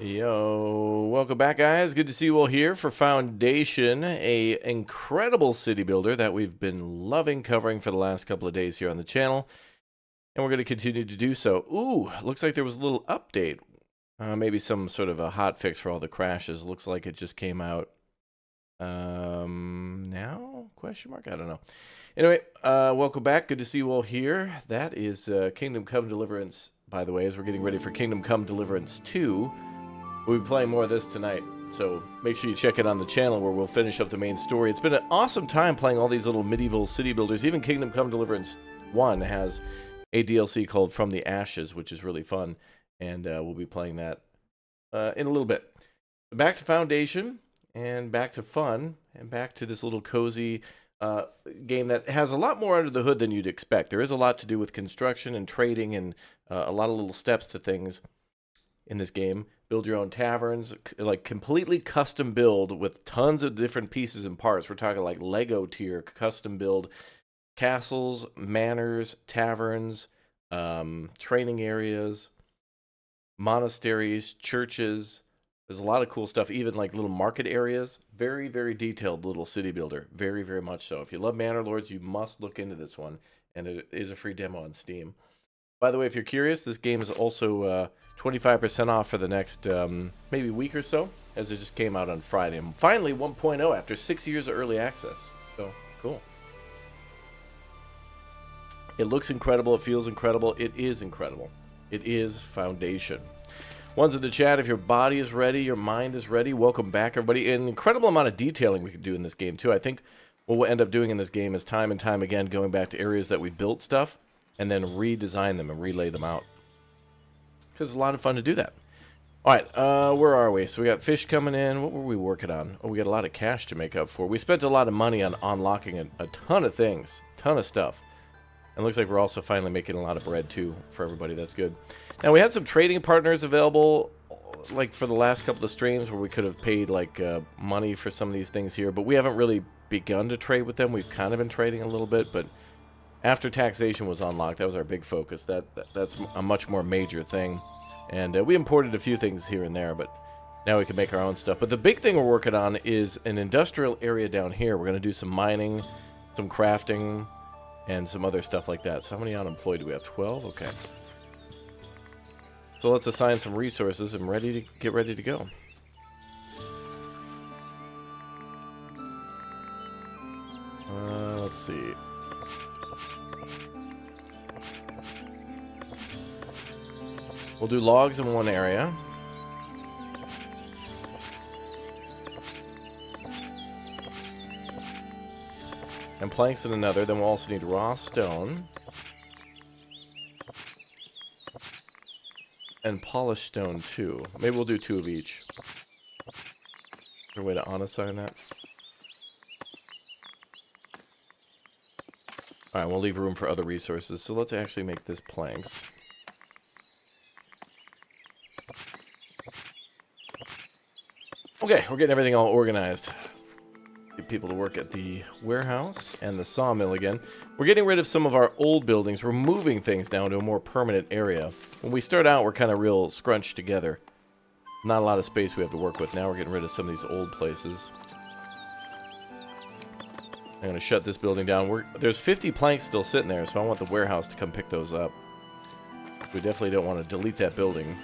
Yo, welcome back, guys. Good to see you all here for Foundation, a incredible city builder that we've been loving covering for the last couple of days here on the channel, and we're going to continue to do so. Ooh, looks like there was a little update, maybe some sort of a hot fix for all the crashes. Looks like it just came out now? Question mark? I don't know. Anyway, welcome back. Good to see you all here. That is Kingdom Come Deliverance, by the way, as we're getting ready for Kingdom Come Deliverance 2. We'll be playing more of this tonight, so make sure you check it on the channel where we'll finish up the main story. It's been an awesome time playing all these little medieval city builders. Even Kingdom Come Deliverance 1 has a DLC called From the Ashes, which is really fun, and we'll be playing that in a little bit. Back to Foundation, and back to fun, and back to this little cozy game that has a lot more under the hood than you'd expect. There is a lot to do with construction and trading and a lot of little steps to things in this game. Build your own taverns, like completely custom build with tons of different pieces and parts. We're talking like Lego tier custom build castles, manors, taverns, training areas, monasteries, churches. There's a lot of cool stuff, even like little market areas. Very, very detailed little city builder. Very, very much so. If you love Manor Lords, you must look into this one. And it is a free demo on Steam. By the way, if you're curious, this game is also 25% off for the next maybe week or so, as it just came out on Friday. And finally, 1.0 after 6 years of early access. So, cool. It looks incredible. It feels incredible. It is incredible. It is Foundation. Ones in the chat, if your body is ready, your mind is ready, welcome back, everybody. An incredible amount of detailing we could do in this game, too. I think what we'll end up doing in this game is time and time again going back to areas that we built stuff and then redesign them and relay them out. Because it's a lot of fun to do that. All right, where are we? So we got fish coming in. What were we working on? Oh, we got a lot of cash to make up for. We spent a lot of money on unlocking a ton of things, ton of stuff. And it looks like we're also finally making a lot of bread, too, for everybody. That's good. Now, we had some trading partners available, like, for the last couple of streams where we could have paid, like, money for some of these things here. But we haven't really begun to trade with them. We've kind of been trading a little bit, but after taxation was unlocked, that was our big focus. That's a much more major thing. And we imported a few things here and there, but now we can make our own stuff. But the big thing we're working on is an industrial area down here. We're going to do some mining, some crafting, and some other stuff like that. So how many unemployed do we have? 12? Okay. So let's assign some resources and get ready to go. Let's see. We'll do logs in one area. And planks in another. Then we'll also need raw stone. And polished stone, too. Maybe we'll do 2 of each. Is there a way to unassign that? Alright, we'll leave room for other resources. So let's actually make this planks. Okay, we're getting everything all organized. Get people to work at the warehouse and the sawmill again. We're getting rid of some of our old buildings. We're moving things down to a more permanent area. When we start out, we're kind of real scrunched together. Not a lot of space we have to work with. Now we're getting rid of some of these old places. I'm going to shut this building down. There's 50 planks still sitting there, so I want the warehouse to come pick those up. We definitely don't want to delete that building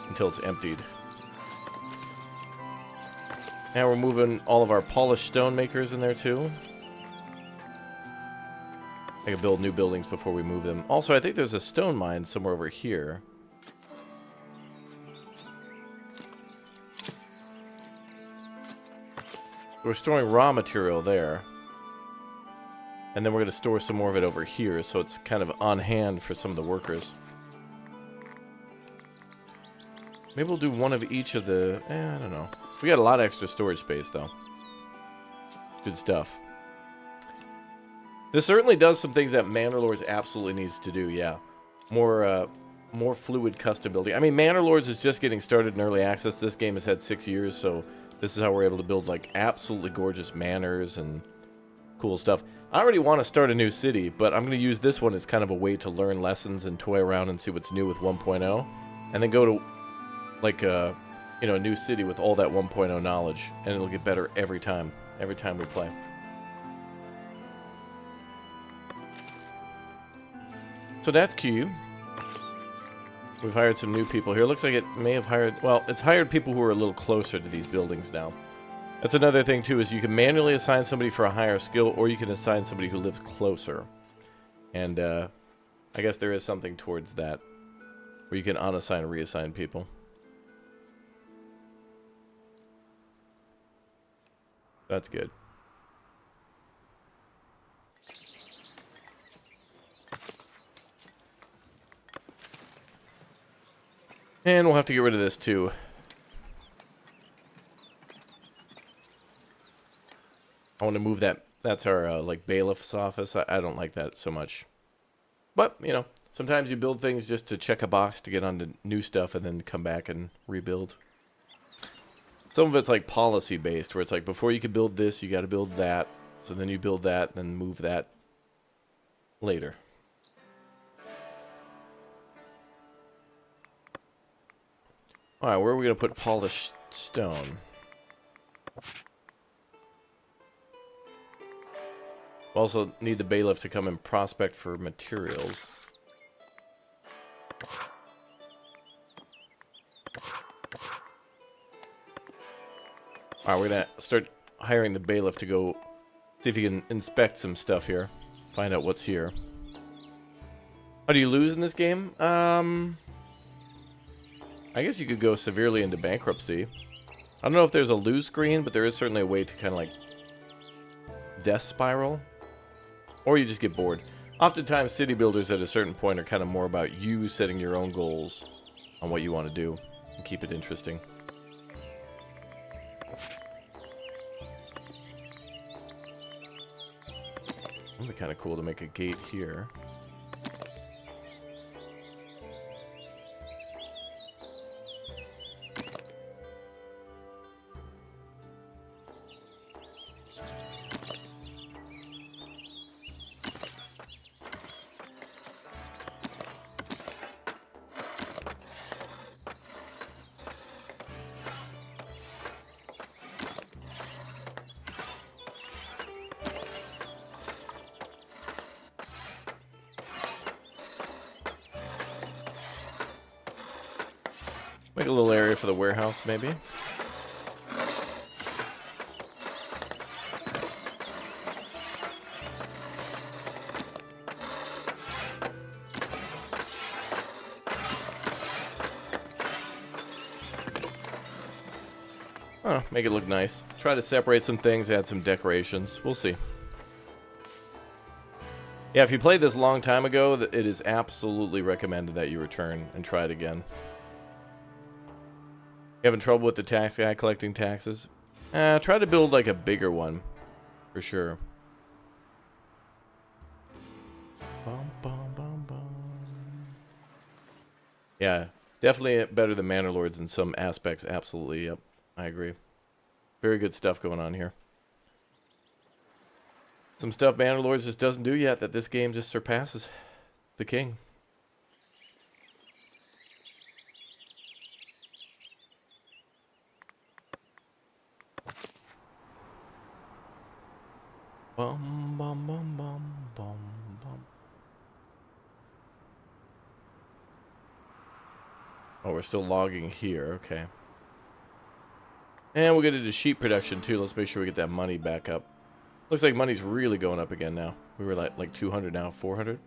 until it's emptied. Now we're moving all of our polished stone makers in there too. I can build new buildings before we move them. Also, I think there's a stone mine somewhere over here. We're storing raw material there. And then we're going to store some more of it over here, so it's kind of on hand for some of the workers. Maybe we'll do one of each of the... I don't know. We got a lot of extra storage space, though. Good stuff. This certainly does some things that Manor Lords absolutely needs to do, yeah. More fluid custom building. I mean, Manor Lords is just getting started in early access. This game has had 6 years, so this is how we're able to build, like, absolutely gorgeous manors and cool stuff. I already want to start a new city, but I'm going to use this one as kind of a way to learn lessons and toy around and see what's new with 1.0. And then go to like a, you know, a new city with all that 1.0 knowledge, and it'll get better every time we play. So that's Q. We've hired some new people here. Looks like it may have hired, well, it's hired people who are a little closer to these buildings now. That's another thing too, is you can manually assign somebody for a higher skill, or you can assign somebody who lives closer. And I guess there is something towards that, where you can unassign and reassign people. That's good. And we'll have to get rid of this too. I want to move that. That's our like bailiff's office. I don't like that so much. But, you know, sometimes you build things just to check a box to get onto new stuff and then come back and rebuild. Some of it's like policy based, where it's like before you can build this, you got to build that. So then you build that, then move that later. Alright, where are we going to put polished stone? We also need the bailiff to come and prospect for materials. Alright, we're going to start hiring the bailiff to go see if he can inspect some stuff here. Find out what's here. How do you lose in this game? I guess you could go severely into bankruptcy. I don't know if there's a lose screen, but there is certainly a way to kind of like death spiral. Or you just get bored. Oftentimes, city builders at a certain point are kind of more about you setting your own goals on what you want to do and keep it interesting. It'd be kind of cool to make a gate here. Make a little area for the warehouse, maybe. Oh, make it look nice. Try to separate some things, add some decorations. We'll see. Yeah, if you played this a long time ago, it is absolutely recommended that you return and try it again. You having trouble with the tax guy collecting taxes? Try to build like a bigger one, for sure. Bum, bum, bum, bum. Yeah, definitely better than Manor Lords in some aspects. Absolutely, yep, I agree. Very good stuff going on here. Some stuff Manor Lords just doesn't do yet that this game just surpasses. The king. Bum, bum, bum, bum, bum, bum. Oh, we're still logging here. Okay. And we'll get into sheep production, too. Let's make sure we get that money back up. Looks like money's really going up again now. We were like 200 now, 400.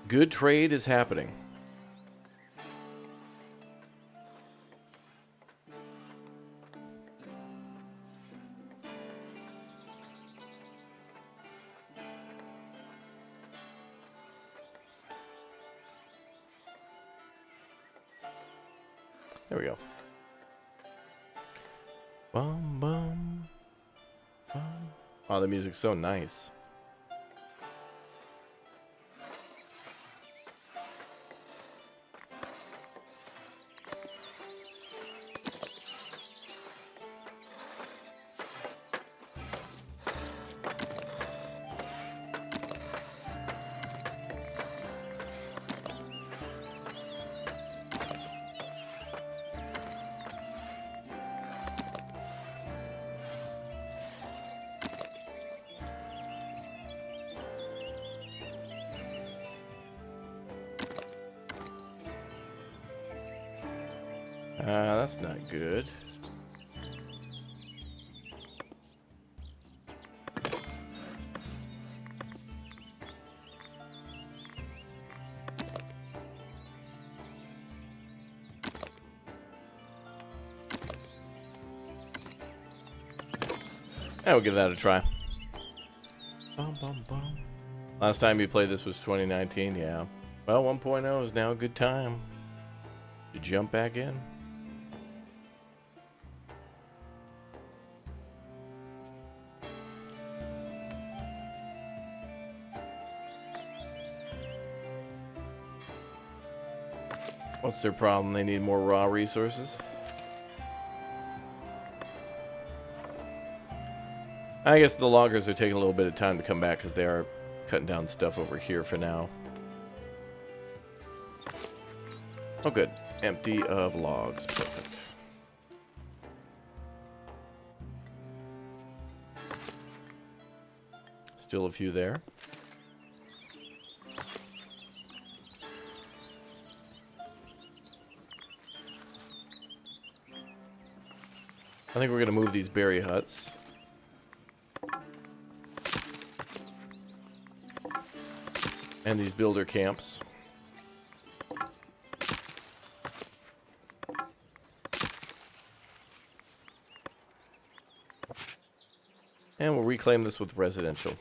Good trade is happening. There we go. Bum, bum, bum. Oh, the music's so nice. That's not good. We'll give that a try. Bum, bum, bum. Last time you played this was 2019, yeah. Well, 1.0 is now a good time to jump back in. What's their problem? They need more raw resources? I guess the loggers are taking a little bit of time to come back because they are cutting down stuff over here for now. Oh, good. Empty of logs. Perfect. Still a few there. I think we're going to move these berry huts. And these builder camps. And we'll reclaim this with residential.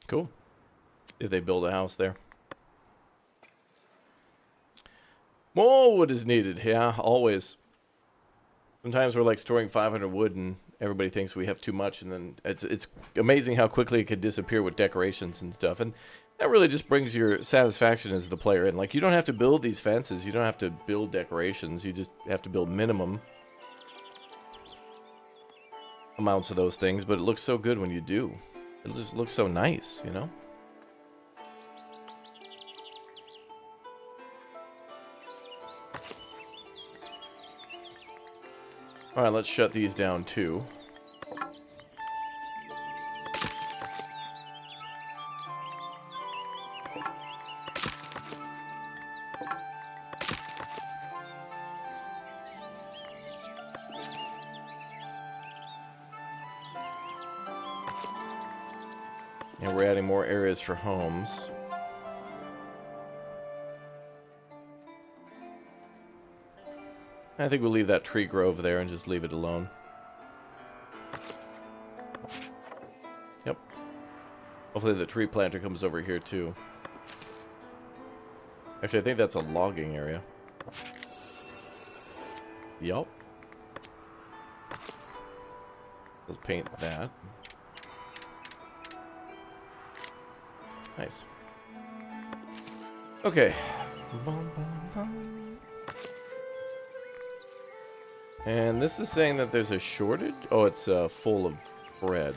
Cool. If they build a house there. More wood is needed. Yeah, always. Sometimes we're like storing 500 wood and everybody thinks we have too much, and then it's amazing how quickly it could disappear with decorations and stuff. And that really just brings your satisfaction as the player in. Like, you don't have to build these fences. You don't have to build decorations. You just have to build minimum amounts of those things, but it looks so good when you do. It just looks so nice, you know? Alright, let's shut these down too. And we're adding more areas for homes. I think we'll leave that tree grove there and just leave it alone. Yep. Hopefully the tree planter comes over here too. Actually, I think that's a logging area. Yup. Let's paint that. Nice. Okay. And this is saying that there's a shortage? Oh, it's full of bread.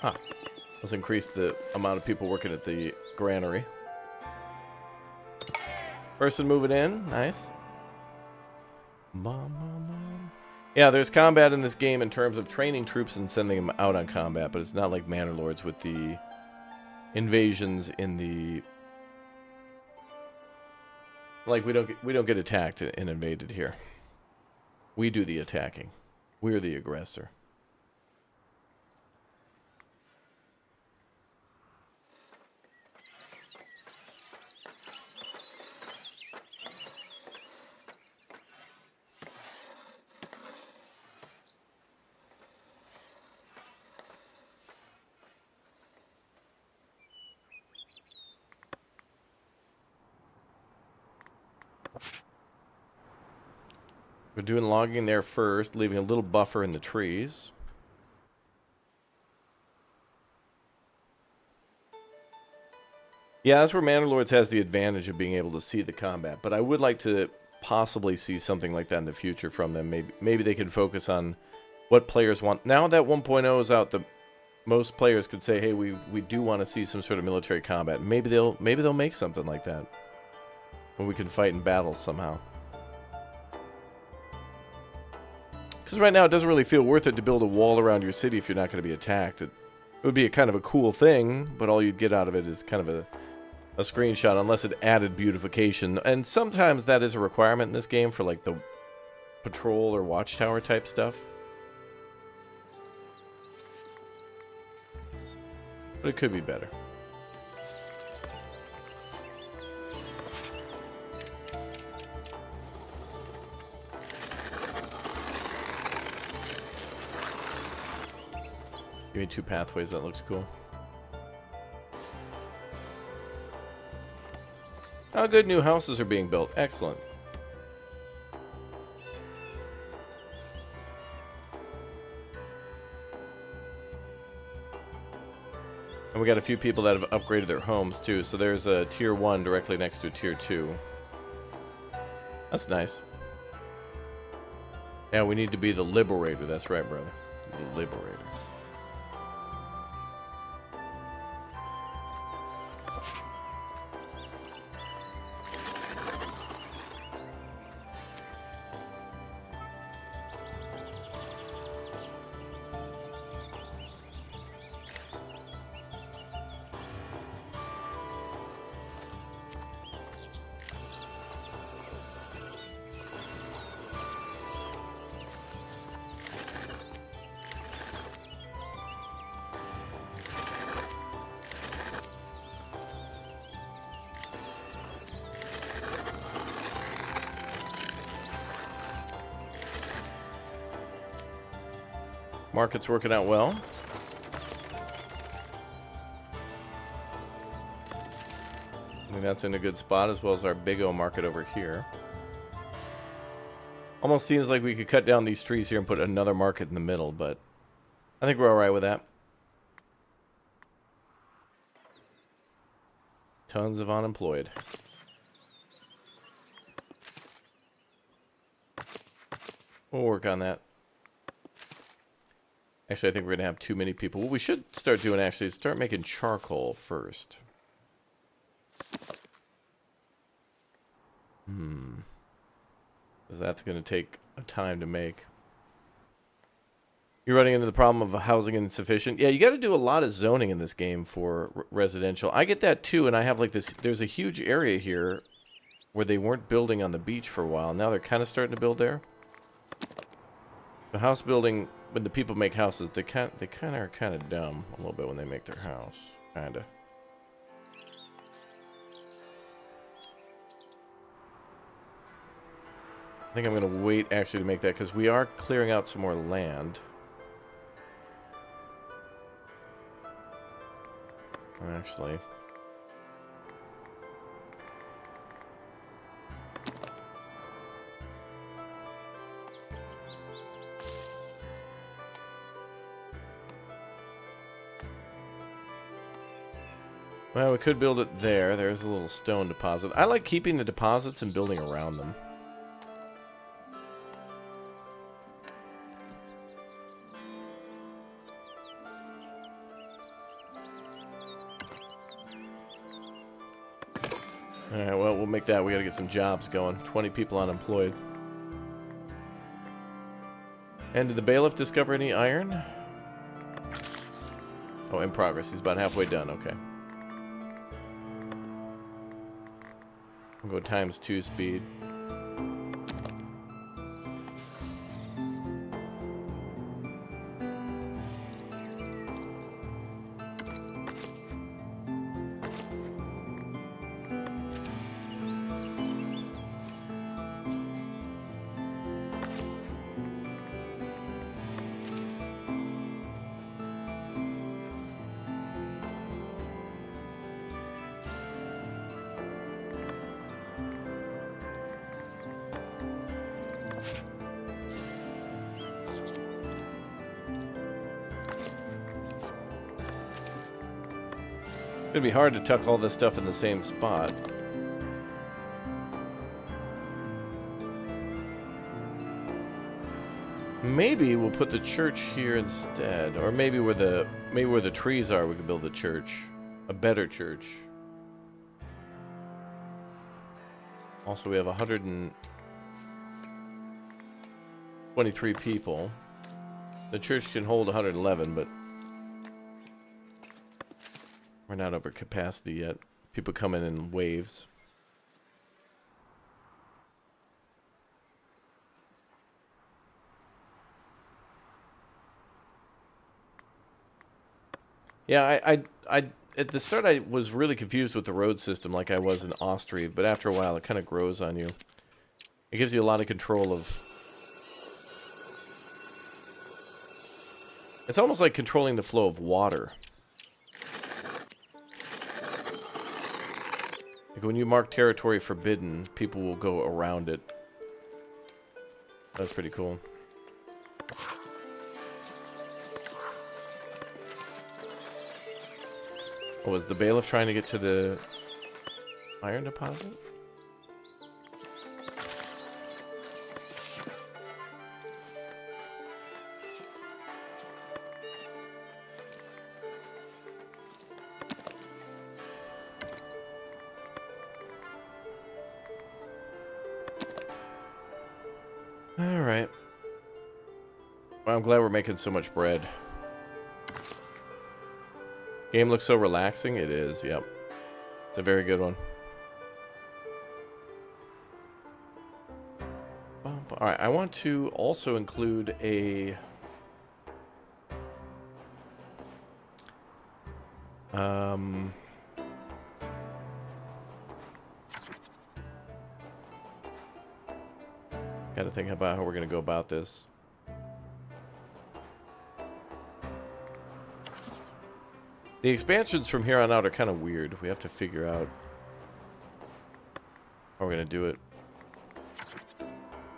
Huh. Let's increase the amount of people working at the granary. Person moving in. Nice. Yeah, there's combat in this game in terms of training troops and sending them out on combat, but it's not like Manor Lords with the invasions in the... Like, we don't get attacked and invaded here. We do the attacking. We're the aggressor. We're doing logging there first, leaving a little buffer in the trees. Yeah, that's where Manor Lords has the advantage of being able to see the combat. But I would like to possibly see something like that in the future from them. Maybe they can focus on what players want. Now that 1.0 is out, most players could say, hey, we do want to see some sort of military combat. Maybe they'll make something like that when we can fight in battle somehow. Because right now it doesn't really feel worth it to build a wall around your city if you're not going to be attacked. It would be a kind of a cool thing, but all you'd get out of it is kind of a screenshot unless it added beautification. And sometimes that is a requirement in this game for like the patrol or watchtower type stuff. But it could be better. Give me 2 pathways, that looks cool. Oh, good, new houses are being built. Excellent. And we got a few people that have upgraded their homes too. So there's a tier 1 directly next to a tier 2. That's nice. Yeah, we need to be the liberator. That's right, brother. The liberator. Market's working out well. I think that's in a good spot, as well as our big O market over here. Almost seems like we could cut down these trees here and put another market in the middle, but I think we're alright with that. Tons of unemployed. We'll work on that. Actually, I think we're going to have too many people. What we should start doing, actually, is start making charcoal first. Because that's going to take a time to make. You're running into the problem of housing insufficient. Yeah, you got to do a lot of zoning in this game for residential. I get that too, and I have like this. There's a huge area here where they weren't building on the beach for a while. Now they're kind of starting to build there. The house building, when the people make houses, they kind of are kind of dumb a little bit when they make their house, kind of. I think I'm going to wait actually to make that because we are clearing out some more land. Actually. Well, we could build it there. There's a little stone deposit. I like keeping the deposits and building around them. Alright, well, we'll make that. We gotta get some jobs going. 20 people unemployed. And did the bailiff discover any iron? Oh, in progress. He's about halfway done. Okay. We'll go ×2 speed. It'd be hard to tuck all this stuff in the same spot. Maybe we'll put the church here instead, or maybe where the trees are, we could build the church, a better church. Also, we have 123 people. The church can hold 111, but we're not over capacity yet. People come in waves. Yeah, I at the start I was really confused with the road system like I was in Austria, but after a while it kind of grows on you. It gives you a lot of control of... It's almost like controlling the flow of water. Like when you mark territory forbidden, people will go around it. That's pretty cool. Oh, was the bailiff trying to get to the iron deposit? Alright. Well, I'm glad we're making so much bread. Game looks so relaxing. It is, yep. It's a very good one. Alright, I want to also include a... Gotta think about how we're gonna go about this. The expansions from here on out are kind of weird. We have to figure out how we're going to do it.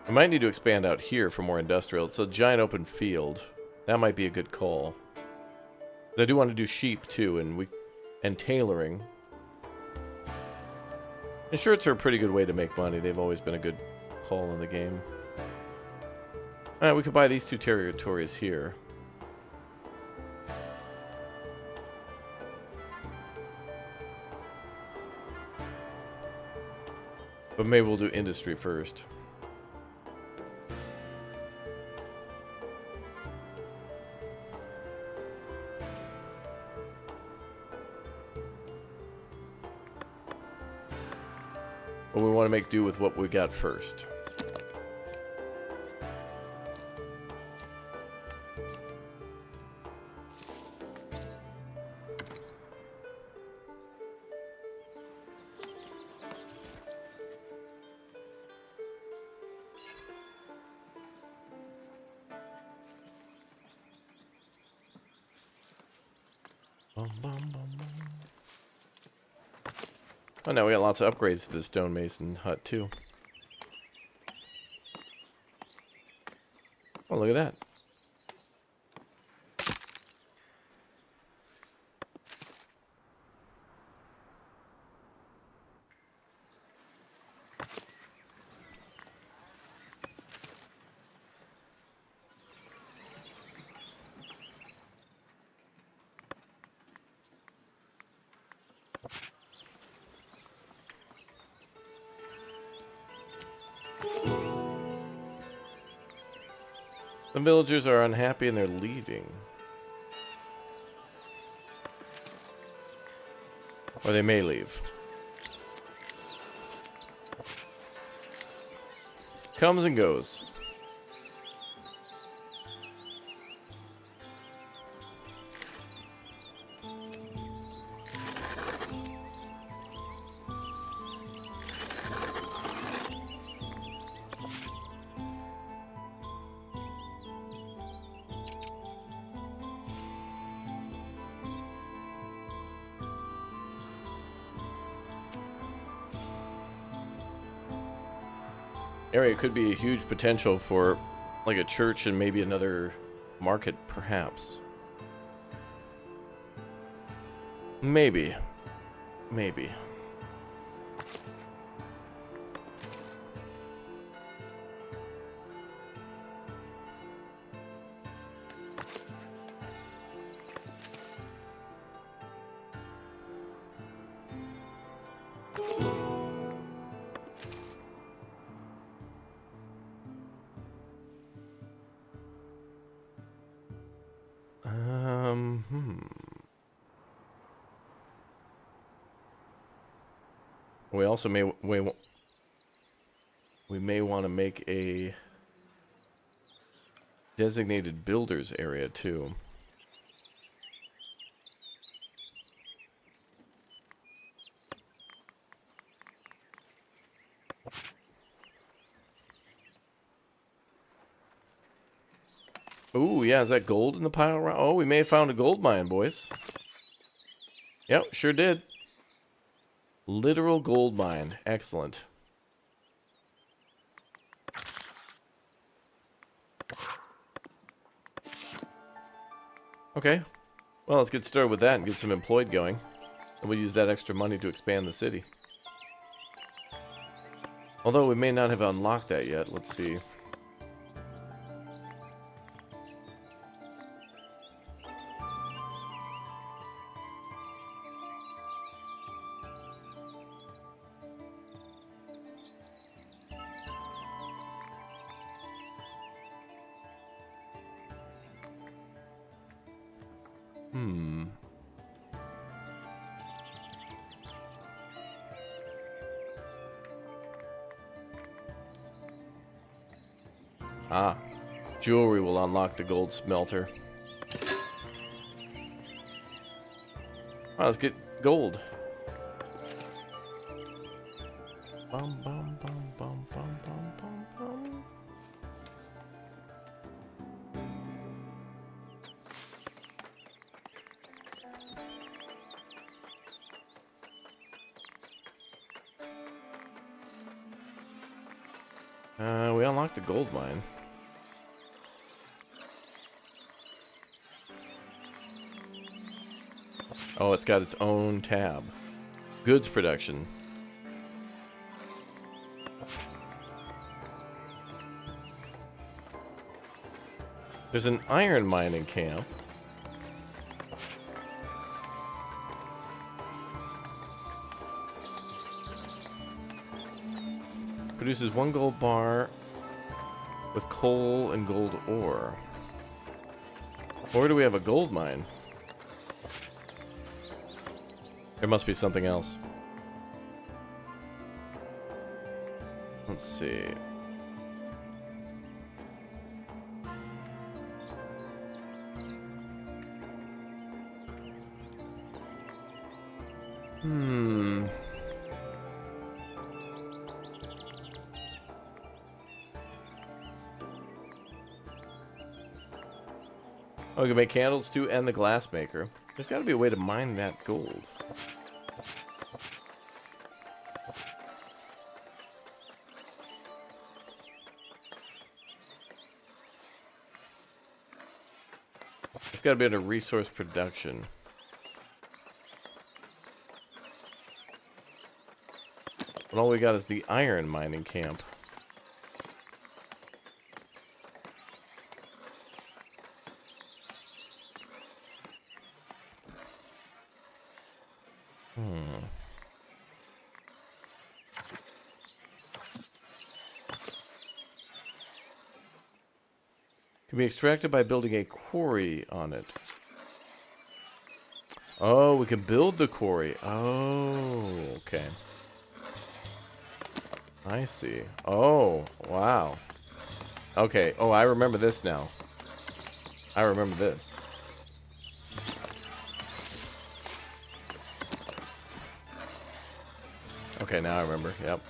I might need to expand out here for more industrial. It's a giant open field. That might be a good call. I do want to do sheep too, and tailoring. And shirts are a pretty good way to make money. They've always been a good call in the game. Alright, we could buy these two territories here. But maybe we'll do industry first. But we want to make do with what we got first. Oh, now we got lots of upgrades to the stonemason hut, too. Oh, look at that. Some villagers are unhappy and they're leaving. Or they may leave. Comes and goes. Area could be a huge potential for like a church and maybe another market, perhaps. Maybe. Maybe. We also may we may want to make a designated builders area too. Ooh, yeah, is that gold in the pile around? Oh, we may have found a gold mine, boys. Yep, sure did. Literal gold mine. Excellent. Okay. Well, let's get started with that and get some employed going. And we'll use that extra money to expand the city. Although we may not have unlocked that yet. Let's see. Ah, jewelry will unlock the gold smelter. Ah, let's get gold. Bum, bum, bum, bum, bum, bum, bum, bum. We unlocked the gold mine. Oh, it's got its own tab. Goods production. There's an iron mining camp. Produces 1 gold bar with coal and gold ore. Or do we have a gold mine? There must be something else. Let's see. Oh, we can make candles too, and the glass maker. There's got to be a way to mine that gold. It's got to be under resource production. But all we got is the iron mining camp. Can be extracted by building a quarry on it. Oh, we can build the quarry. Oh, okay. I see. Oh, wow. Okay. Oh, I remember this now. I remember this. Okay, now I remember. Yep.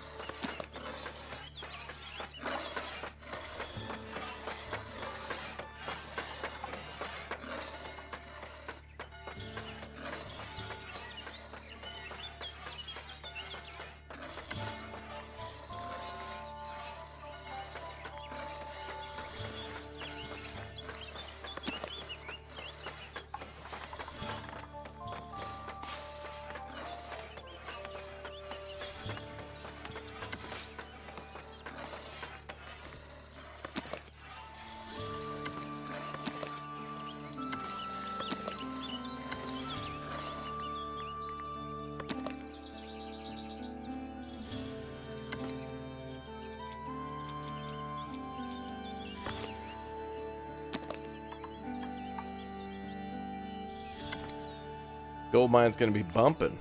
Gold mine's going to be bumping.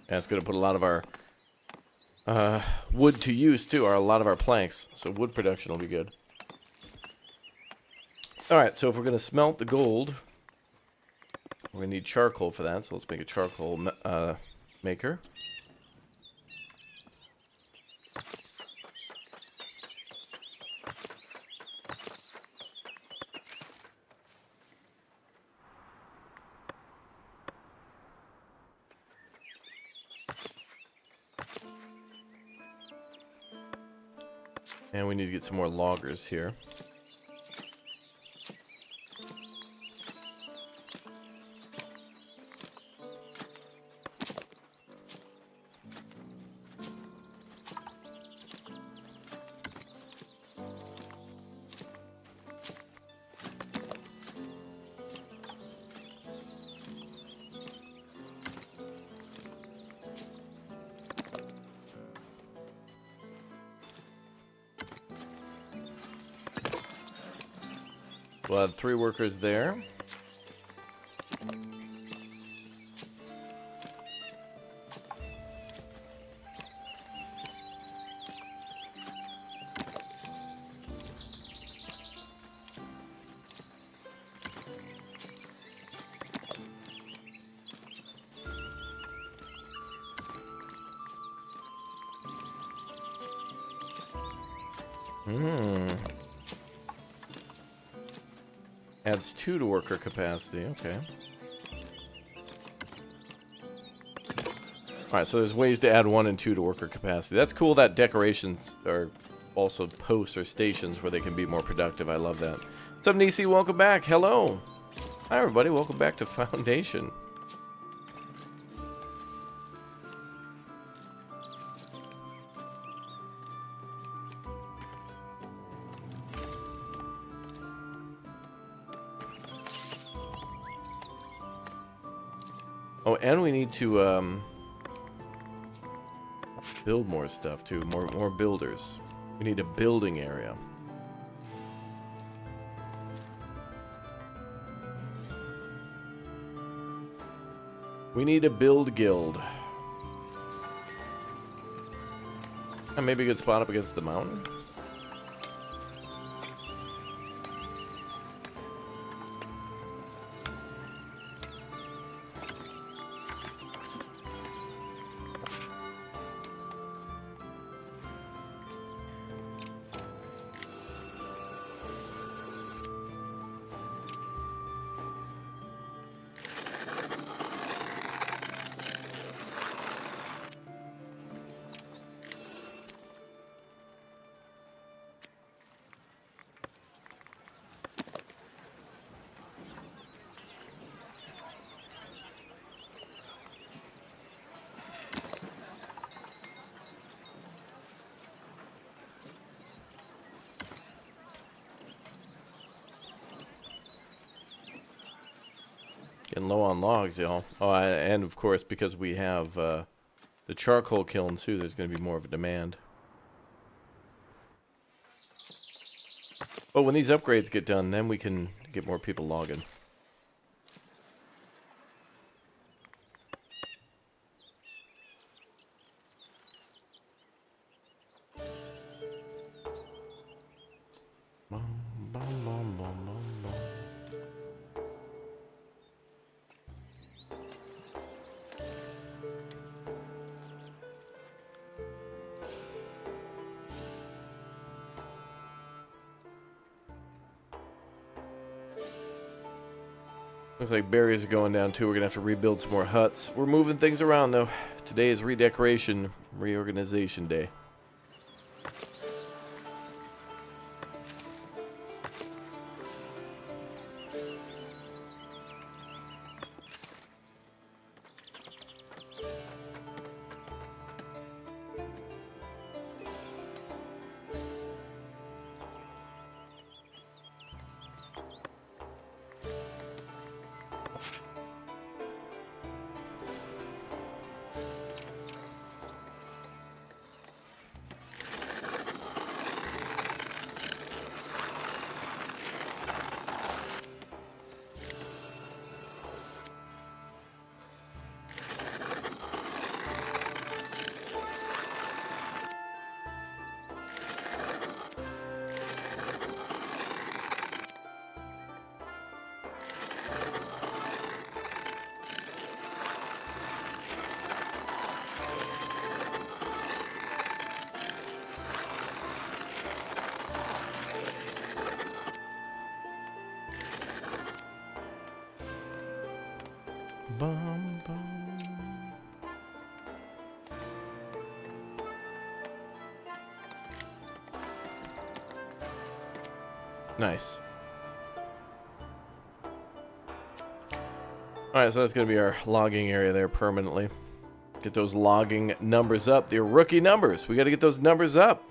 And it's going to put a lot of our wood to use, too, or a lot of our planks. So wood production will be good. Alright, so if we're going to smelt the gold, we're going to need charcoal for that. So let's make a charcoal maker. And we need to get some more loggers here. We'll have 3 workers there. Adds 2 to worker capacity, okay. Alright, so there's ways to add 1 and 2 to worker capacity. That's cool that decorations are also posts or stations where they can be more productive. I love that. What's up, Nisi? Welcome back. Hello. Hi, everybody. Welcome back to Foundation. Oh, and we need to build more stuff too. More builders. We need a building area. We need a build guild. And maybe a good spot up against the mountain. Getting low on logs, y'all. Oh, and of course, because we have the charcoal kiln too, there's going to be more of a demand. But when these upgrades get done, then we can get more people logging. Looks like berries are going down too. We're gonna have to rebuild some more huts. We're moving things around though. Today is redecoration, reorganization day. Bum, bum. Nice. Alright, so that's going to be our logging area there permanently. Get those logging numbers up. They're rookie numbers. We got to get those numbers up.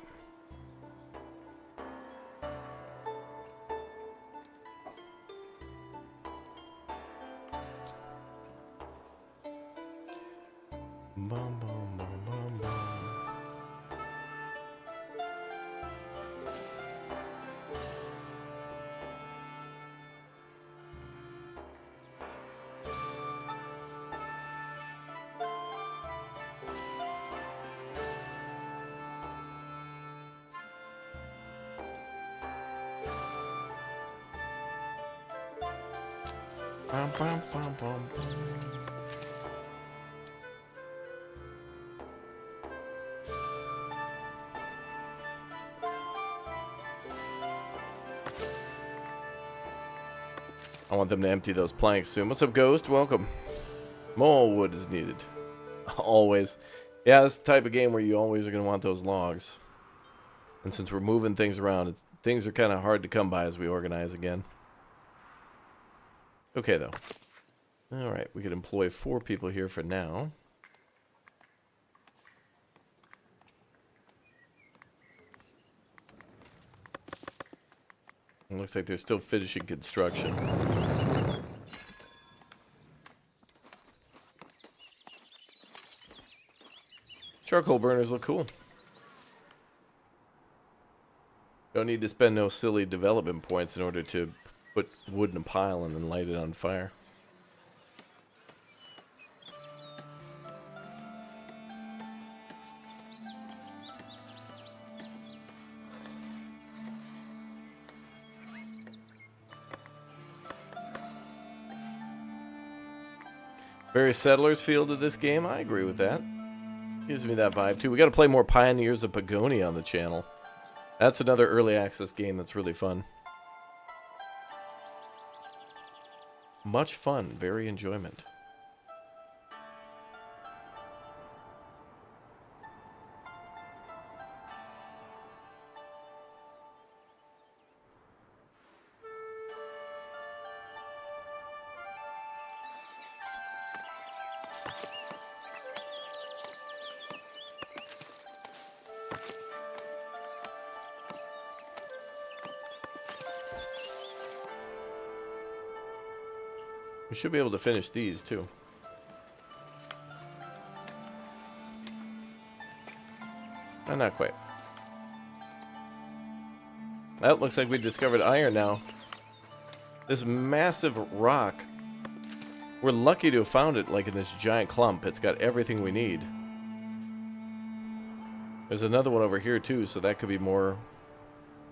Bum, bum, bum, bum, bum. Bum, bum, bum, bum, bum. I want them to empty those planks soon. What's up, Ghost? Welcome. More wood is needed. Always. Yeah, this is the type of game where you always are going to want those logs. And since we're moving things around, things are kind of hard to come by as we organize again. Okay, though. Alright, we could employ 4 people here for now. It looks like they're still finishing construction. Charcoal burners look cool. Don't need to spend no silly development points in order to put wood in a pile and then light it on fire. Very settlers feel to this game. I agree with that. Gives me that vibe too. We got to play more Pioneers of Pagonia on the channel. That's another early access game that's really fun. Much fun, very enjoyment. We should be able to finish these too. Oh, not quite. That looks like we discovered iron now. This massive rock. We're lucky to have found it like in this giant clump. It's got everything we need. There's another one over here too, so that could be more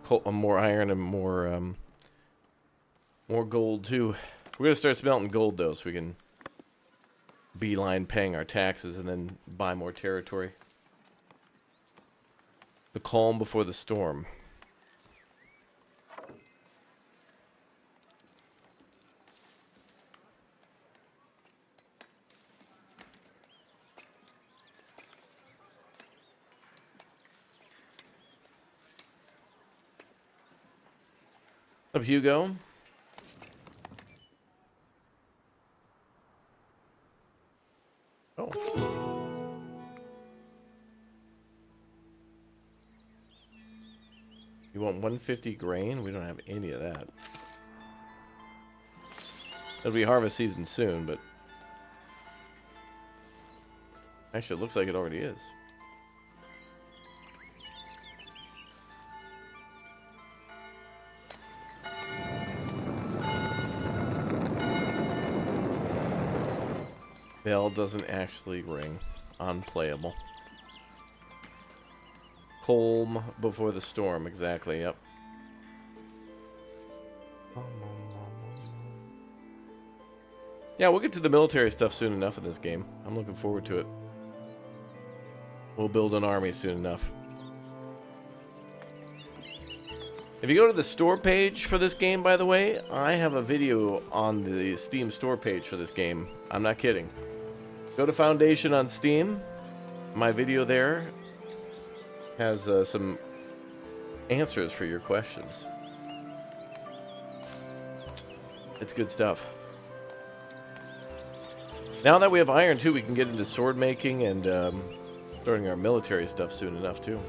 iron and more gold too. We're going to start smelting gold, though, so we can beeline paying our taxes and then buy more territory. The calm before the storm. What's up, Hugo? Oh. You want 150 grain? We don't have any of that. It'll be harvest season soon, but... Actually, it looks like it already is. Bell doesn't actually ring. Unplayable. Calm before the storm, exactly, yep. Yeah, we'll get to the military stuff soon enough in this game. I'm looking forward to it. We'll build an army soon enough. If you go to the store page for this game, by the way, I have a video on the Steam store page for this game. I'm not kidding. Go to Foundation on Steam. My video there has some answers for your questions. It's good stuff. Now that we have iron, too, we can get into sword making and starting our military stuff soon enough, too.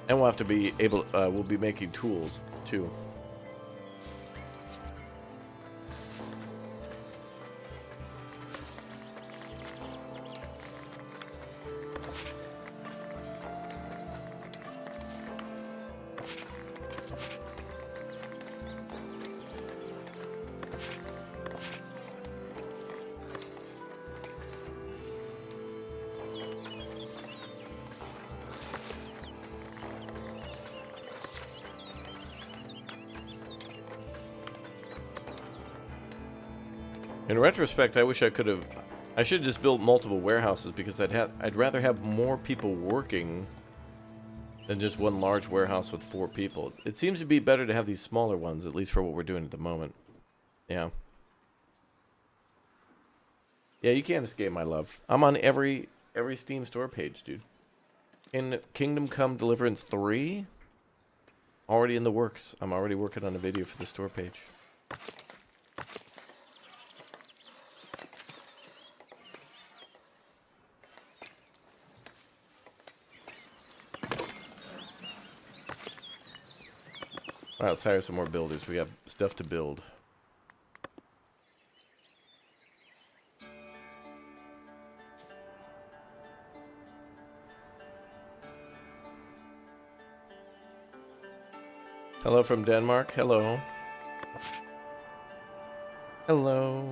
And we'll have to be able, we'll be making tools, too. In retrospect, I wish I could have... I should have just built multiple warehouses because I'd rather have more people working than just one large warehouse with 4 people. It seems to be better to have these smaller ones, at least for what we're doing at the moment. Yeah. Yeah, you can't escape my love. I'm on every Steam store page, dude. In Kingdom Come Deliverance 3, already in the works. I'm already working on a video for the store page. Alright, let's hire some more builders. We have stuff to build. Hello from Denmark. Hello. Hello.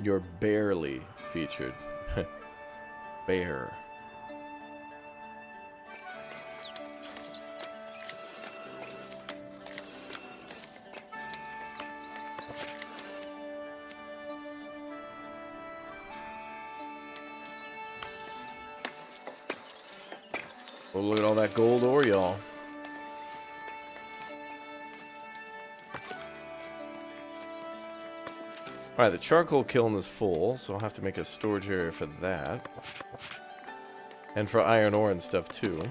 You're barely featured. Bear. Oh, look at all that gold ore, y'all. Alright, the charcoal kiln is full, so I'll have to make a storage area for that. And for iron ore and stuff, too.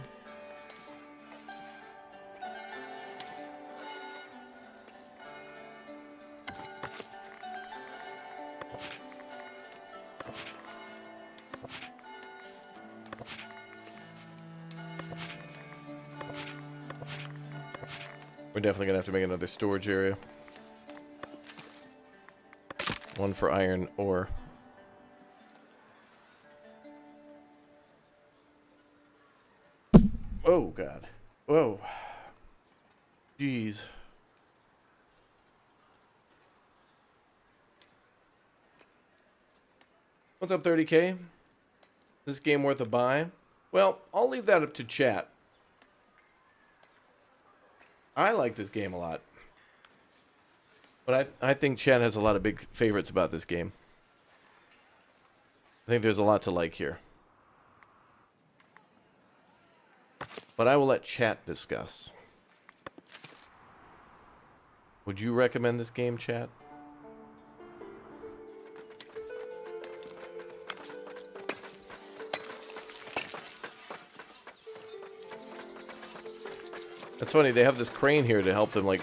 We're definitely gonna have to make another storage area. One for iron ore. Oh, God. Whoa. Jeez. What's up, 30K? Is this game worth a buy? Well, I'll leave that up to chat. I like this game a lot. But I think chat has a lot of big favorites about this game. I think there's a lot to like here. But I will let chat discuss. Would you recommend this game, chat? It's funny, they have this crane here to help them, like,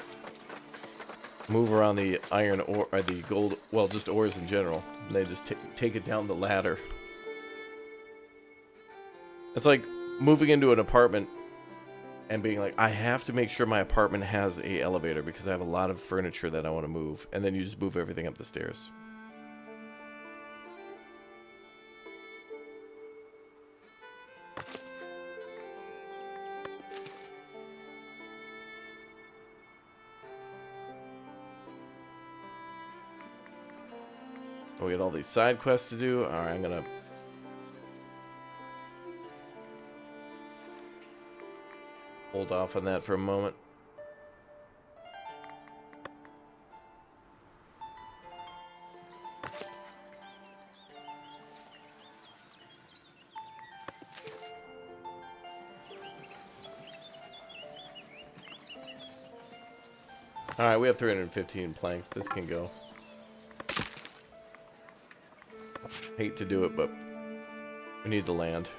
move around the iron ore, or the gold, well, just ores in general. And they just take it down the ladder. It's like moving into an apartment and being like, I have to make sure my apartment has a elevator because I have a lot of furniture that I want to move. And then you just move everything up the stairs. We got all these side quests to do. Alright, I'm gonna... hold off on that for a moment. Alright, we have 315 planks. This can go. Hate to do it, but we need the land.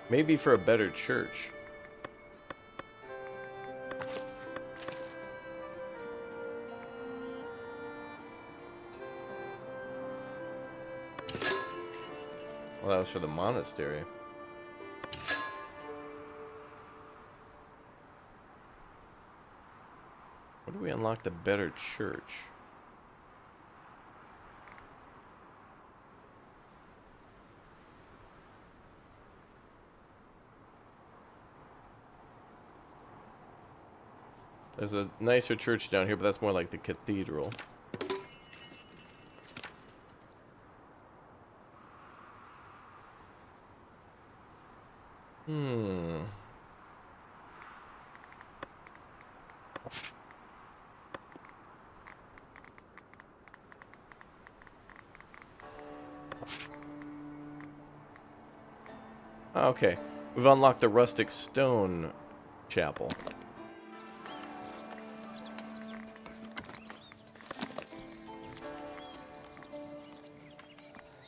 Maybe for a better church. Well, that was for the monastery. Where do we unlock the better church? There's a nicer church down here, but that's more like the cathedral. Okay, we've unlocked the rustic stone chapel.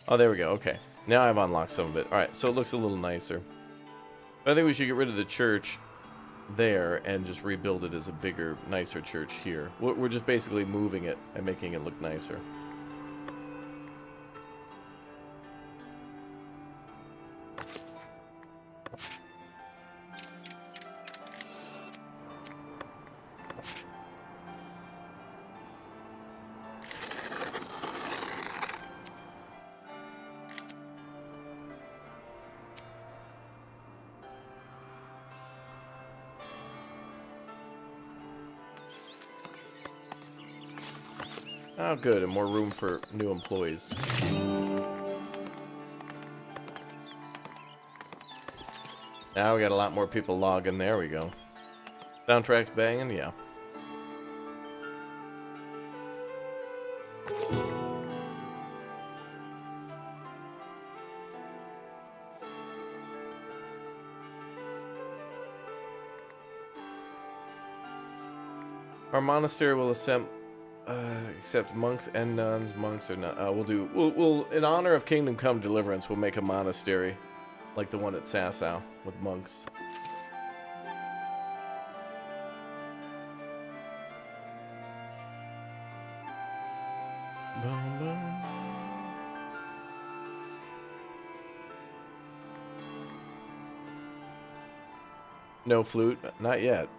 Oh, there we go. Okay, now I've unlocked some of it. Alright, so it looks a little nicer. I think we should get rid of the church there and just rebuild it as a bigger, nicer church here. We're just basically moving it and making it look nicer. Oh, good, and more room for new employees. Now we got a lot more people logging. There we go. Soundtrack's banging, yeah. Our monastery will accept monks and nuns. Monks or not. We'll in honor of Kingdom Come Deliverance, we'll make a monastery like the one at Sasau with monks. Boom, boom. No flute, not yet.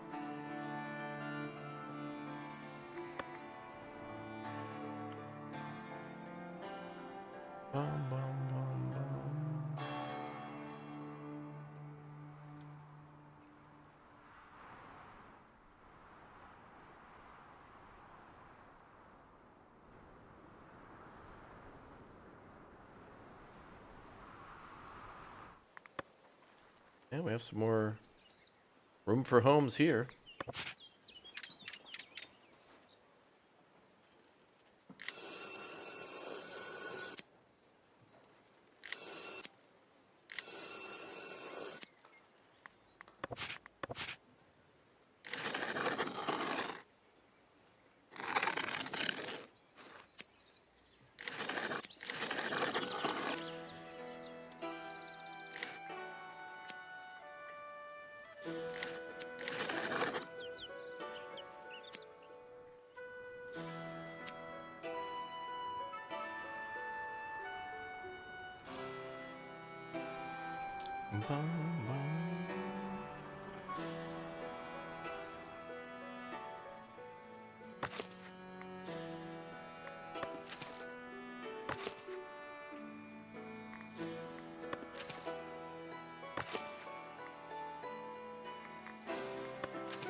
Yeah, we have some more room for homes here.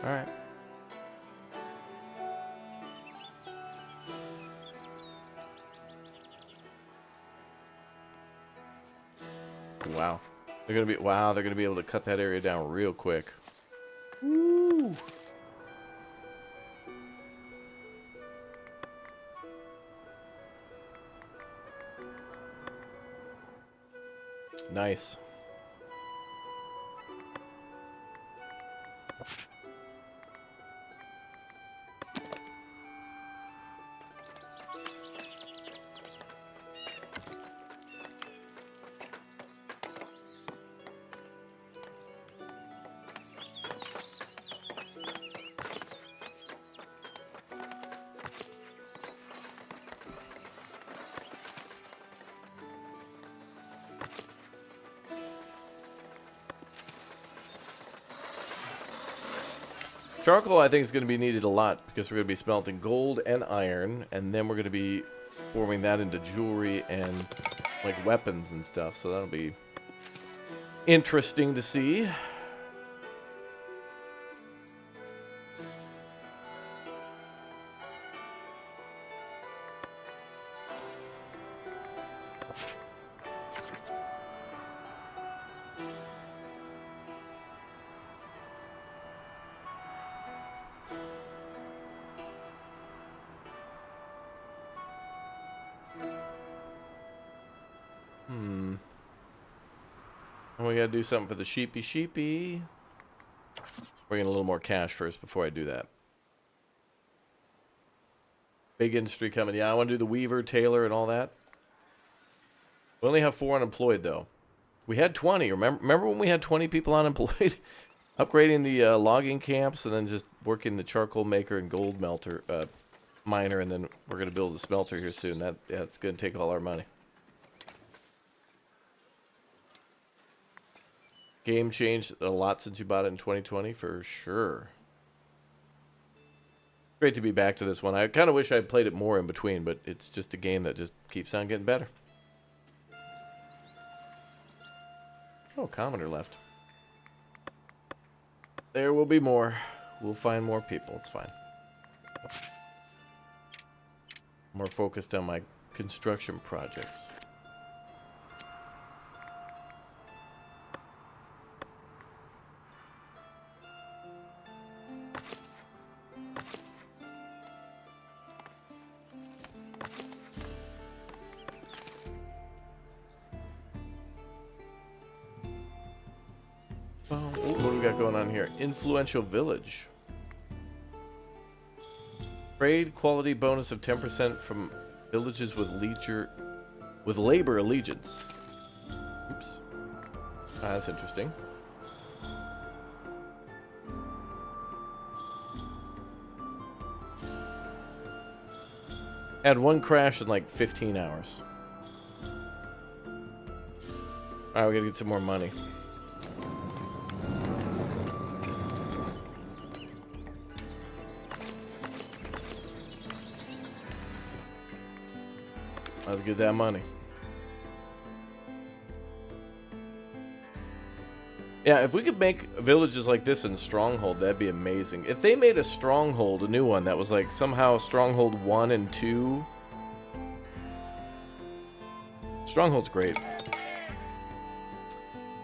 All right. Wow. They're gonna be able to cut that area down real quick. Woo. Nice. Charcoal, I think, is going to be needed a lot because we're going to be smelting gold and iron, and then we're going to be forming that into jewelry and like weapons and stuff. So that'll be interesting to see. We gotta do something for the sheepy. Bring in a little more cash first before I do that. Big industry coming. Yeah, I want to do the weaver, tailor, and all that. We only have 4 unemployed, though. We had 20. Remember when we had 20 people unemployed? Upgrading the logging camps and then just working the charcoal maker and gold melter miner, and then we're going to build a smelter here soon. That's going to take all our money. Game changed a lot since you bought it in 2020, for sure. Great to be back to this one. I kind of wish I played it more in between, but it's just a game that just keeps on getting better. Oh, commoner left. There will be more. We'll find more people. It's fine. More focused on my construction projects. What do we got going on here? Influential village. Trade quality bonus of 10% from villages with labor allegiance. Oops. That's interesting. Had one crash in like 15 hours. Alright, we gotta get some more money. Let's get that money. Yeah, if we could make villages like this in Stronghold, that'd be amazing. If they made a Stronghold, a new one, that was like somehow Stronghold 1 and 2. Stronghold's great.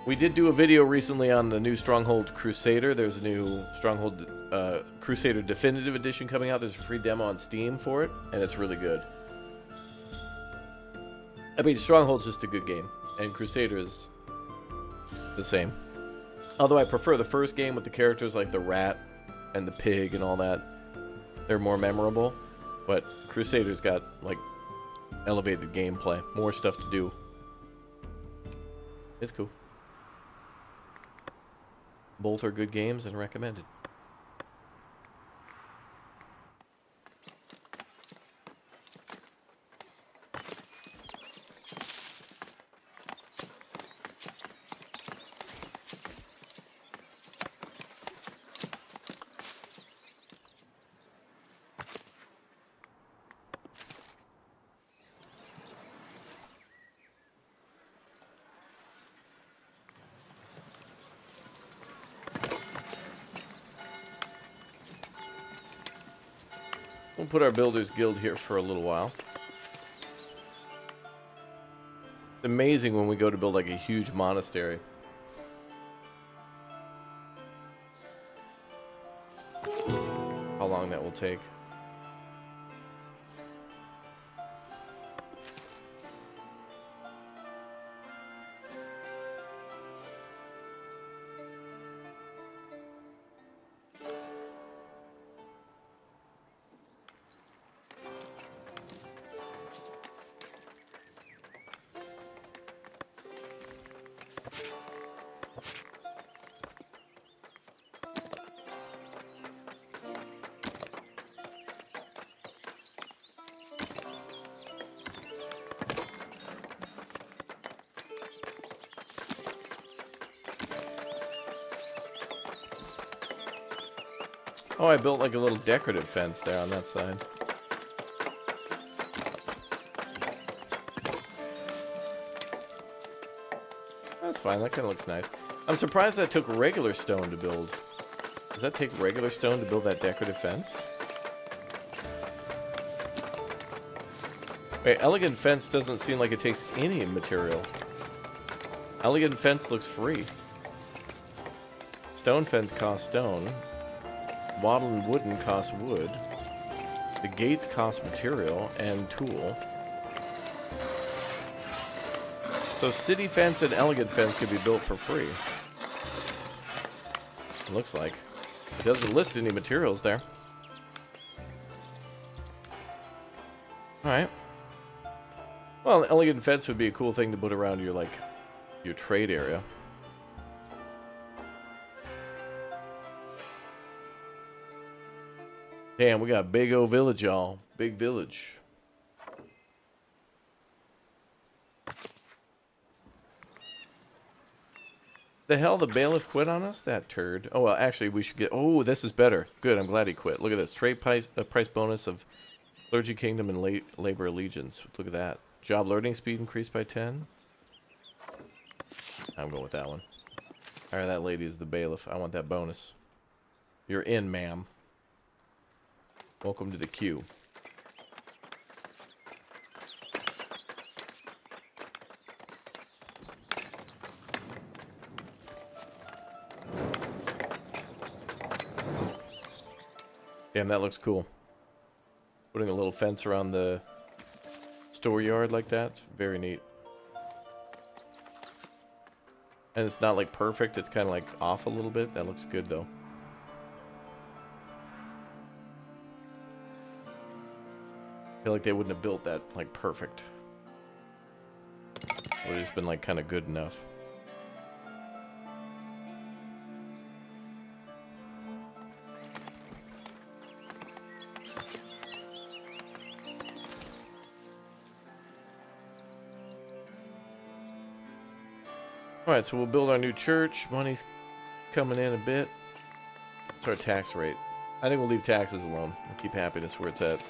We did do a video recently on the new Stronghold Crusader. There's a new Stronghold Crusader Definitive Edition coming out. There's a free demo on Steam for it, and it's really good. I mean, Stronghold's just a good game, and Crusader is the same. Although I prefer the first game with the characters like the rat and the pig and all that. They're more memorable, but Crusader's got, like, elevated gameplay. More stuff to do. It's cool. Both are good games and recommended. We'll put our Builders Guild here for a little while. It's amazing when we go to build like a huge monastery. How long that will take. Oh, I built like a little decorative fence there on that side. That's fine. That kind of looks nice. I'm surprised that took regular stone to build. Does that take regular stone to build that decorative fence? Wait, elegant fence doesn't seem like it takes any material. Elegant fence looks free. Stone fence costs stone. Wattle and wooden costs wood. The gates cost material and tool. So city fence and elegant fence could be built for free. It looks like. It doesn't list any materials there. Alright. Well, an elegant fence would be a cool thing to put around your, like, your trade area. Damn, we got a big old village, y'all. Big village. The hell, the bailiff quit on us? That turd. Oh, well, actually, we should get... Oh, this is better. Good, I'm glad he quit. Look at this. Trade price bonus of Clergy Kingdom and Labor Allegiance. Look at that. Job learning speed increased by 10. I'm going with that one. Alright, that lady is the bailiff. I want that bonus. You're in, ma'am. Welcome to the queue. Damn, that looks cool. Putting a little fence around the store yard like that, it's very neat. And it's not like perfect, it's kind of like off a little bit. That looks good though. I feel like they wouldn't have built that like perfect. It would have just been like kind of good enough. Alright, so we'll build our new church. Money's coming in a bit. What's our tax rate? I think we'll leave taxes alone. We'll keep happiness where it's at.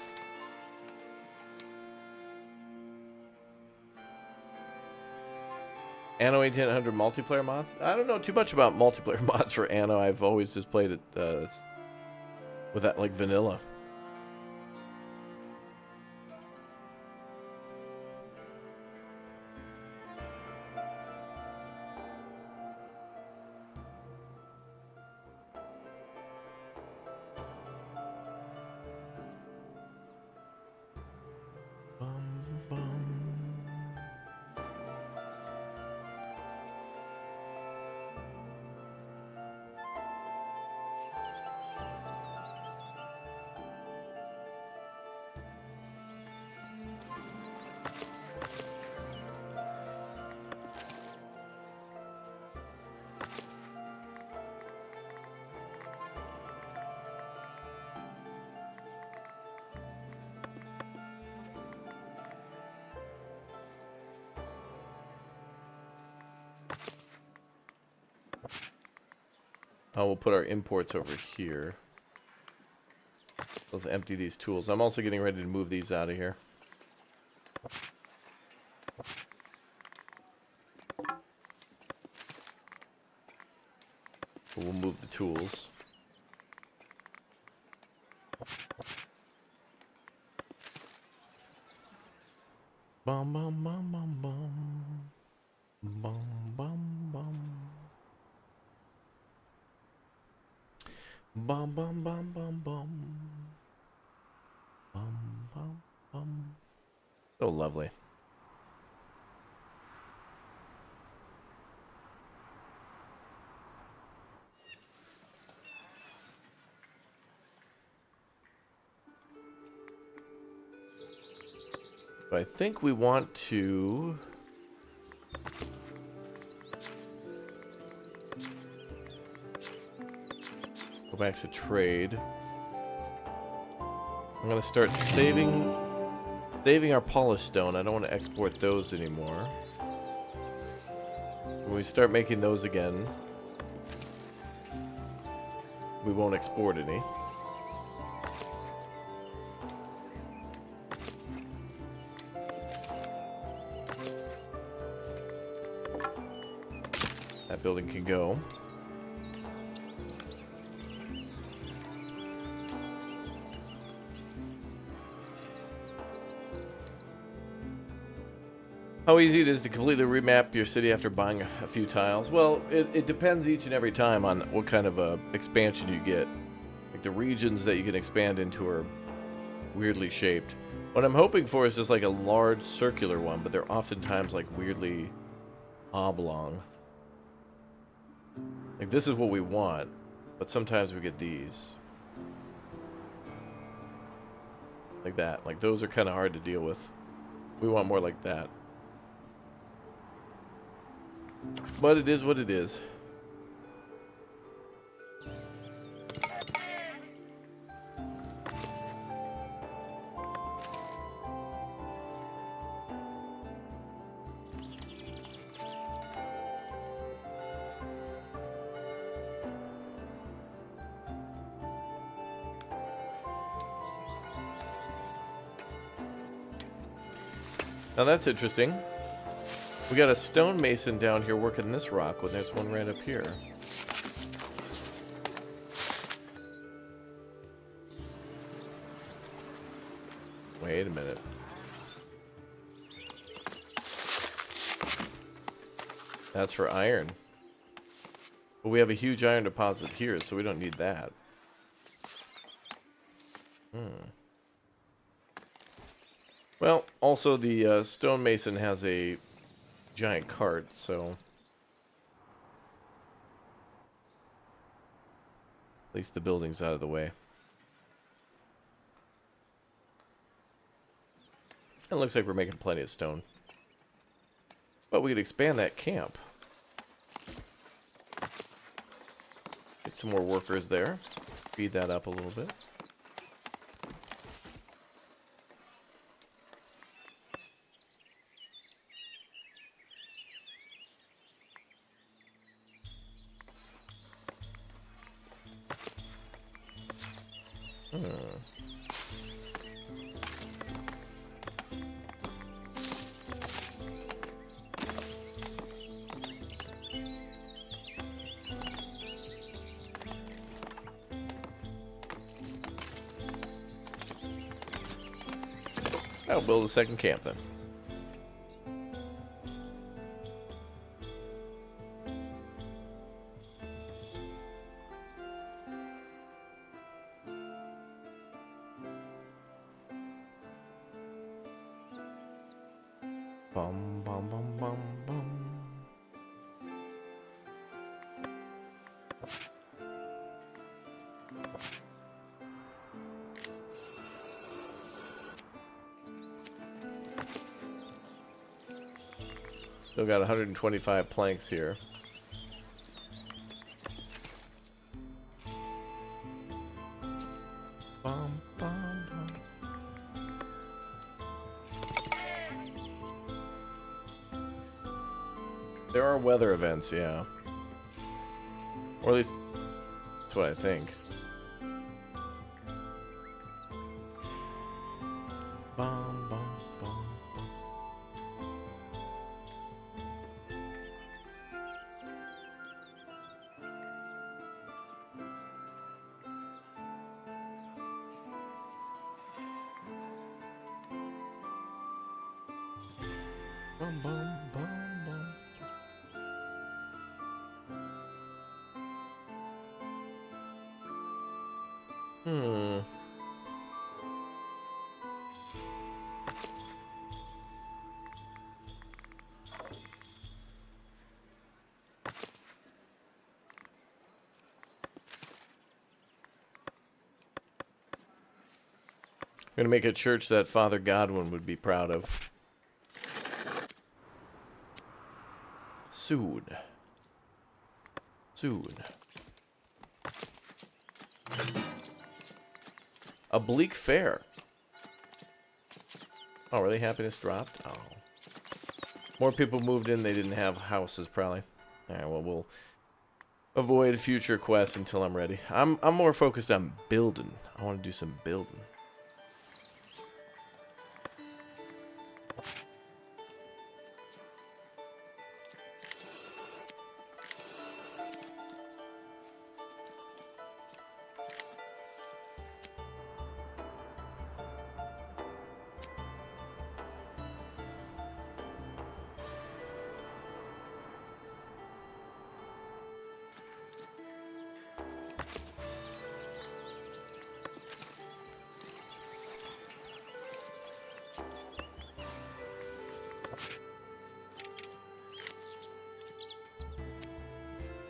Anno 1800 multiplayer mods? I don't know too much about multiplayer mods for Anno. I've always just played it with that, like, vanilla. Oh, we'll put our imports over here. Let's empty these tools. I'm also getting ready to move these out of here. So we'll move the tools. Bum bum bum bum bum. Bum bum bum. Bum bum bum bum bum. Bum bum bum. So lovely. But I think we want to go back to trade. I'm gonna start saving our polished stone. I don't want to export those anymore. When we start making those again, we won't export any. That building can go. How easy it is to completely remap your city after buying a few tiles? Well, it depends each and every time on what kind of expansion you get. Like the regions that you can expand into are weirdly shaped. What I'm hoping for is just like a large circular one, but they're oftentimes like weirdly oblong. Like this is what we want, but sometimes we get these. Like that. Like those are kind of hard to deal with. We want more like that. But it is what it is. Now that's interesting. We got a stonemason down here working this rock when there's one right up here. Wait a minute. That's for iron. But we have a huge iron deposit here, so we don't need that. Well, also the stonemason has a giant cart, so at least the building's out of the way. It looks like we're making plenty of stone. But we could expand that camp. Get some more workers there. Speed that up a little bit. I'll build a second camp then. Bum, bum, bum, bum, bum. Still got 125 planks here. Bum, bum, bum. There are weather events, yeah. Or at least that's what I think. Bum, bum, bum, bum. Bum, bum, bum, bum. I'm gonna make a church that Father Godwin would be proud of. Soon. Soon. A bleak fair. Oh, really? Happiness dropped? Oh. More people moved in, they didn't have houses, probably. Alright, well, we'll avoid future quests until I'm ready. I'm more focused on building. I want to do some building.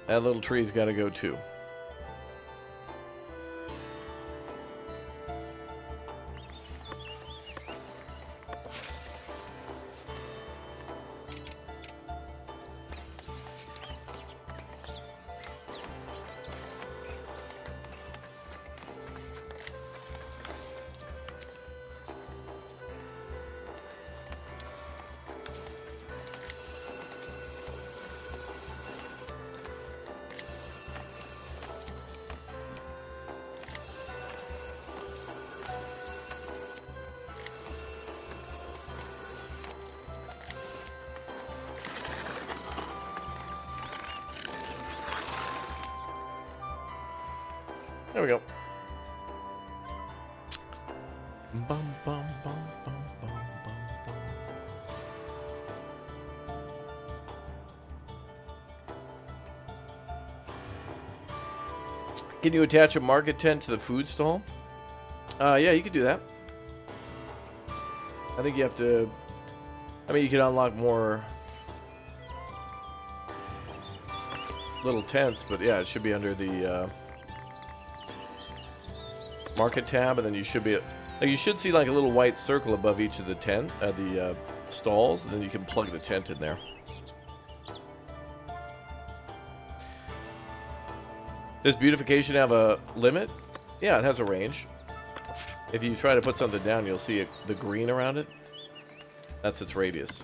That little tree's got to go too. There we go. Bum, bum, bum, bum, bum, bum, bum. Can you attach a market tent to the food stall? Yeah, you could do that. I think you have to... I mean, you can unlock more little tents, but yeah, it should be under the market tab, and then you should be... Like, you should see like a little white circle above each of the stalls, and then you can plug the tent in there. Does beautification have a limit? Yeah, it has a range. If you try to put something down, you'll see the green around it. That's its radius.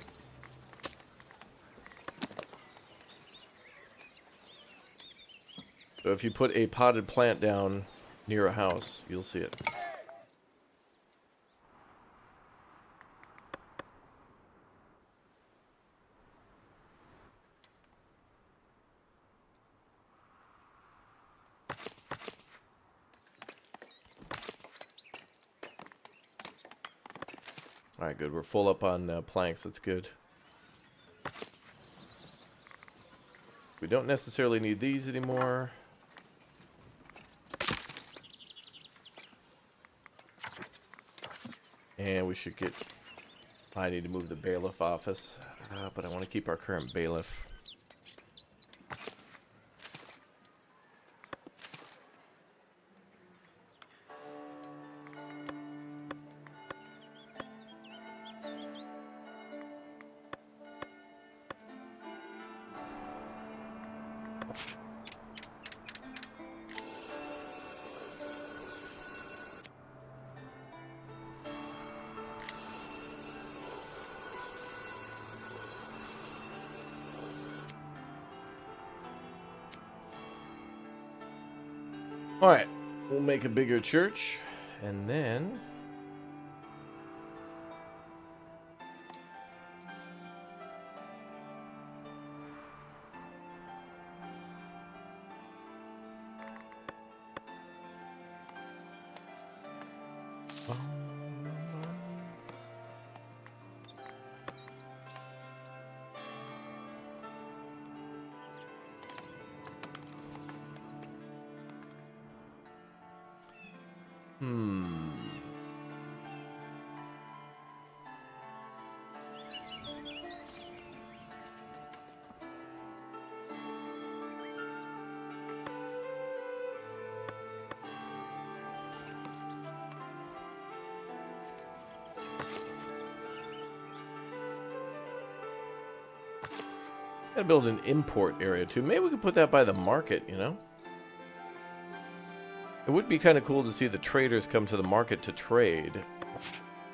So if you put a potted plant down near a house, you'll see it. Alright, good. We're full up on planks. That's good. We don't necessarily need these anymore. And we should get... I need to move the bailiff office. But I want to keep our current bailiff. Alright, we'll make a bigger church, and then... Gotta build an import area too. Maybe we could put that by the market, you know? It would be kind of cool to see the traders come to the market to trade.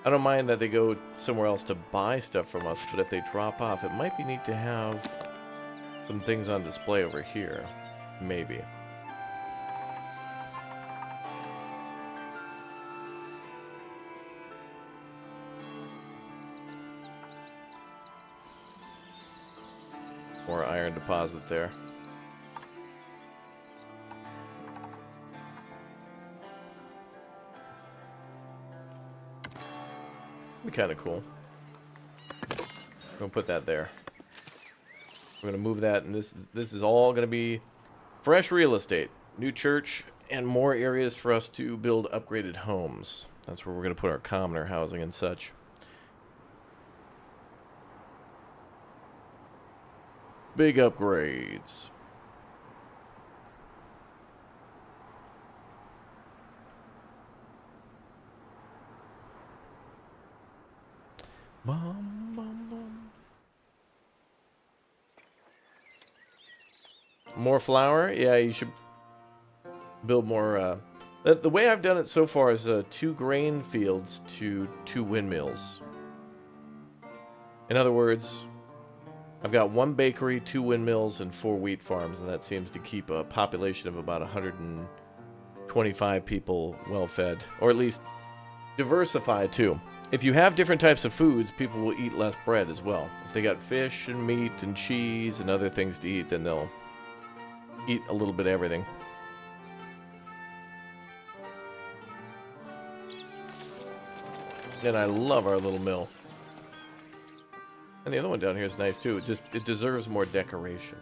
I don't mind that they go somewhere else to buy stuff from us, but if they drop off, it might be neat to have some things on display over here. Maybe. More iron deposit there. Be kind of cool. I'm gonna put that there. We're gonna move that, and this is all gonna be fresh real estate, new church, and more areas for us to build upgraded homes. That's where we're gonna put our commoner housing and such. Big upgrades. More flour? Yeah, you should build more. The way I've done it so far is 2 grain fields to 2 windmills. In other words, I've got 1 bakery, 2 windmills, and 4 wheat farms, and that seems to keep a population of about 125 people well fed, or at least diversified too. If you have different types of foods, people will eat less bread as well. If they got fish and meat and cheese and other things to eat, then they'll eat a little bit of everything. And I love our little mill. And the other one down here is nice too. It deserves more decoration.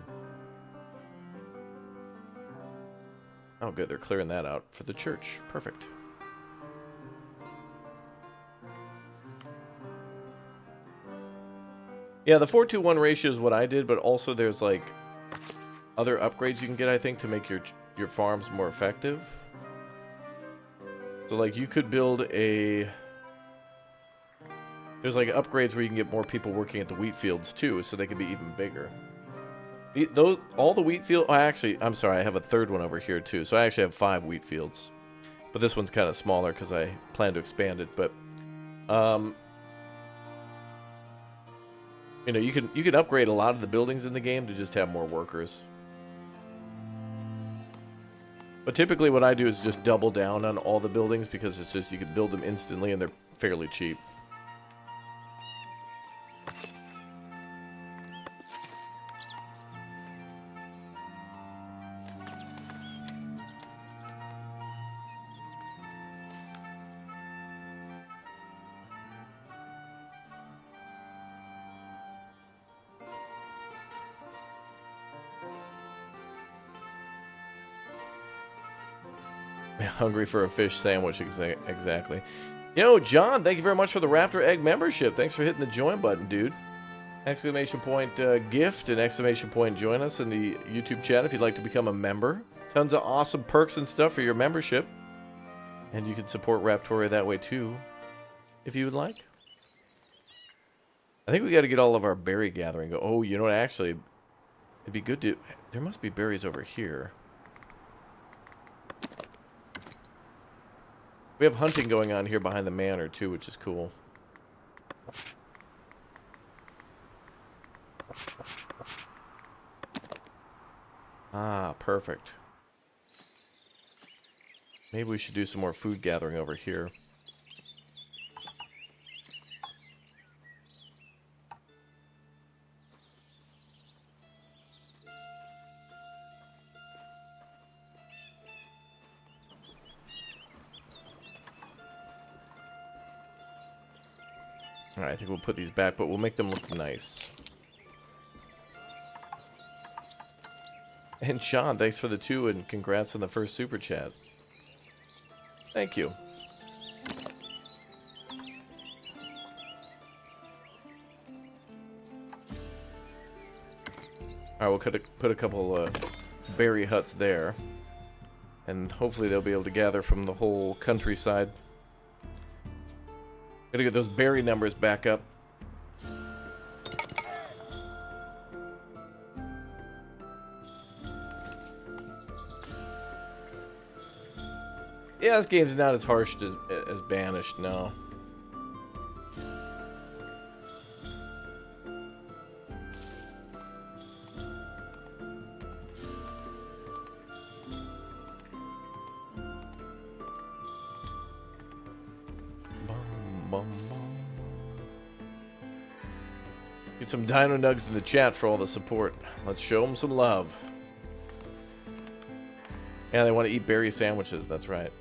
Oh good, they're clearing that out for the church. Perfect. Yeah, the 4-to-1 ratio is what I did, but also there's like other upgrades you can get, I think, to make your farms more effective. So like you could build a... There's like upgrades where you can get more people working at the wheat fields too, so they can be even bigger. All the wheat field... Oh, actually, I'm sorry, I have a third one over here too. So I actually have 5 wheat fields. But this one's kind of smaller because I plan to expand it. But, you know, you can upgrade a lot of the buildings in the game to just have more workers. But typically what I do is just double down on all the buildings because it's just you can build them instantly and they're fairly cheap. Hungry for a fish sandwich, exactly. Yo, John, thank you very much for the Raptor Egg membership. Thanks for hitting the join button, dude. Exclamation point gift and exclamation point join us in the YouTube chat if you'd like to become a member. Tons of awesome perks and stuff for your membership. And you can support Raptoria that way too, if you would like. I think we got to get all of our berry gathering go. Oh, you know what? Actually, it'd be good to... There must be berries over here. We have hunting going on here behind the manor, too, which is cool. Ah, perfect. Maybe we should do some more food gathering over here. Alright, I think we'll put these back, but we'll make them look nice. And Sean, thanks for the 2 and congrats on the first super chat. Thank you. Alright, we'll put a couple berry huts there. And hopefully they'll be able to gather from the whole countryside. Gotta get those berry numbers back up. Yeah, this game's not as harsh as Banished, no. Get some Dino Nugs in the chat for all the support. Let's show them some love. Yeah, they want to eat berry sandwiches, that's right.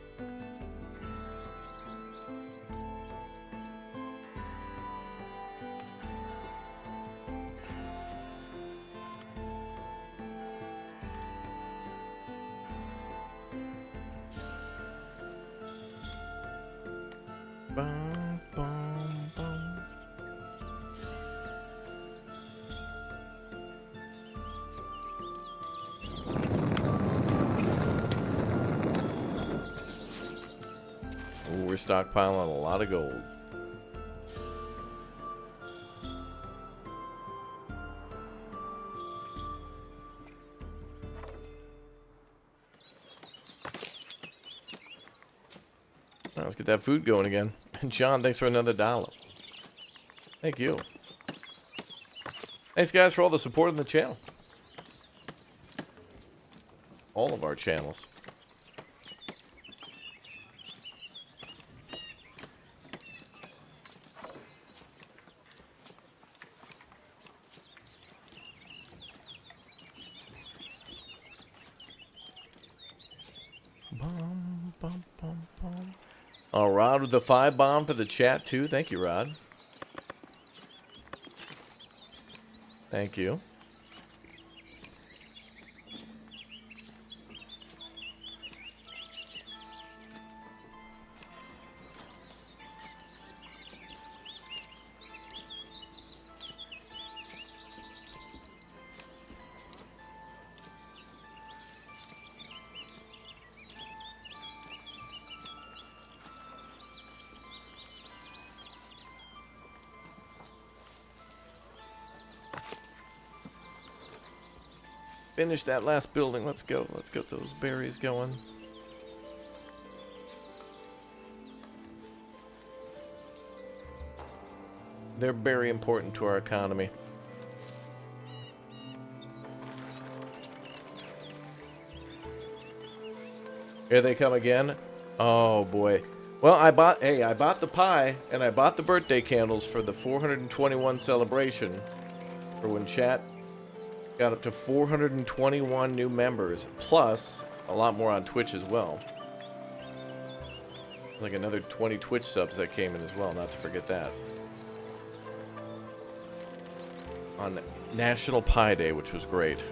We're stockpiling a lot of gold. Let's get that food going again. And John, thanks for another $1. Thank you. Thanks, guys, for all the support on the channel. All of our channels. Bum, bum, bum, bum. Oh, Rod with the 5 bomb for the chat, too. Thank you, Rod. Thank you. Finish that last building. Let's go. Let's get those berries going. They're very important to our economy. Here they come again. Oh boy. Well, I bought the pie and I bought the birthday candles for the 421 celebration for when chat got up to 421 new members, plus a lot more on Twitch as well. Like another 20 Twitch subs that came in as well, not to forget that. On National Pie Day, which was great.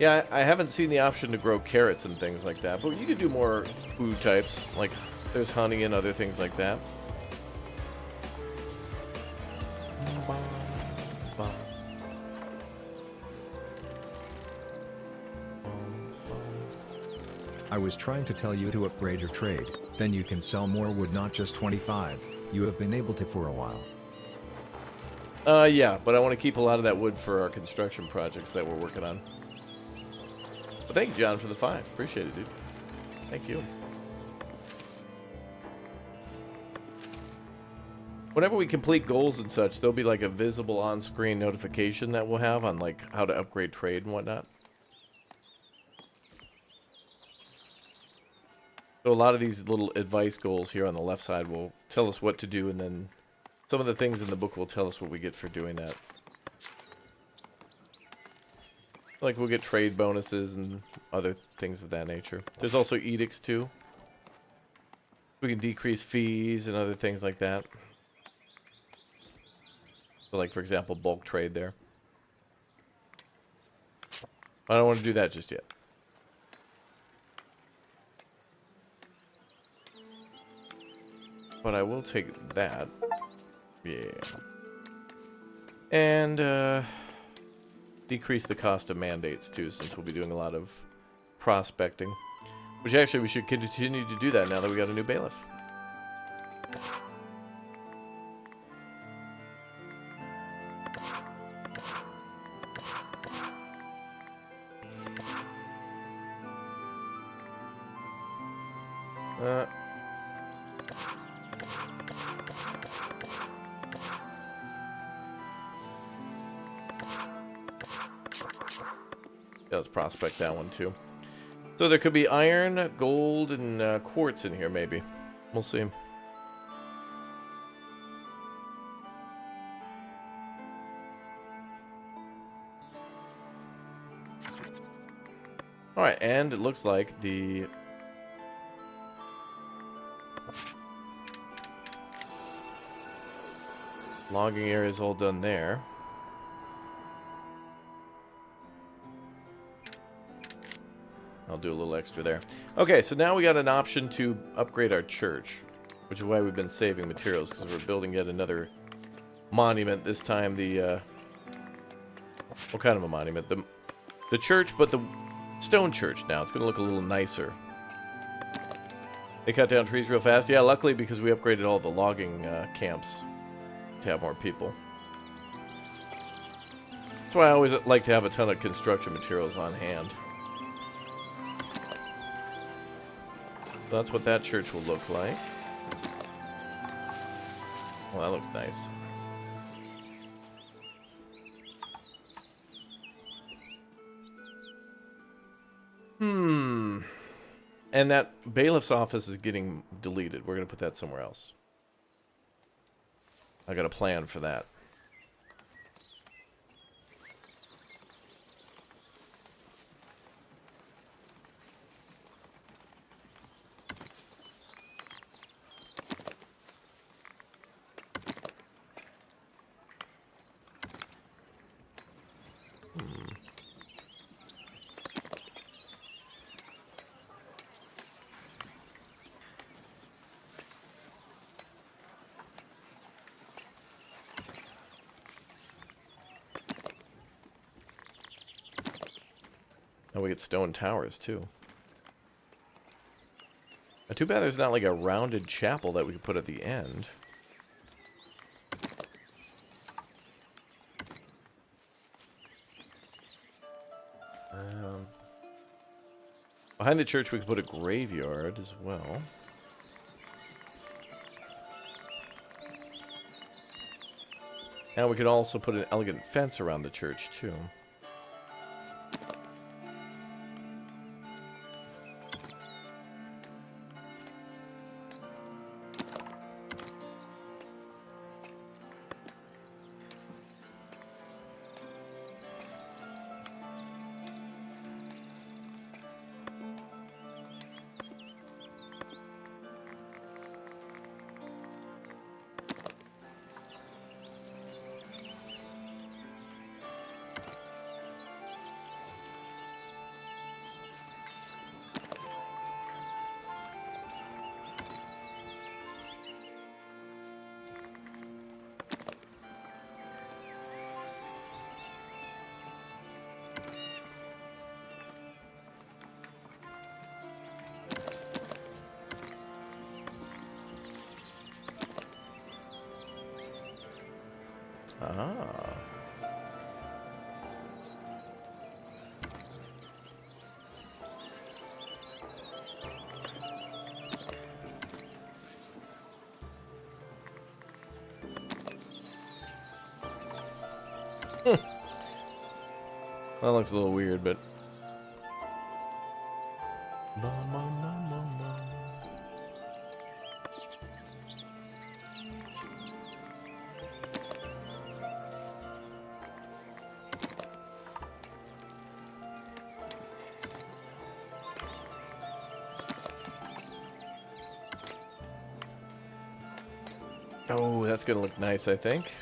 Yeah, I haven't seen the option to grow carrots and things like that, but you could do more food types, like there's honey and other things like that. I was trying to tell you to upgrade your trade, then you can sell more wood, not just 25. You have been able to for a while. Yeah, but I want to keep a lot of that wood for our construction projects that we're working on. But thank you, John, for the 5. Appreciate it, dude. Thank you. Whenever we complete goals and such, there'll be like a visible on-screen notification that we'll have on like how to upgrade trade and whatnot. So a lot of these little advice goals here on the left side will tell us what to do, and then some of the things in the book will tell us what we get for doing that. Like we'll get trade bonuses and other things of that nature. There's also edicts too. We can decrease fees and other things like that. So like for example, bulk trade there. I don't want to do that just yet. But I will take that. Yeah. And decrease the cost of mandates too, since we'll be doing a lot of prospecting. Which actually we should continue to do that now that we got a new bailiff. Let's prospect that one too. So there could be iron, gold, and quartz in here maybe. We'll see. Alright, and it looks like the logging area is all done there. I'll do a little extra there. Okay, so now we got an option to upgrade our church, which is why we've been saving materials, because we're building yet another monument. This time the, what kind of a monument? The church, but the stone church now. It's going to look a little nicer. They cut down trees real fast. Yeah, luckily because we upgraded all the logging camps to have more people. That's why I always like to have a ton of construction materials on hand. So that's what that church will look like. Well, that looks nice. And that bailiff's office is getting deleted. We're going to put that somewhere else. I got a plan for that. And we get stone towers, too. Too bad there's not like a rounded chapel that we could put at the end. Behind the church we could put a graveyard as well. And we could also put an elegant fence around the church, too. Ah. That looks a little weird, but... Oh, that's gonna look nice, I think.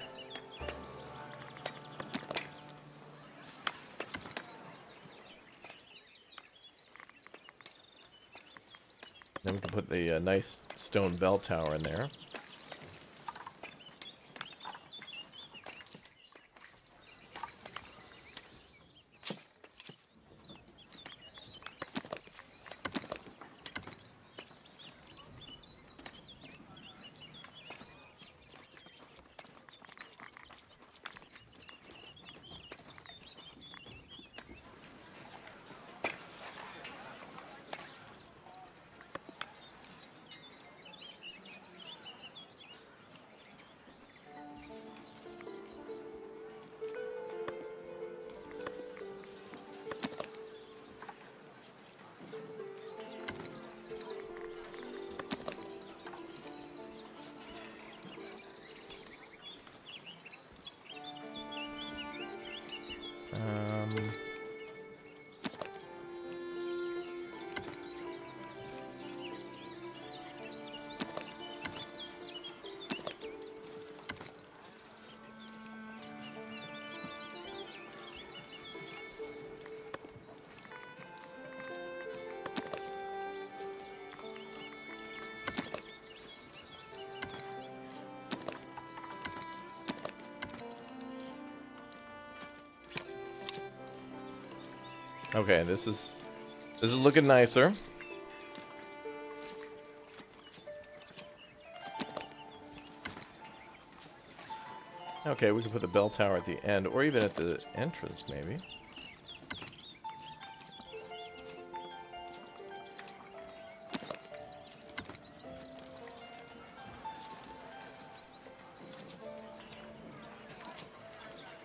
Then we can put the nice stone bell tower in there. Okay, this is looking nicer. Okay, we can put the bell tower at the end, or even at the entrance, maybe.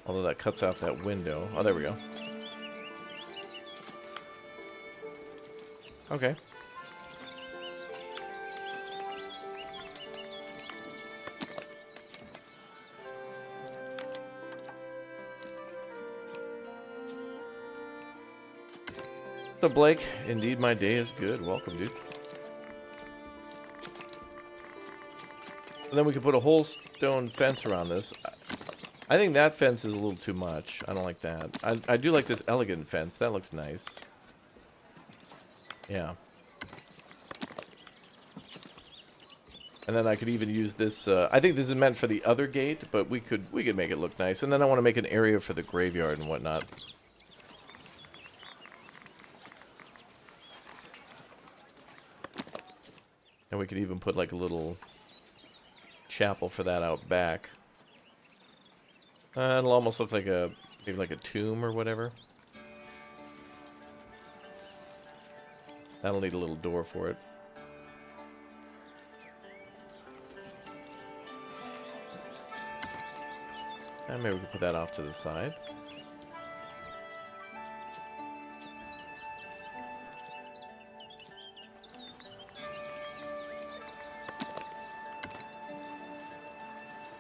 Although that cuts off that window. Oh, there we go. Okay. So Blake, indeed my day is good. Welcome, dude. And then we can put a whole stone fence around this. I think that fence is a little too much. I don't like that. I do like this elegant fence. That looks nice. Yeah. And then I could even use this. I think this is meant for the other gate, but we could make it look nice. And then I want to make an area for the graveyard and whatnot. And we could even put like a little chapel for that out back. It'll almost look like maybe like a tomb or whatever. That'll need a little door for it. And maybe we can put that off to the side.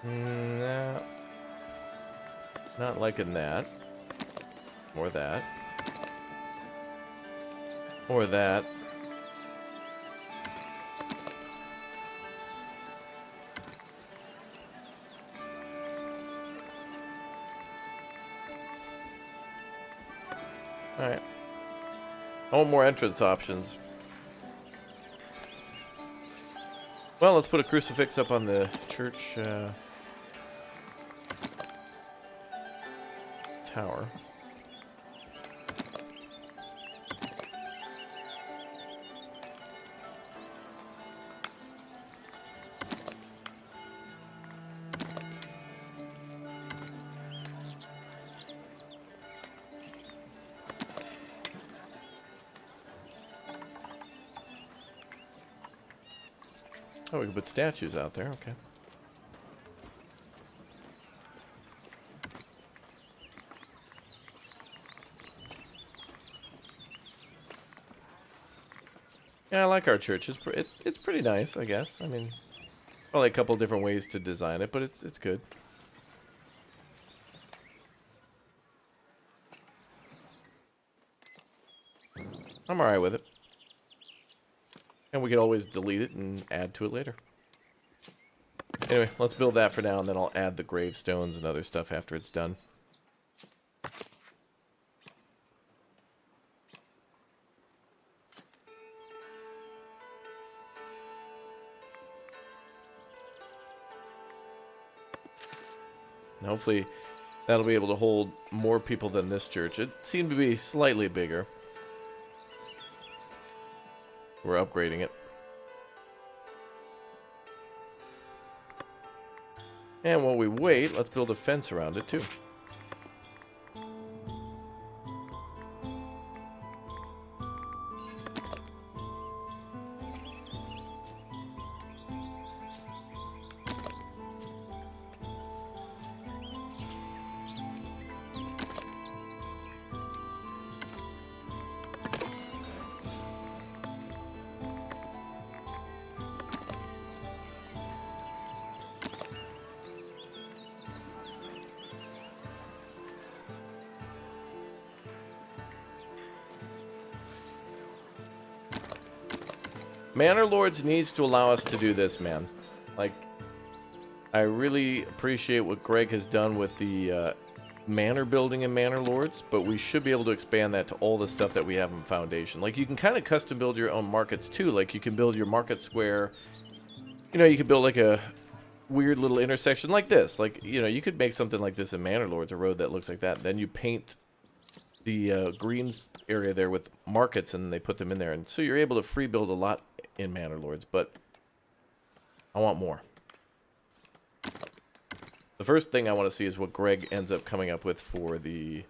Nah. Not liking that. Or that. Or that. Alright. I want more entrance options. Well, let's put a crucifix up on the church tower. Oh, we can put statues out there, okay. Yeah, I like our church. It's pretty nice, I guess. I mean, probably a couple different ways to design it, but it's good. I'm alright with it. And we could always delete it and add to it later. Anyway, let's build that for now, and then I'll add the gravestones and other stuff after it's done. And hopefully that'll be able to hold more people than this church. It seemed to be slightly bigger. We're upgrading it. And while we wait, let's build a fence around it too. Manor Lords needs to allow us to do this, man. Like, I really appreciate what Greg has done with the manor building in Manor Lords, but we should be able to expand that to all the stuff that we have in Foundation. Like, you can kind of custom build your own markets, too. Like, you can build your market square. You know, you could build, like, a weird little intersection like this. Like, you know, you could make something like this in Manor Lords, a road that looks like that. Then you paint the greens area there with markets, and they put them in there. And so you're able to free build a lot in Manor Lords, but I want more. The first thing I want to see is what Greg ends up coming up with for the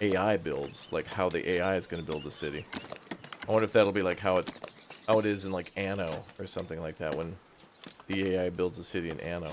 AI builds, like how the AI is going to build the city. I wonder if that'll be like how it is in like Anno or something like that, when the AI builds a city in Anno.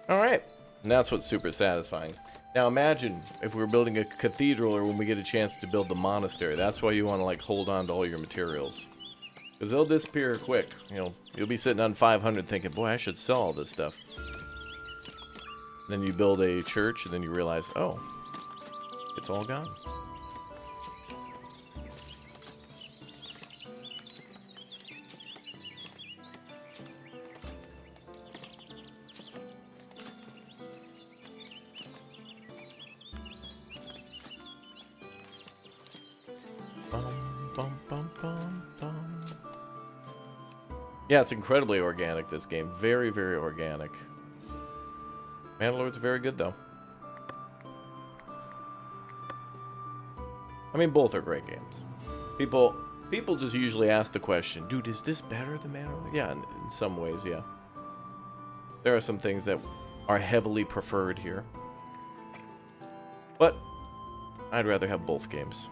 All right. And that's what's super satisfying. Now imagine if we were building a cathedral or when we get a chance to build the monastery. That's why you want to like hold on to all your materials. Because they'll disappear quick. You know, you'll be sitting on 500 thinking, boy, I should sell all this stuff. Then you build a church and then you realize, oh, it's all gone. Yeah, it's incredibly organic, this game. Very, very organic. Mandalorian's very good, though. I mean, both are great games. People just usually ask the question, dude, is this better than Mandalorian? Yeah, in some ways, yeah. There are some things that are heavily preferred here. But I'd rather have both games.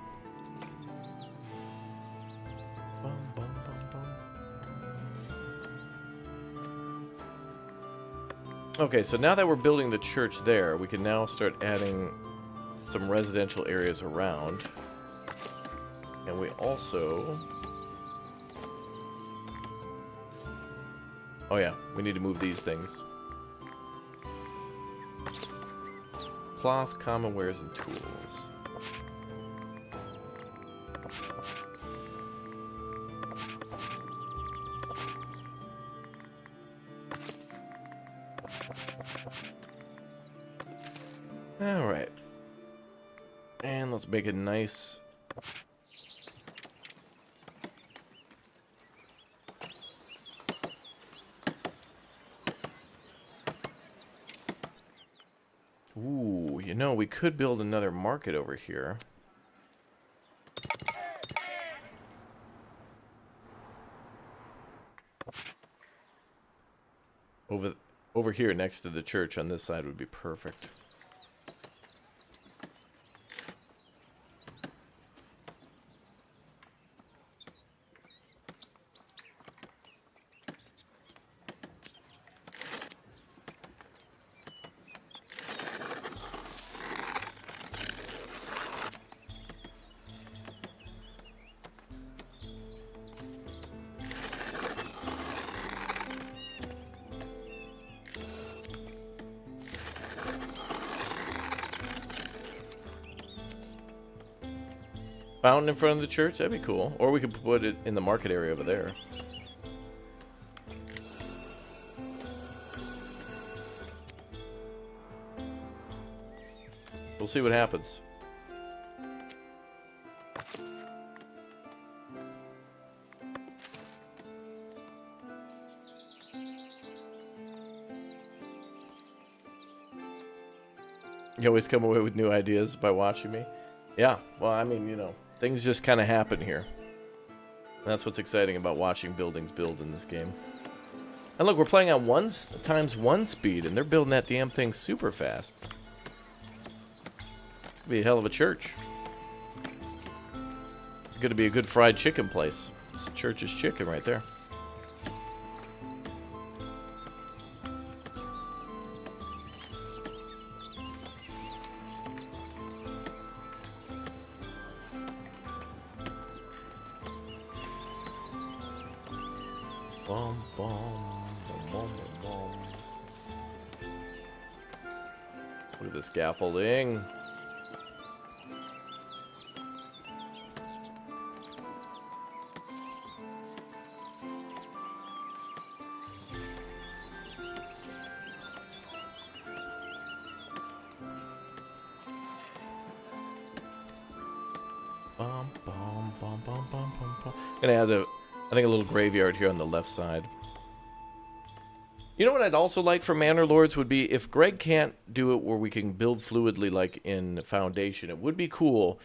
Okay, so now that we're building the church there, we can now start adding some residential areas around. And we also... Oh yeah, we need to move these things. Cloth, common wares, and tools. Alright. And let's make it nice. Ooh, you know, we could build another market over here. Over here next to the church on this side would be perfect. Fountain in front of the church? That'd be cool. Or we could put it in the market area over there. We'll see what happens. You always come away with new ideas by watching me? Yeah, well, I mean, you know, things just kind of happen here. And that's what's exciting about watching buildings build in this game. And look, we're playing on 1x1 speed, and they're building that damn thing super fast. It's gonna be a hell of a church. It's gonna be a good fried chicken place. This church is chicken right there. Bum, bum, bum, bum, bum. Look at the scaffolding. Bum, bum, bum, bum, bum, bum, bum. Gonna add I think a little graveyard here on the left side. You know what I'd also like for Manor Lords would be if Greg can't do it where we can build fluidly like in Foundation. It would be cool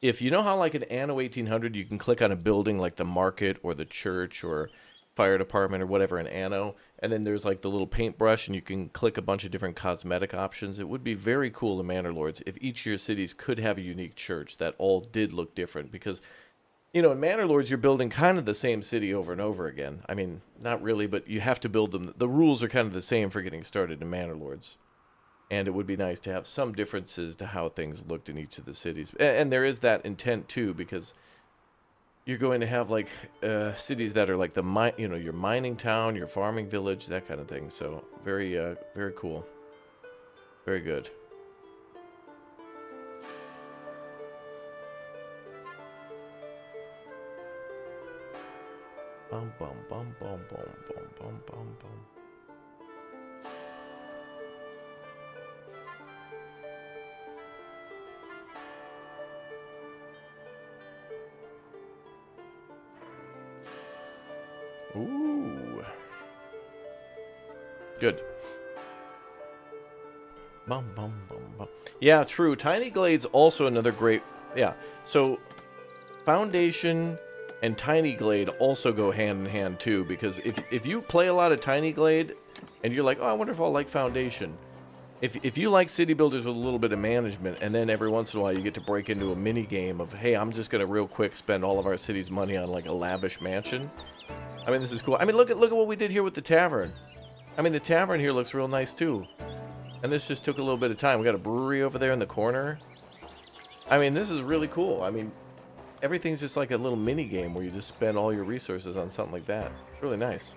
if, you know how like in Anno 1800 you can click on a building like the market or the church or fire department or whatever in Anno, and then there's like the little paintbrush and you can click a bunch of different cosmetic options. It would be very cool in Manor Lords if each of your cities could have a unique church that all did look different, because You know, in Manor Lords, you're building kind of the same city over and over again. I mean, not really, but you have to build them. The rules are kind of the same for getting started in Manor Lords. And it would be nice to have some differences to how things looked in each of the cities. And there is that intent, too, because you're going to have, like, cities that are like your mining town, your farming village, that kind of thing. So, very, very cool. Very good. Bum, bum, bum, bum, bum, bum, bum, bum, bum. Ooh. Good. Bum, bum, bum, bum. Yeah, true. Tiny Glade's also another great... Yeah, so Foundation and Tiny Glade also go hand in hand, too, because if you play a lot of Tiny Glade, and you're like, oh, I wonder if I'll like Foundation. If you like city builders with a little bit of management, and then every once in a while you get to break into a mini game of, hey, I'm just going to real quick spend all of our city's money on, like, a lavish mansion... I mean, this is cool. I mean, look at what we did here with the tavern. I mean, the tavern here looks real nice, too. And this just took a little bit of time. We got a brewery over there in the corner. I mean, this is really cool. I mean, everything's just like a little mini game where you just spend all your resources on something like that. It's really nice.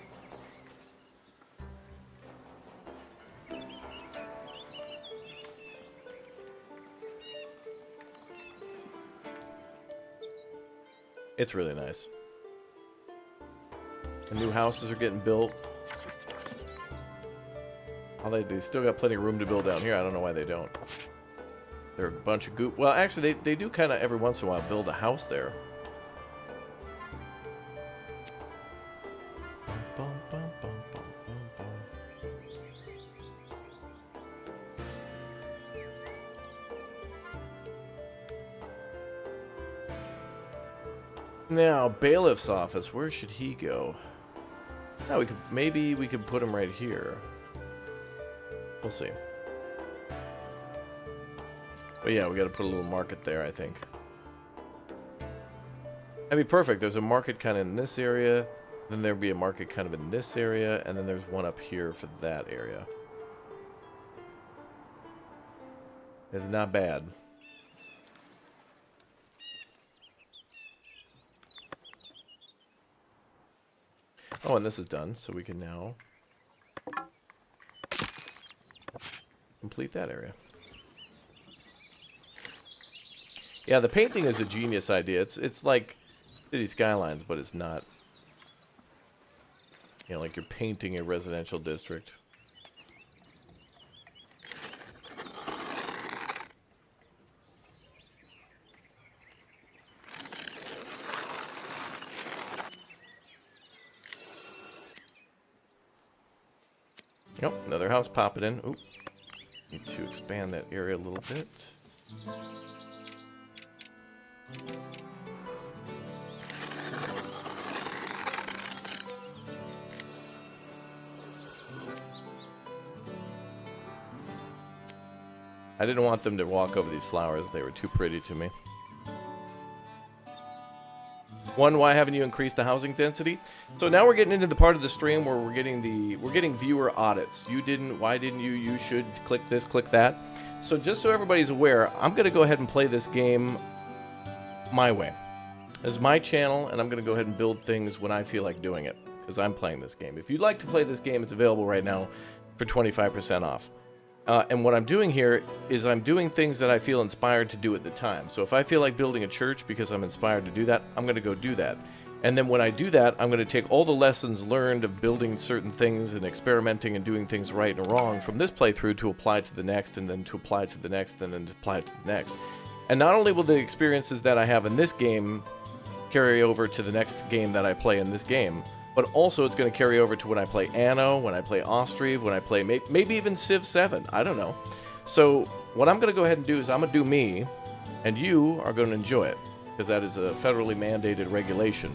It's really nice. The new houses are getting built. Oh, they still got plenty of room to build down here. I don't know why they don't. They're a bunch of goop. Well, actually, they do kind of every once in a while build a house there. Bum, bum, bum, bum, bum, bum. Now, bailiff's office. Where should he go? No, maybe we could put him right here. We'll see. But yeah, we got to put a little market there, I think. That'd be perfect. There's a market kind of in this area, then there'd be a market kind of in this area, and then there's one up here for that area. It's not bad. Oh, and this is done, so we can now complete that area. Yeah, the painting is a genius idea. It's like City Skylines, but it's not. You know, like you're painting a residential district. Nope, another house popping in. Oop. Need to expand that area a little bit. I didn't want them to walk over these flowers. They were too pretty to me. One, why haven't you increased the housing density? So now we're getting into the part of the stream where we're getting viewer audits. You didn't, why didn't you? You should click this, click that. So just so everybody's aware, I'm going to go ahead and play this game my way. This is my channel, and I'm going to go ahead and build things when I feel like doing it, because I'm playing this game. If you'd like to play this game, it's available right now for 25% off. And what I'm doing here is I'm doing things that I feel inspired to do at the time. So if I feel like building a church because I'm inspired to do that, I'm going to go do that. And then when I do that, I'm going to take all the lessons learned of building certain things and experimenting and doing things right and wrong from this playthrough to apply to the next, and then to apply to the next, and then to apply to the next. And not only will the experiences that I have in this game carry over to the next game that I play in this game, but also it's going to carry over to when I play Anno, when I play Austrive, when I play maybe even Civ 7. I don't know. So what I'm going to go ahead and do is I'm going to do me, and you are going to enjoy it, because that is a federally mandated regulation.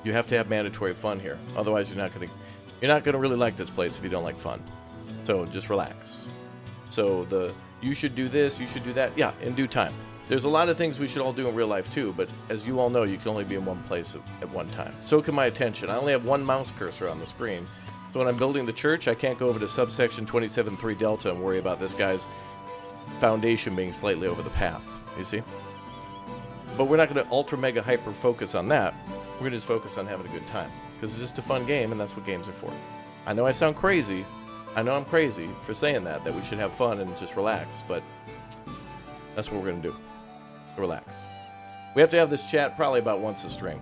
You have to have mandatory fun here. Otherwise, you're not going to really like this place if you don't like fun. So just relax. So you should do this, you should do that. Yeah, in due time. There's a lot of things we should all do in real life too, but as you all know, you can only be in one place at one time. So can my attention. I only have one mouse cursor on the screen. So when I'm building the church, I can't go over to subsection 27.3 Delta and worry about this guy's foundation being slightly over the path, you see? But we're not going to ultra mega hyper focus on that. We're going to just focus on having a good time. Because it's just a fun game, and that's what games are for. I know I sound crazy. I know I'm crazy for saying that we should have fun and just relax, but that's what we're going to do. Relax. We have to have this chat probably about once a string.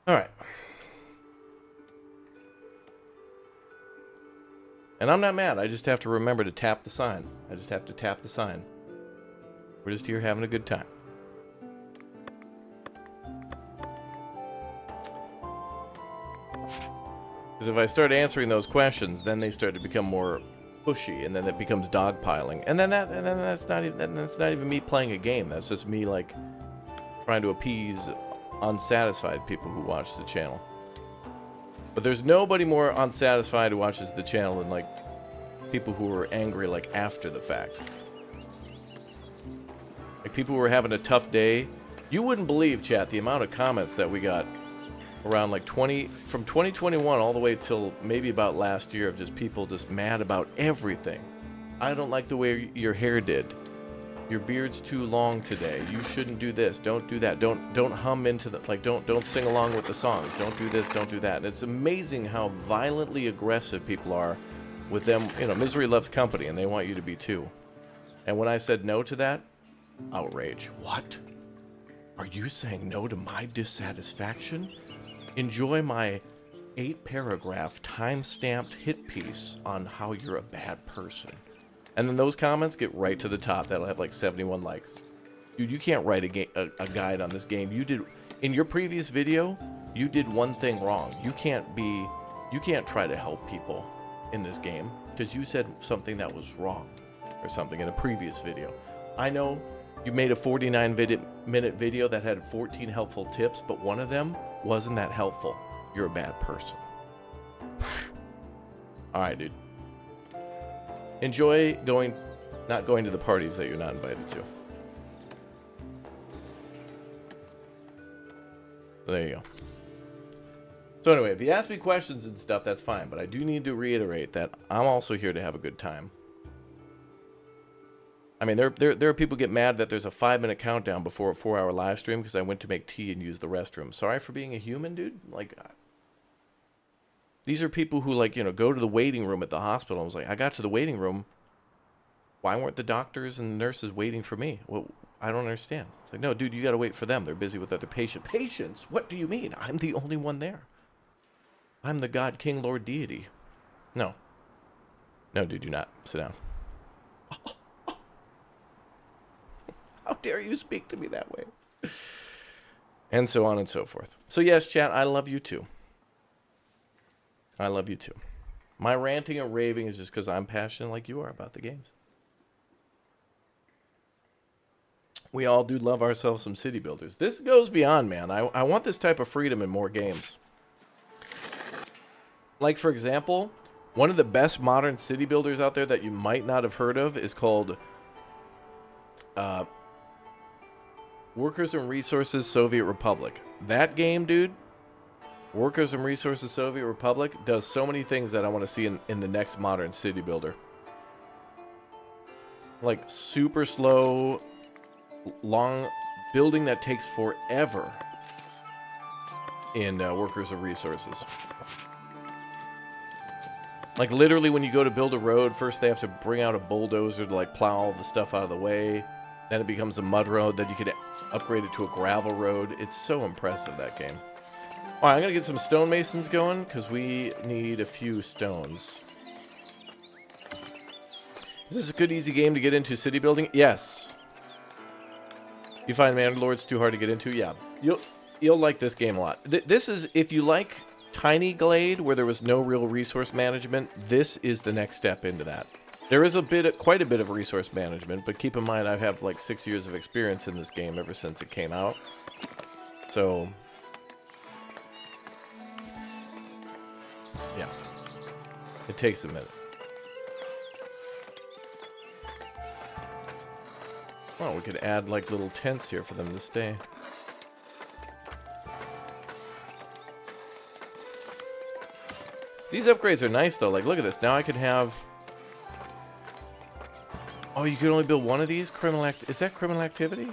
All right. And I'm not mad. I just have to remember to tap the sign. I just have to tap the sign. We're just here having a good time. Because if I start answering those questions, then they start to become more pushy, and then it becomes dogpiling. And then that's not even me playing a game. That's just me like trying to appease unsatisfied people who watch the channel. But there's nobody more unsatisfied who watches the channel than like people who are angry like after the fact. Like people who are having a tough day. You wouldn't believe, chat, the amount of comments that we got around like from 2021 all the way till maybe about last year of just people just mad about everything. I don't like the way your hair did. Your beard's too long today. You shouldn't do this. Don't do that. Don't hum into the don't sing along with the songs. Don't do this. Don't do that. And it's amazing how violently aggressive people are with them. You know, misery loves company, and they want you to be too. And when I said no to that, outrage. What? Are you saying no to my dissatisfaction? Enjoy my 8-paragraph time-stamped hit piece on how you're a bad person. And then those comments get right to the top. That'll have like 71 likes. Dude, you can't write a guide on this game. You did, in your previous video, you did one thing wrong. You can't try to help people in this game because you said something that was wrong or something in a previous video. I know you made a 49-minute video that had 14 helpful tips, but one of them wasn't that helpful. You're a bad person. All right, dude. Enjoy not going to the parties that you're not invited to. So there you go. So anyway, if you ask me questions and stuff, that's fine. But I do need to reiterate that I'm also here to have a good time. I mean, there are people get mad that there's a 5-minute countdown before a 4-hour live stream because I went to make tea and use the restroom. Sorry for being a human, dude. Like, these are people who, like, you know, go to the waiting room at the hospital. I was like, I got to the waiting room. Why weren't the doctors and the nurses waiting for me? Well, I don't understand. It's like, no, dude, you got to wait for them. They're busy with other patients. Patients? What do you mean? I'm the only one there. I'm the God, King, Lord, Deity. No. No, dude, do not. Sit down. How dare you speak to me that way? And so on and so forth. So yes, chat, I love you too. I love you too. My ranting and raving is just because I'm passionate like you are about the games. We all do love ourselves some city builders. This goes beyond, man. I want this type of freedom in more games. Like, for example, one of the best modern city builders out there that you might not have heard of is called Workers and Resources Soviet Republic. That game, dude, Workers and Resources Soviet Republic, does so many things that I want to see in the next modern city builder. Like super slow, long building that takes forever in Workers and Resources. Like literally when you go to build a road, first they have to bring out a bulldozer to like plow all the stuff out of the way. Then it becomes a mud road. Then you can upgrade it to a gravel road. It's so impressive, that game. All right, I'm going to get some stonemasons going because we need a few stones. Is this a good, easy game to get into city building? Yes. You find Manor Lords too hard to get into? Yeah. You'll like this game a lot. This is, if you like tiny glade where there was no real resource management, this is the next step into that. There is quite a bit of resource management, but keep in mind I have like 6 years of experience in this game ever since it came out. So, yeah, it takes a minute. Well, we could add like little tents here for them to stay. These upgrades are nice though. Like, look at this. Now I could have... Oh, you can only build one of these? Is that criminal activity?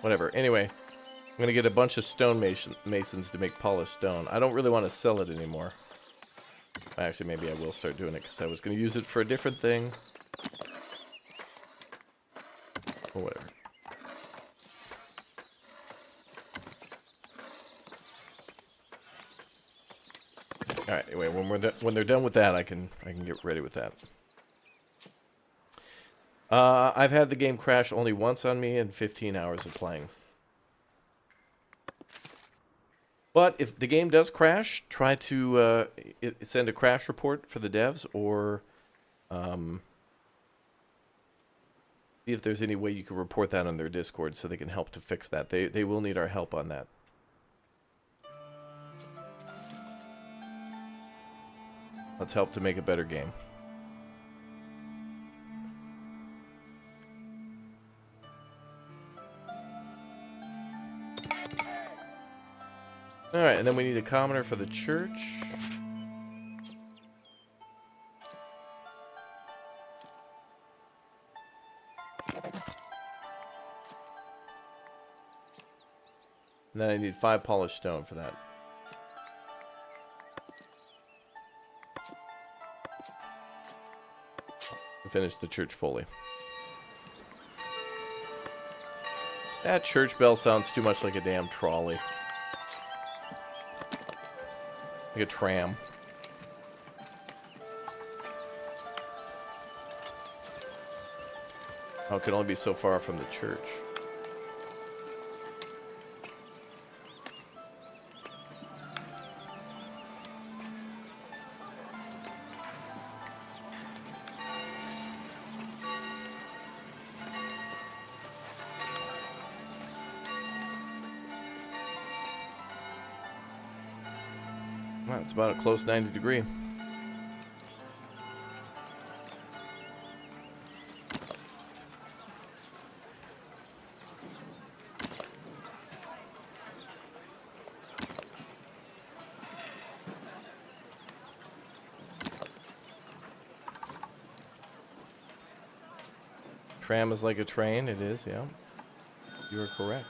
Whatever. Anyway, I'm going to get a bunch of stone masons to make polished stone. I don't really want to sell it anymore. Actually, maybe I will start doing it because I was going to use it for a different thing. Or whatever. All right. Anyway, when they're done with that, I can get ready with that. I've had the game crash only once on me in 15 hours of playing. But if the game does crash, try to send a crash report for the devs, or see if there's any way you can report that on their Discord so they can help to fix that. They will need our help on that. Let's help to make a better game. Alright, and then we need a commoner for the church. And then I need 5 polished stone for that. To finish the church fully. That church bell sounds too much like a damn trolley. Like a tram. Oh, it can only be so far from the church. Well, it's about a close 90 degree. Tram is like a train. It is, yeah. You are correct.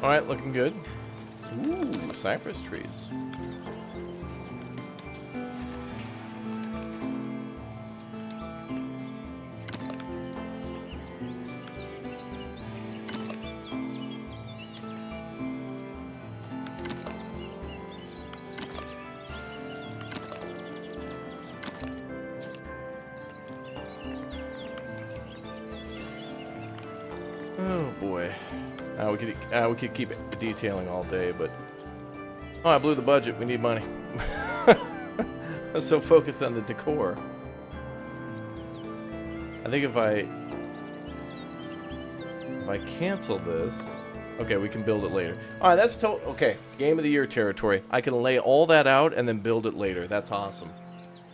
All right, looking good. Ooh, cypress trees. Oh boy. We could keep detailing all day, but oh, I blew the budget. We need money. I'm so focused on the decor. I think if I cancel this, okay, we can build it later. All right, that's okay. Game of the year territory. I can lay all that out and then build it later. That's awesome.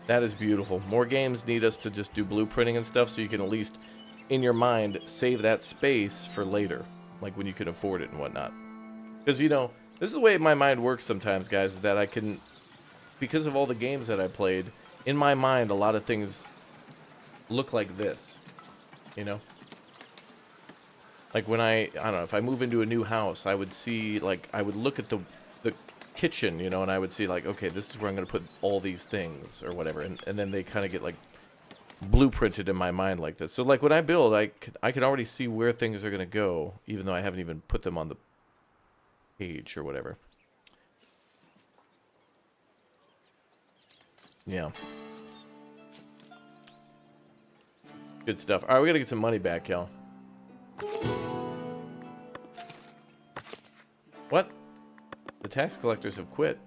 That is beautiful. More games need us to just do blueprinting and stuff, so you can at least, in your mind, save that space for later, like when you can afford it and whatnot. Because, you know, this is the way my mind works sometimes, guys, is that I can, because of all the games that I played, in my mind, a lot of things look like this, you know? Like when I don't know, if I move into a new house, I would see, like, I would look at the kitchen, you know, and I would see, like, okay, this is where I'm going to put all these things, or whatever, and then they kind of get, like, blueprinted in my mind like this. So, like, when I build, I can already see where things are going to go, even though I haven't even put them on the page or whatever. Yeah. Good stuff. All right, we got to get some money back, y'all. What? The tax collectors have quit.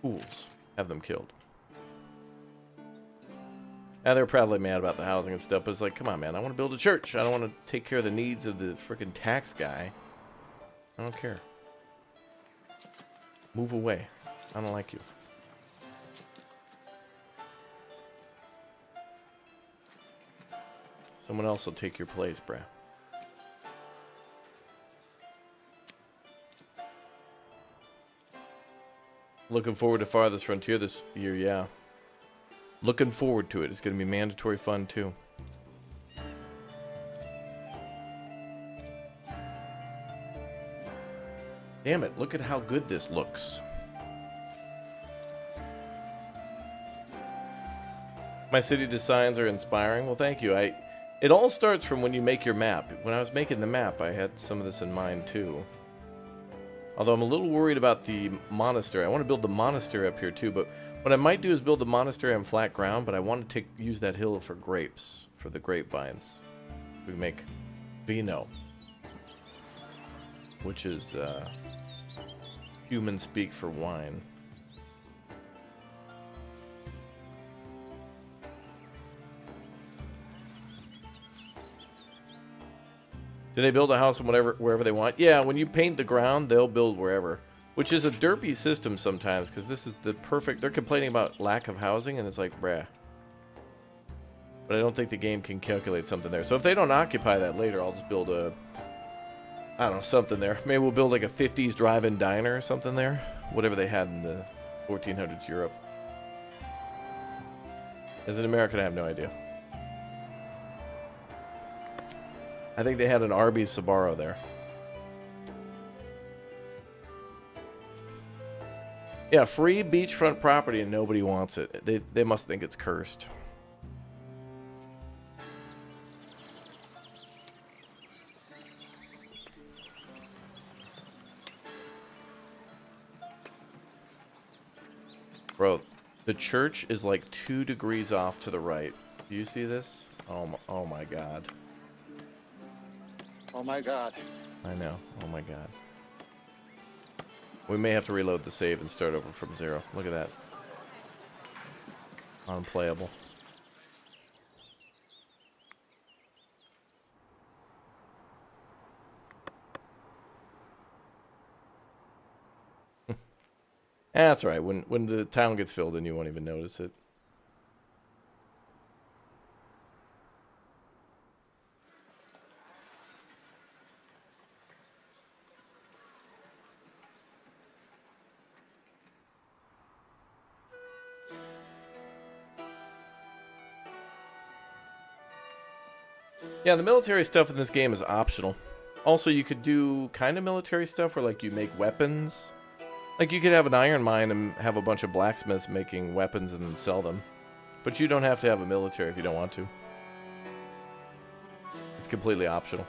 Fools. Have them killed. Yeah, they're probably mad about the housing and stuff, but it's like, come on, man. I want to build a church. I don't want to take care of the needs of the freaking tax guy. I don't care. Move away. I don't like you. Someone else will take your place, bruh. Looking forward to Farthest Frontier this year, yeah. Looking forward to it. It's going to be mandatory fun, too. Damn it, look at how good this looks. My city designs are inspiring. Well, thank you. It all starts from when you make your map. When I was making the map, I had some of this in mind, too. Although I'm a little worried about the monastery. I want to build the monastery up here, too. But what I might do is build the monastery on flat ground, but I want to use that hill for grapes, for the grapevines. We make vino, which is human speak for wine. Do they build a house wherever they want? Yeah, when you paint the ground, they'll build wherever. Which is a derpy system sometimes, because this is the perfect... They're complaining about lack of housing, and it's like, bruh. But I don't think the game can calculate something there. So if they don't occupy that later, I'll just build a... I don't know, something there. Maybe we'll build like a 50s drive-in diner or something there. Whatever they had in the 1400s Europe. As an American, I have no idea. I think they had an Arby's Sbarro there. Yeah, free beachfront property and nobody wants it. They must think it's cursed. Bro, the church is like 2 degrees off to the right. Do you see this? Oh my god. Oh my god. I know. Oh my god. We may have to reload the save and start over from 0. Look at that. Unplayable. That's right. When the town gets filled in, you won't even notice it. Yeah, the military stuff in this game is optional. Also, you could do kind of military stuff where, like, you make weapons. Like, you could have an iron mine and have a bunch of blacksmiths making weapons and then sell them. But you don't have to have a military if you don't want to. It's completely optional.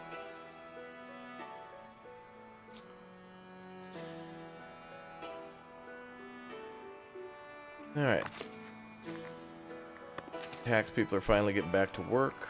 Alright. Tax people are finally getting back to work.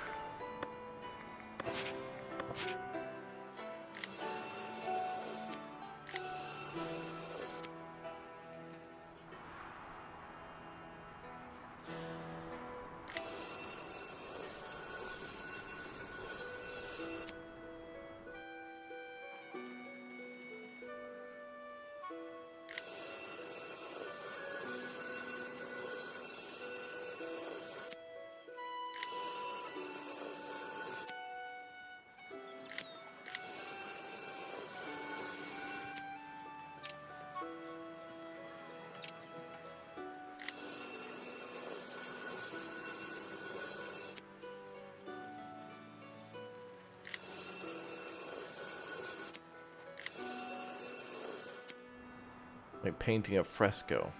Like painting a fresco.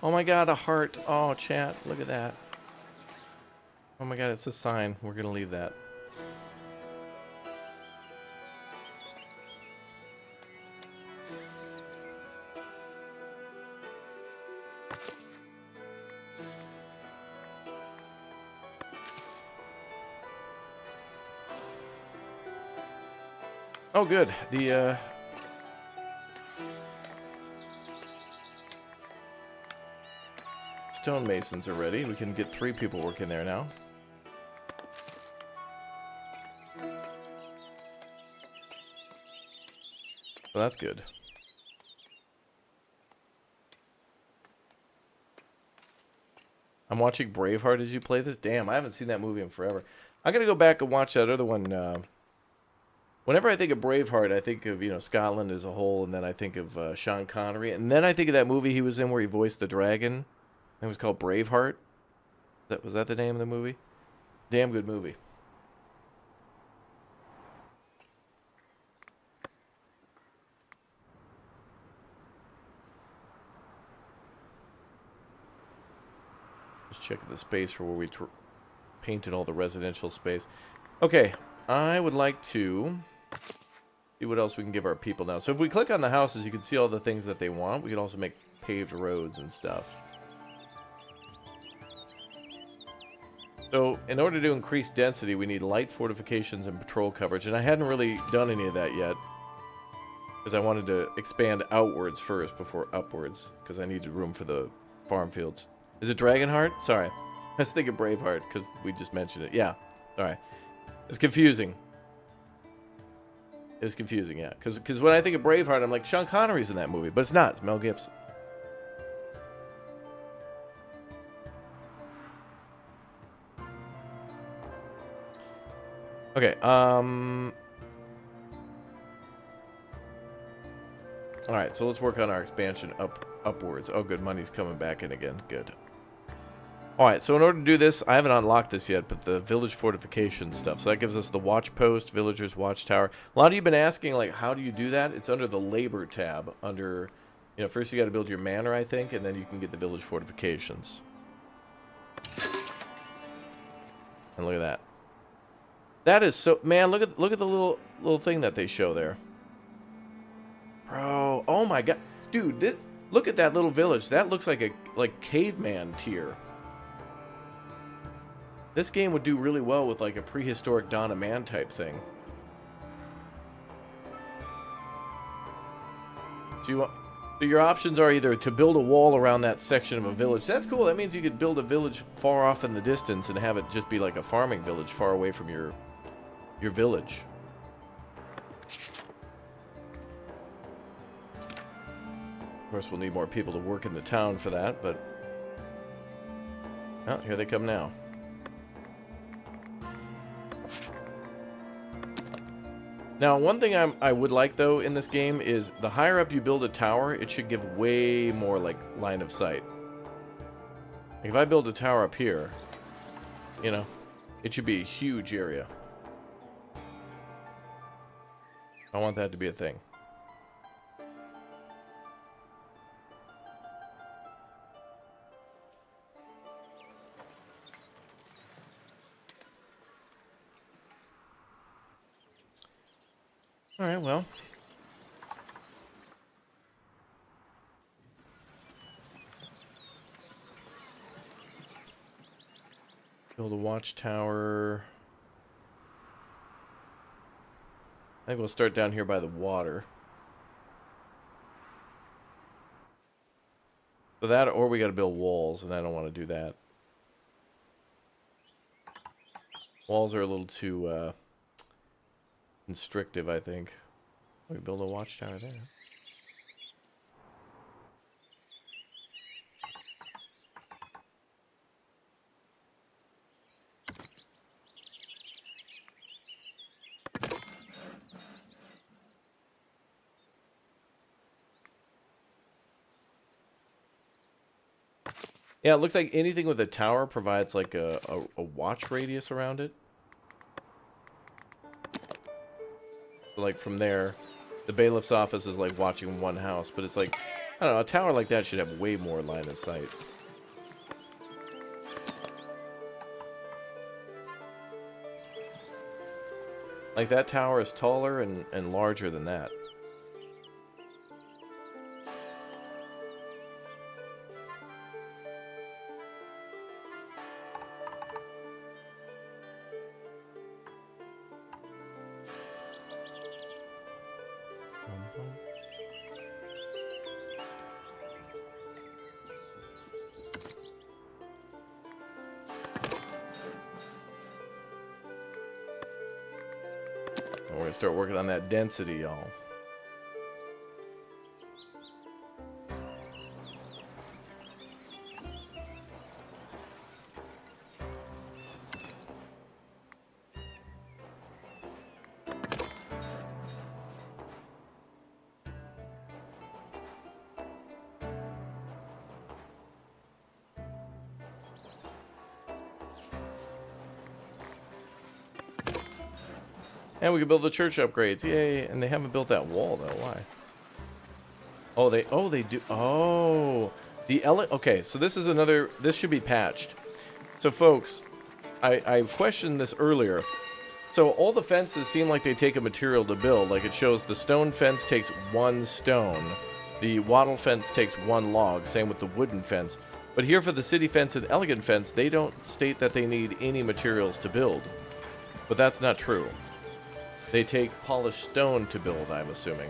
Oh my god, a heart. Oh, chat, look at that. Oh my god, it's a sign. We're gonna leave that. Oh, good. The, stonemasons are ready. We can get 3 people working there now. So that's good. I'm watching Braveheart as you play this. Damn, I haven't seen that movie in forever. I gotta go back and watch that other one. Whenever I think of Braveheart, I think of, you know, Scotland as a whole, and then I think of Sean Connery, and then I think of that movie he was in where he voiced the dragon. It was called Braveheart. Was that the name of the movie? Damn good movie. Just checking the space for where we painted all the residential space. Okay, I would like to see what else we can give our people now. So if we click on the houses, you can see all the things that they want. We can also make paved roads and stuff. So in order to increase density, we need light fortifications and patrol coverage. And I hadn't really done any of that yet, because I wanted to expand outwards first before upwards, because I needed room for the farm fields. Is it Dragonheart? Sorry. I was thinking Braveheart, because we just mentioned it. Yeah. Sorry. It's confusing. It's confusing, yeah. Because when I think of Braveheart, I'm like, Sean Connery's in that movie. But it's not. It's Mel Gibson. Okay, alright, so let's work on our expansion upwards. Oh, good, money's coming back in again. Good. Alright, so in order to do this, I haven't unlocked this yet, but the village fortification stuff. So that gives us the watch post, villagers, watchtower. A lot of you have been asking, like, how do you do that? It's under the labor tab. Under, you know, first you got to build your manor, I think, and then you can get the village fortifications. And look at that. That is so, man, look at the little thing that they show there. Bro, oh my god. Dude, look at that little village. That looks like a caveman tier. This game would do really well with like a prehistoric Dawn of Man type thing. So your options are either to build a wall around that section of a village. That's cool. That means you could build a village far off in the distance and have it just be like a farming village far away from your village. Of course, we'll need more people to work in the town for that, but... Oh, here they come now. Now, one thing I would like, though, in this game is the higher up you build a tower, it should give way more, like, line of sight. Like, if I build a tower up here, you know, it should be a huge area. I want that to be a thing. All right, well. Build a watchtower. I think we'll start down here by the water. So that, or we got to build walls, and I don't want to do that. Walls are a little too constrictive, I think. We build a watchtower there. Yeah, it looks like anything with a tower provides like a watch radius around it. Like from there, the bailiff's office is like watching one house, but it's like, I don't know, a tower like that should have way more line of sight. Like that tower is taller and larger than that. We're gonna start working on that density, y'all. And we can build the church upgrades. Yay. And they haven't built that wall, though. Why? Oh, they do. Oh. Okay, so this is another... This should be patched. So, folks, I questioned this earlier. So, all the fences seem like they take a material to build. Like, it shows the stone fence takes 1 stone. The wattle fence takes 1 log. Same with the wooden fence. But here for the city fence and elegant fence, they don't state that they need any materials to build. But that's not true. They take polished stone to build, I'm assuming.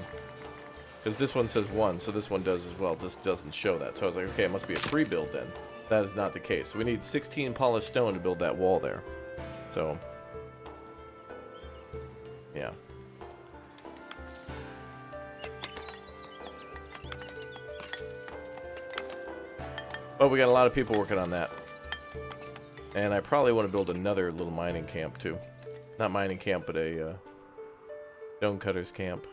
Because this one says 1, so this one does as well. Just doesn't show that. So I was like, okay, it must be a free build then. That is not the case. So we need 16 polished stone to build that wall there. So, yeah. But we got a lot of people working on that. And I probably want to build another little mining camp too. Not mining camp, but a stonecutter's camp.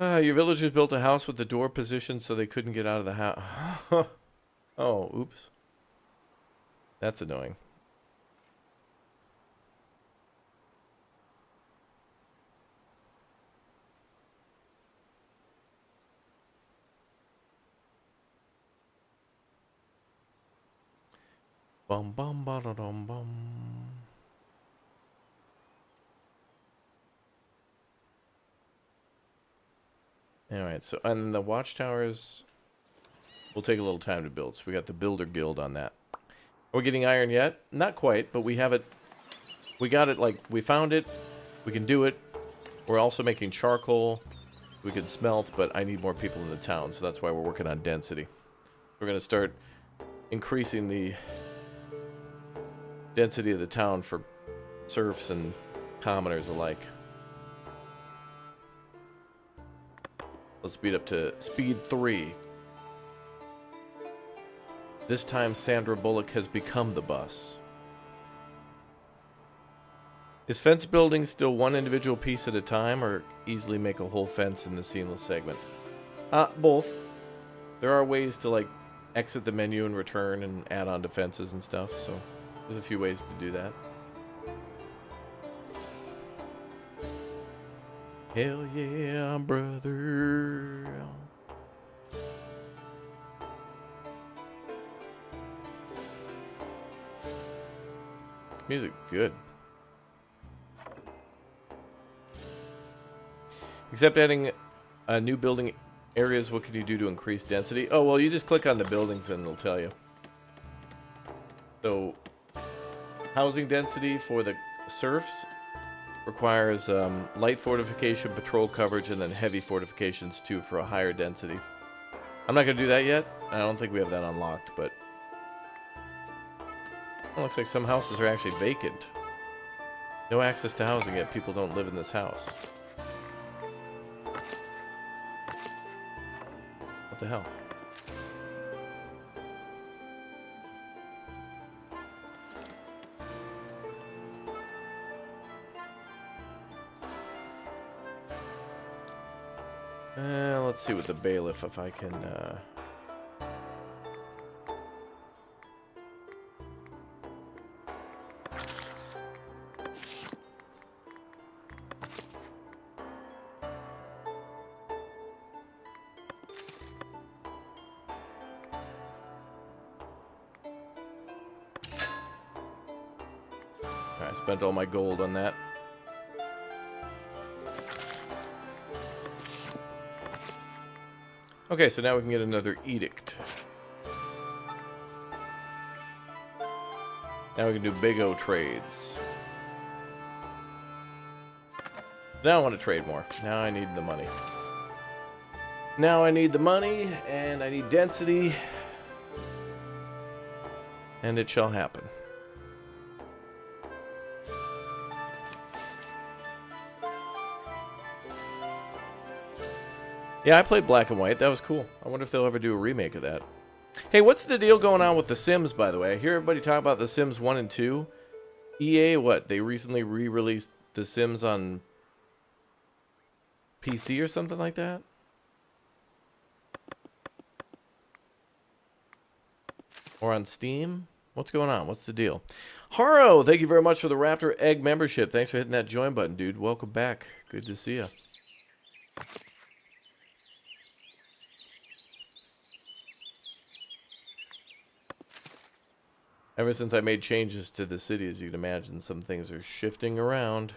Your villagers built a house with the door positioned so they couldn't get out of the house. Oh, oops. That's annoying. Bum bum ba da dum bum. Alright, so and the watchtowers will take a little time to build. So we got the builder guild on that. Are we getting iron yet? Not quite, but we have it. We got it, like, we found it. We can do it. We're also making charcoal. We can smelt, but I need more people in the town, so that's why we're working on density. We're going to start increasing the density of the town for serfs and commoners alike. Let's speed up to speed 3. This time Sandra Bullock has become the bus. Is fence building still one individual piece at a time, or easily make a whole fence in the seamless segment? Both. There are ways to, like, exit the menu and return and add on to fences and stuff, so there's a few ways to do that. Hell yeah, brother. Music good. Except adding new building areas, what can you do to increase density? Oh, well, you just click on the buildings and it'll tell you. So, housing density for the serfs requires light fortification, patrol coverage, and then heavy fortifications too for a higher density. I'm not going to do that yet. I don't think we have that unlocked, but it looks like some houses are actually vacant. No access to housing yet. People don't live in this house. What the hell? Let's see with the bailiff if I can I spent all my gold on that. Okay, so now we can get another edict. Now we can do big O trades. Now I want to trade more. Now I need the money. Now I need the money, and I need density. And it shall happen. Yeah, I played Black and White. That was cool. I wonder if they'll ever do a remake of that. Hey, what's the deal going on with The Sims, by the way? I hear everybody talk about The Sims 1 and 2. EA, what? They recently re-released The Sims on PC or something like that? Or on Steam? What's going on? What's the deal? Haro, thank you very much for the Raptor Egg membership. Thanks for hitting that join button, dude. Welcome back. Good to see you. Ever since I made changes to the city, as you can imagine, some things are shifting around.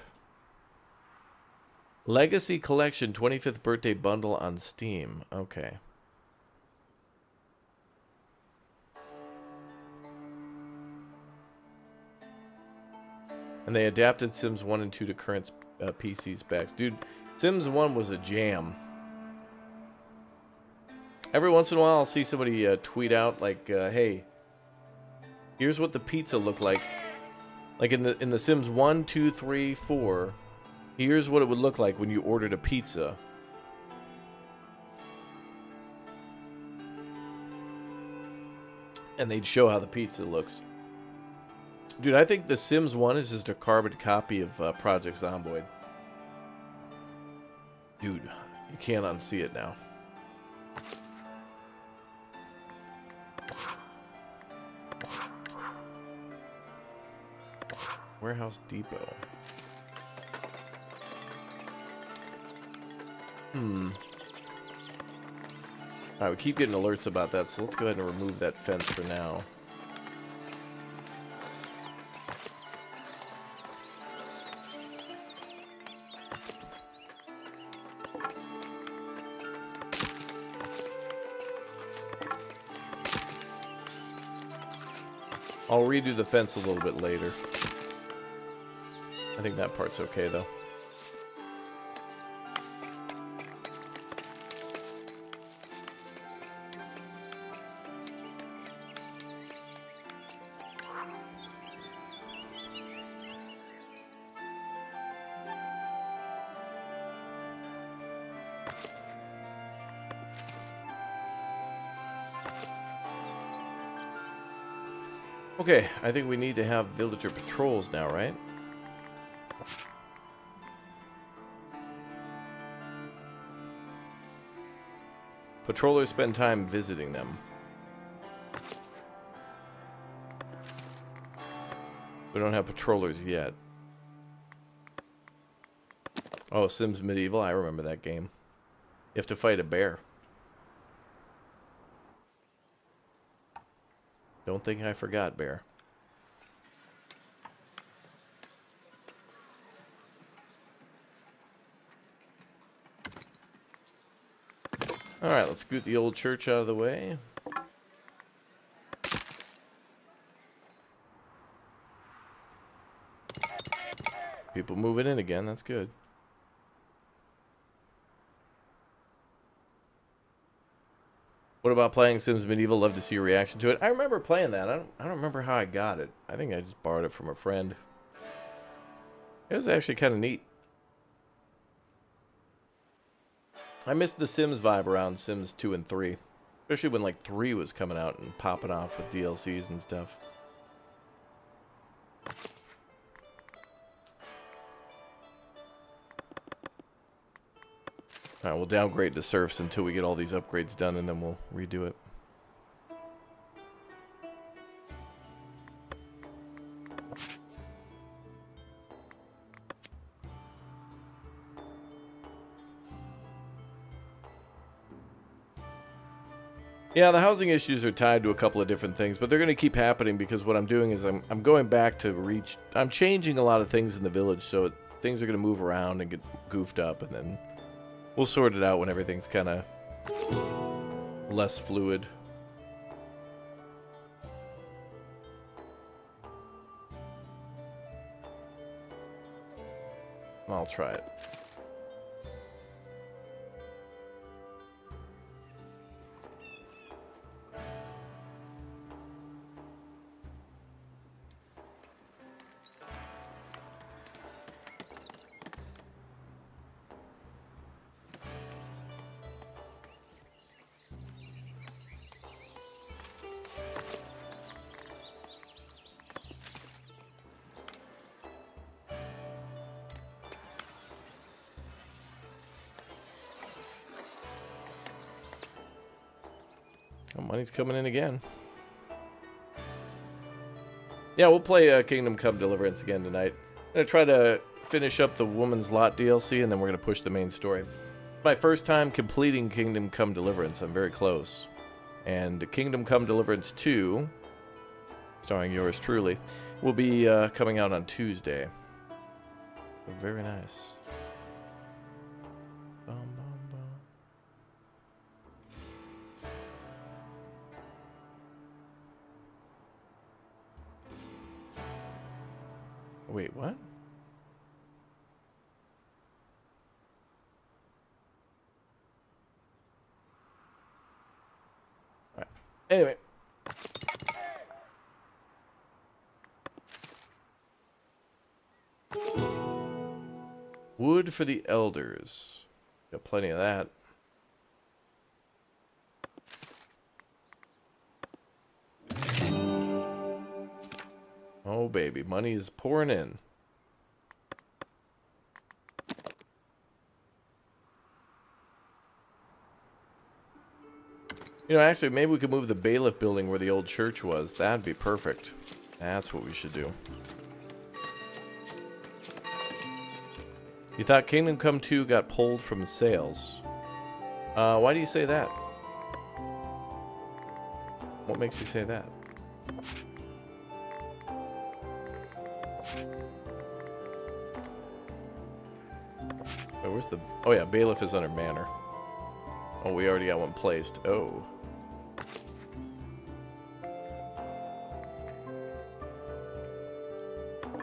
Legacy Collection 25th birthday bundle on Steam. Okay. And they adapted Sims 1 and 2 to current PC specs. Dude, Sims 1 was a jam. Every once in a while, I'll see somebody tweet out, like, hey, here's what the pizza looked like. Like in the Sims 1, 2, 3, 4, here's what it would look like when you ordered a pizza. And they'd show how the pizza looks. Dude, I think The Sims 1 is just a carbon copy of Project Zomboid. Dude, you can't unsee it now. Warehouse Depot. Alright, we keep getting alerts about that, so let's go ahead and remove that fence for now. I'll redo the fence a little bit later. I think that part's okay, though. Okay, I think we need to have villager patrols now, right? Patrollers spend time visiting them. We don't have patrollers yet. Oh, Sims Medieval, I remember that game. You have to fight a bear. Don't think I forgot, bear. Alright, let's scoot the old church out of the way. People moving in again, that's good. What about playing Sims Medieval? Love to see your reaction to it. I remember playing that. I don't remember how I got it. I think I just borrowed it from a friend. It was actually kind of neat. I missed the Sims vibe around Sims 2 and 3. Especially when like 3 was coming out and popping off with DLCs and stuff. Alright, we'll downgrade to serfs until we get all these upgrades done, and then we'll redo it. Yeah, the housing issues are tied to a couple of different things, but they're going to keep happening because what I'm doing is I'm going back to reach. I'm changing a lot of things in the village, so things are going to move around and get goofed up, and then we'll sort it out when everything's kind of less fluid. I'll try it. Oh, money's coming in again. Yeah, we'll play Kingdom Come Deliverance again tonight. I'm going to try to finish up the Woman's Lot DLC, and then we're going to push the main story. My first time completing Kingdom Come Deliverance. I'm very close. And Kingdom Come Deliverance 2, starring yours truly, will be coming out on Tuesday. Very nice. Bum, bum, bum. Wait, what? Alright. Anyway. Wood for the elders. Got plenty of that. Oh, baby. Money is pouring in. You know, actually, maybe we could move the bailiff building where the old church was. That'd be perfect. That's what we should do. You thought Kingdom Come 2 got pulled from sales. Why do you say that? What makes you say that? Oh, where's the... Oh, yeah, bailiff is under manor. Oh, we already got one placed. Oh.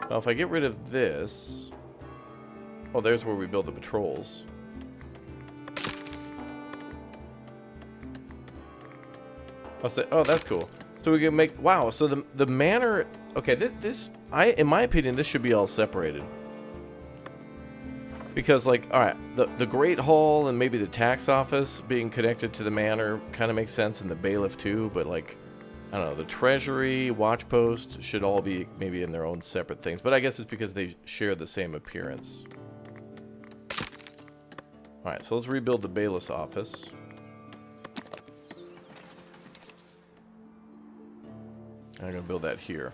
Well, if I get rid of this... Oh, there's where we build the patrols. I'll say, oh, that's cool. So we can make... Wow, so the manor... Okay, this... in my opinion, this should be all separated. Because, like, alright, the Great Hall and maybe the tax office being connected to the manor kind of makes sense, and the bailiff too, but, like, I don't know, the treasury, watch post should all be maybe in their own separate things. But I guess it's because they share the same appearance. Alright, so let's rebuild the bailiff's office. I'm going to build that here.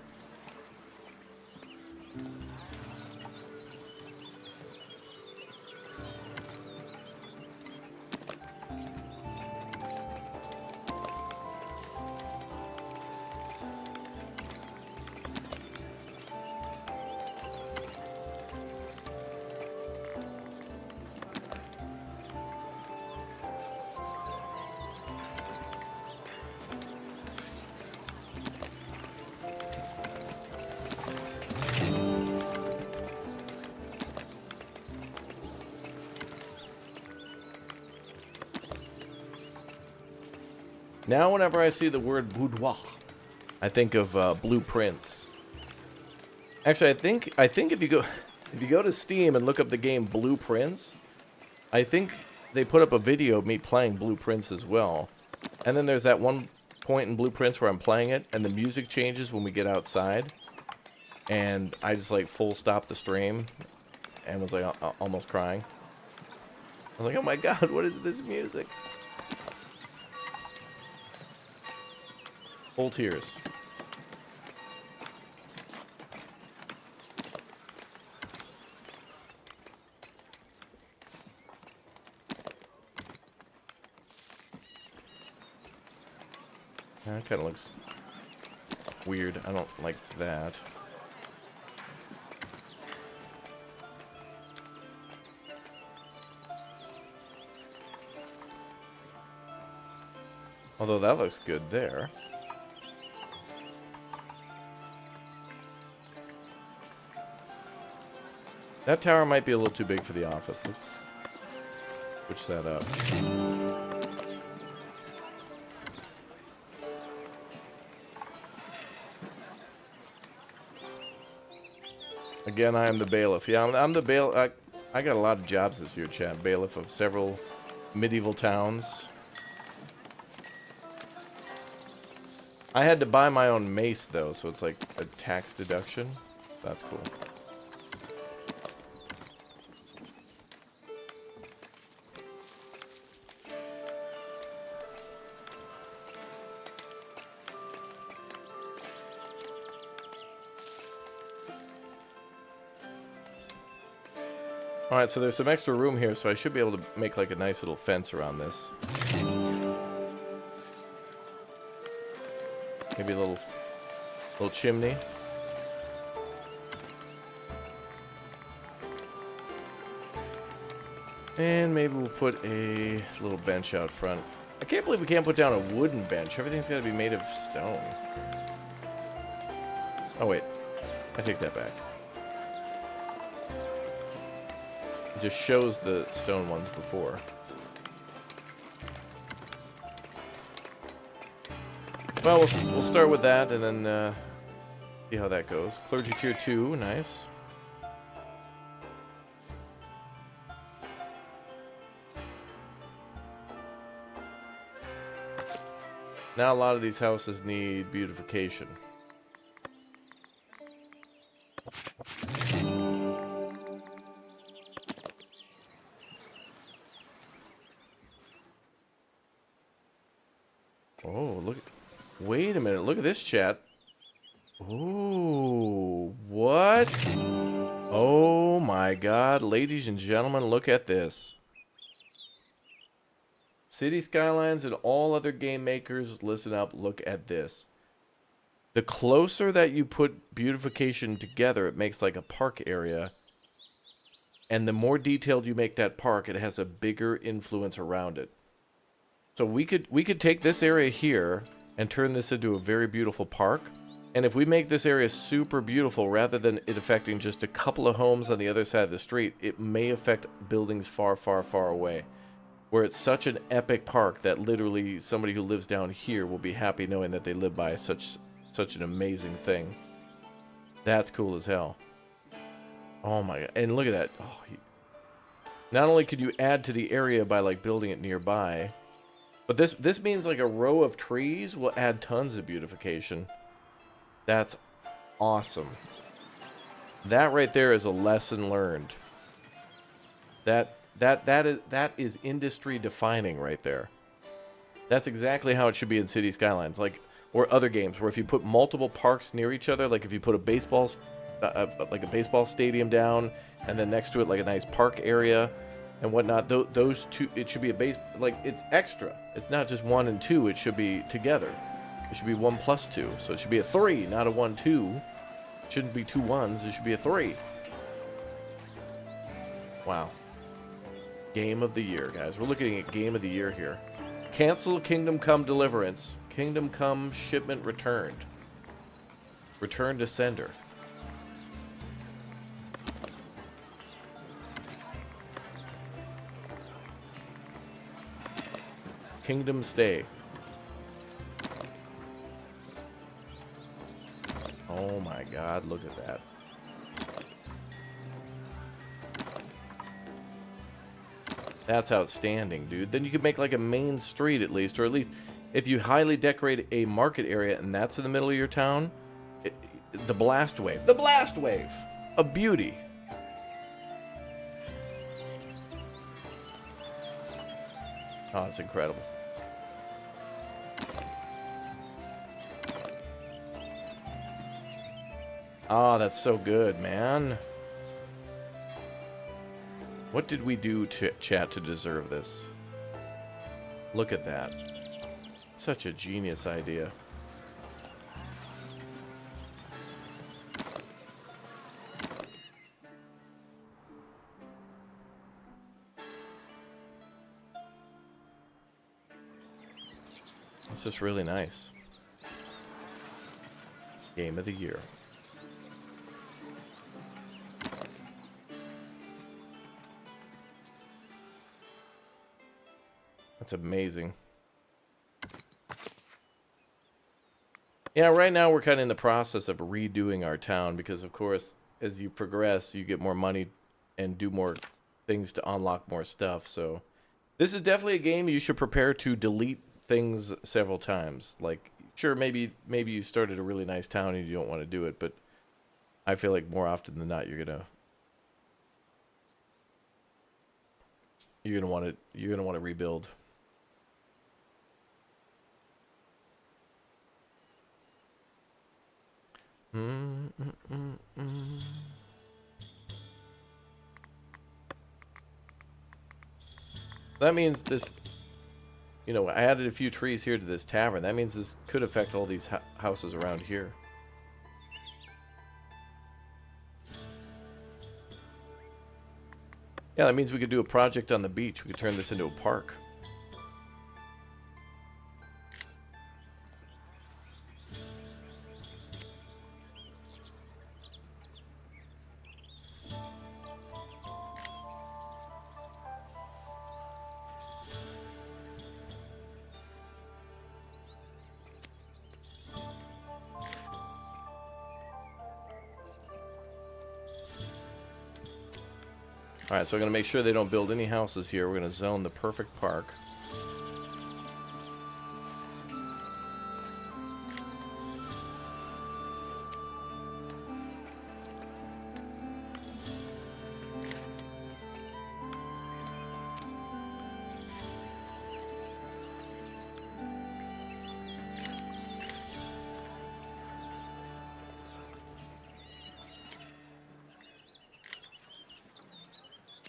Now, whenever I see the word boudoir, I think of blueprints. Actually, I think if you go to Steam and look up the game Blueprints, I think they put up a video of me playing Blueprints as well. And then there's that one point in Blueprints where I'm playing it, and the music changes when we get outside, and I just like full stop the stream, and was like almost crying. I was like, oh my god, what is this music? Full tears. That kind of looks weird. I don't like that. Although that looks good there. That tower might be a little too big for the office. Let's switch that up. Again, I am the bailiff. Yeah, I'm the bailiff. I got a lot of jobs this year, chat. Bailiff of several medieval towns. I had to buy my own mace, though, so it's like a tax deduction. That's cool. Alright, so there's some extra room here, so I should be able to make like a nice little fence around this. Maybe a little chimney. And maybe we'll put a little bench out front. I can't believe we can't put down a wooden bench. Everything's got to be made of stone. Oh wait, I take that back. It just shows the stone ones before. Well, we'll start with that and then see how that goes. Clergy tier 2, nice. Now a lot of these houses need beautification. Oh, look. Wait a minute. Look at this, chat. Ooh, what? Oh my god. Ladies and gentlemen, look at this. City Skylines and all other game makers, listen up. Look at this. The closer that you put beautification together, it makes like a park area. And the more detailed you make that park, it has a bigger influence around it. So we could take this area here and turn this into a very beautiful park. And if we make this area super beautiful, rather than it affecting just a couple of homes on the other side of the street, it may affect buildings far, far, far away. Where it's such an epic park that literally somebody who lives down here will be happy knowing that they live by such an amazing thing. That's cool as hell. Oh my god. And look at that. Oh, not only could you add to the area by like building it nearby, but this means like a row of trees will add tons of beautification. That's awesome. That right there is a lesson learned. That is industry defining right there. That's exactly how it should be in City Skylines, like or other games where if you put multiple parks near each other, like if you put a baseball stadium down and then next to it like a nice park area and whatnot, those two, it should be a base, like it's extra. It's not just 1 and 2, it should be together. It should be 1 plus 2, so it should be a 3, not a 1, 2. It shouldn't be 2 1s, it should be a 3. Wow. Game of the year, guys. We're looking at game of the year here. Cancel Kingdom Come Deliverance. Kingdom Come Shipment Returned. Return to sender. Kingdom Stay. Oh my god, look at that. That's outstanding, dude. Then you could make like a main street at least, or at least if you highly decorate a market area and that's in the middle of your town, the blast wave. The blast wave of beauty. Oh, it's incredible. Oh, that's so good, man. What did we do to chat to deserve this? Look at that. Such a genius idea. It's just really nice. Game of the year. That's amazing. Yeah, right now we're kind of in the process of redoing our town because, of course, as you progress, you get more money and do more things to unlock more stuff. So this is definitely a game you should prepare to delete things several times. Like, sure, maybe you started a really nice town and you don't want to do it, but I feel like more often than not you're gonna want to rebuild. That means this, you know, I added a few trees here to this tavern. That means this could affect all these houses around here. Yeah, that means we could do a project on the beach. We could turn this into a park. Alright, so I'm going to make sure they don't build any houses here. We're going to zone the perfect park.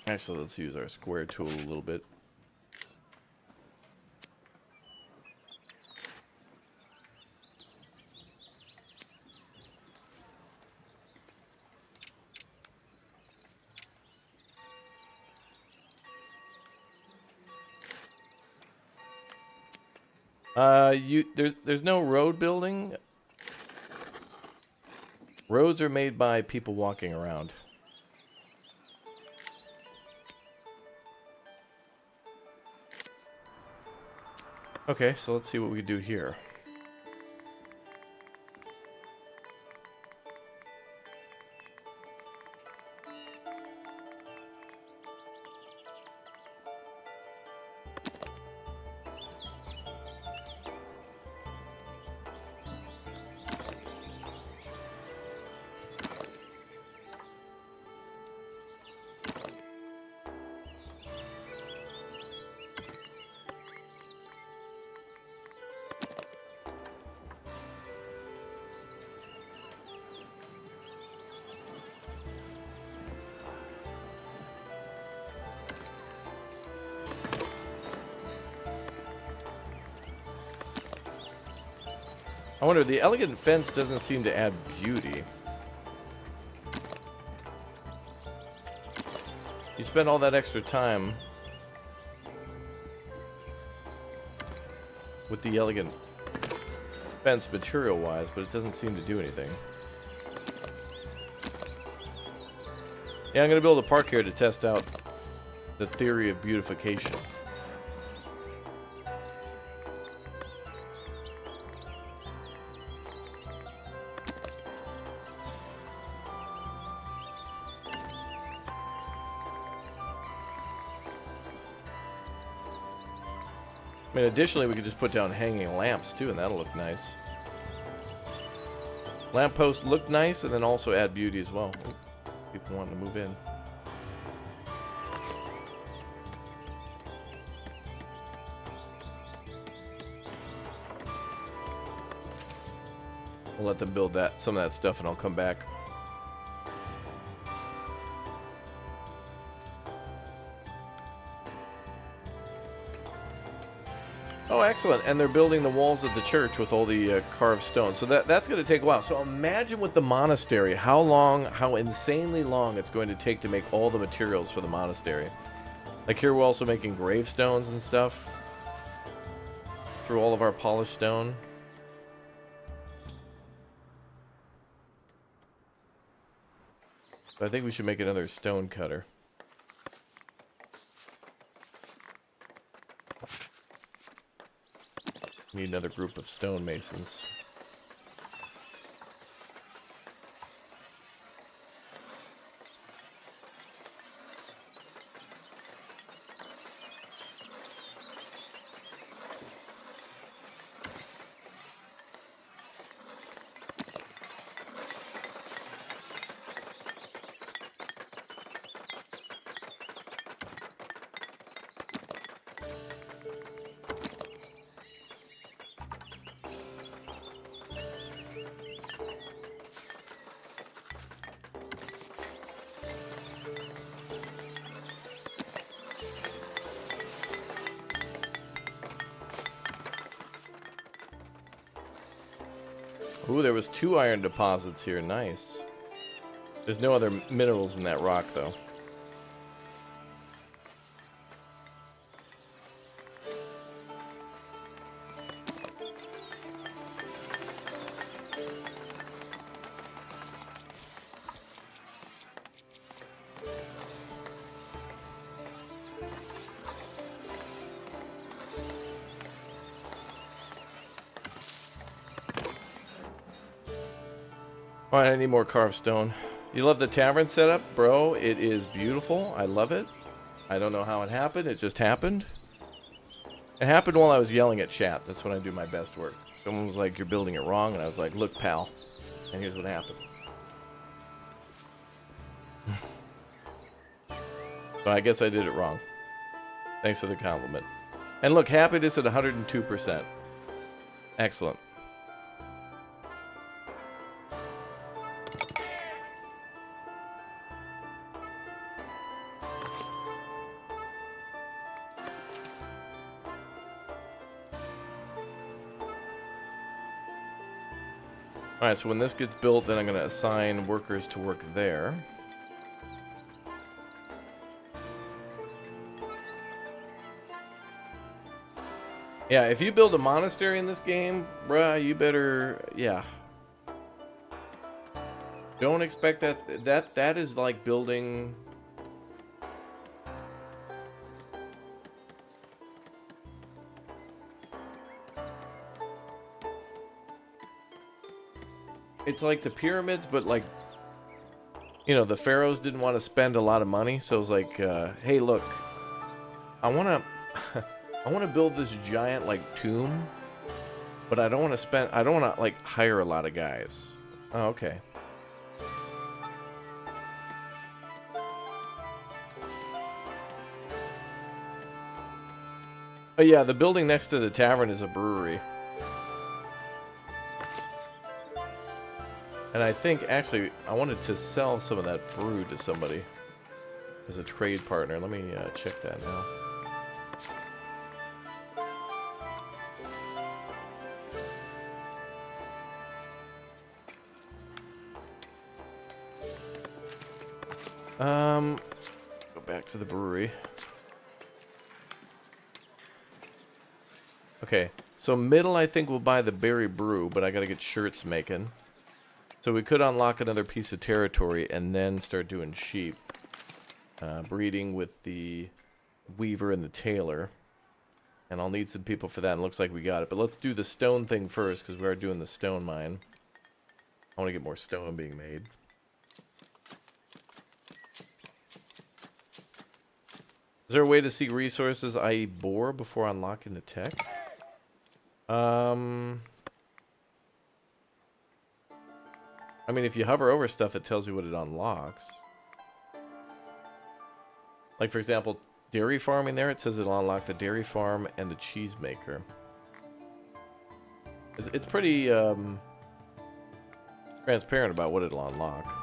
Actually, let's use our square tool a little bit. There's no road building. Roads are made by people walking around. Okay, so let's see what we can do here. I wonder, the elegant fence doesn't seem to add beauty. You spend all that extra time with the elegant fence material-wise, but it doesn't seem to do anything. Yeah, I'm going to build a park here to test out the theory of beautification. I mean, additionally, we could just put down hanging lamps, too, and that'll look nice. Lampposts look nice, and then also add beauty as well. People wanting to move in. We'll let them build some of that stuff, and I'll come back. Oh, excellent. And they're building the walls of the church with all the carved stone. So that's going to take a while. So imagine with the monastery, how insanely long it's going to take to make all the materials for the monastery. Like here we're also making gravestones and stuff through all of our polished stone. So I think we should make another stone cutter. Need another group of stonemasons. Ooh, there was 2 iron deposits here. Nice. There's no other minerals in that rock, though. Alright, I need more carved stone. You love the tavern setup? Bro, it is beautiful. I love it. I don't know how it happened. It just happened. It happened while I was yelling at chat. That's when I do my best work. Someone was like, you're building it wrong. And I was like, look, pal. And here's what happened. So I guess I did it wrong. Thanks for the compliment. And look, happiness at 102%. Excellent. Alright, so when this gets built, then I'm going to assign workers to work there. Yeah, if you build a monastery in this game, bruh, you better, yeah. Don't expect that is like building... It's like the pyramids, but like, you know, the pharaohs didn't want to spend a lot of money, so it was like, hey, look, I want to build this giant like tomb, but I don't want to like hire a lot of guys. Oh, okay. Oh yeah, the building next to the tavern is a brewery. And I think, actually, I wanted to sell some of that brew to somebody as a trade partner. Let me check that now. Go back to the brewery. Okay, so middle I think we'll buy the berry brew, but I gotta get shirts making. So we could unlock another piece of territory and then start doing sheep. Breeding with the weaver and the tailor. And I'll need some people for that, and it looks like we got it. But let's do the stone thing first, because we are doing the stone mine. I want to get more stone being made. Is there a way to seek resources, i.e. boar, before unlocking the tech? I mean, if you hover over stuff, it tells you what it unlocks. Like, for example, dairy farming there, it says it'll unlock the dairy farm and the cheese maker. It's pretty transparent about what it'll unlock.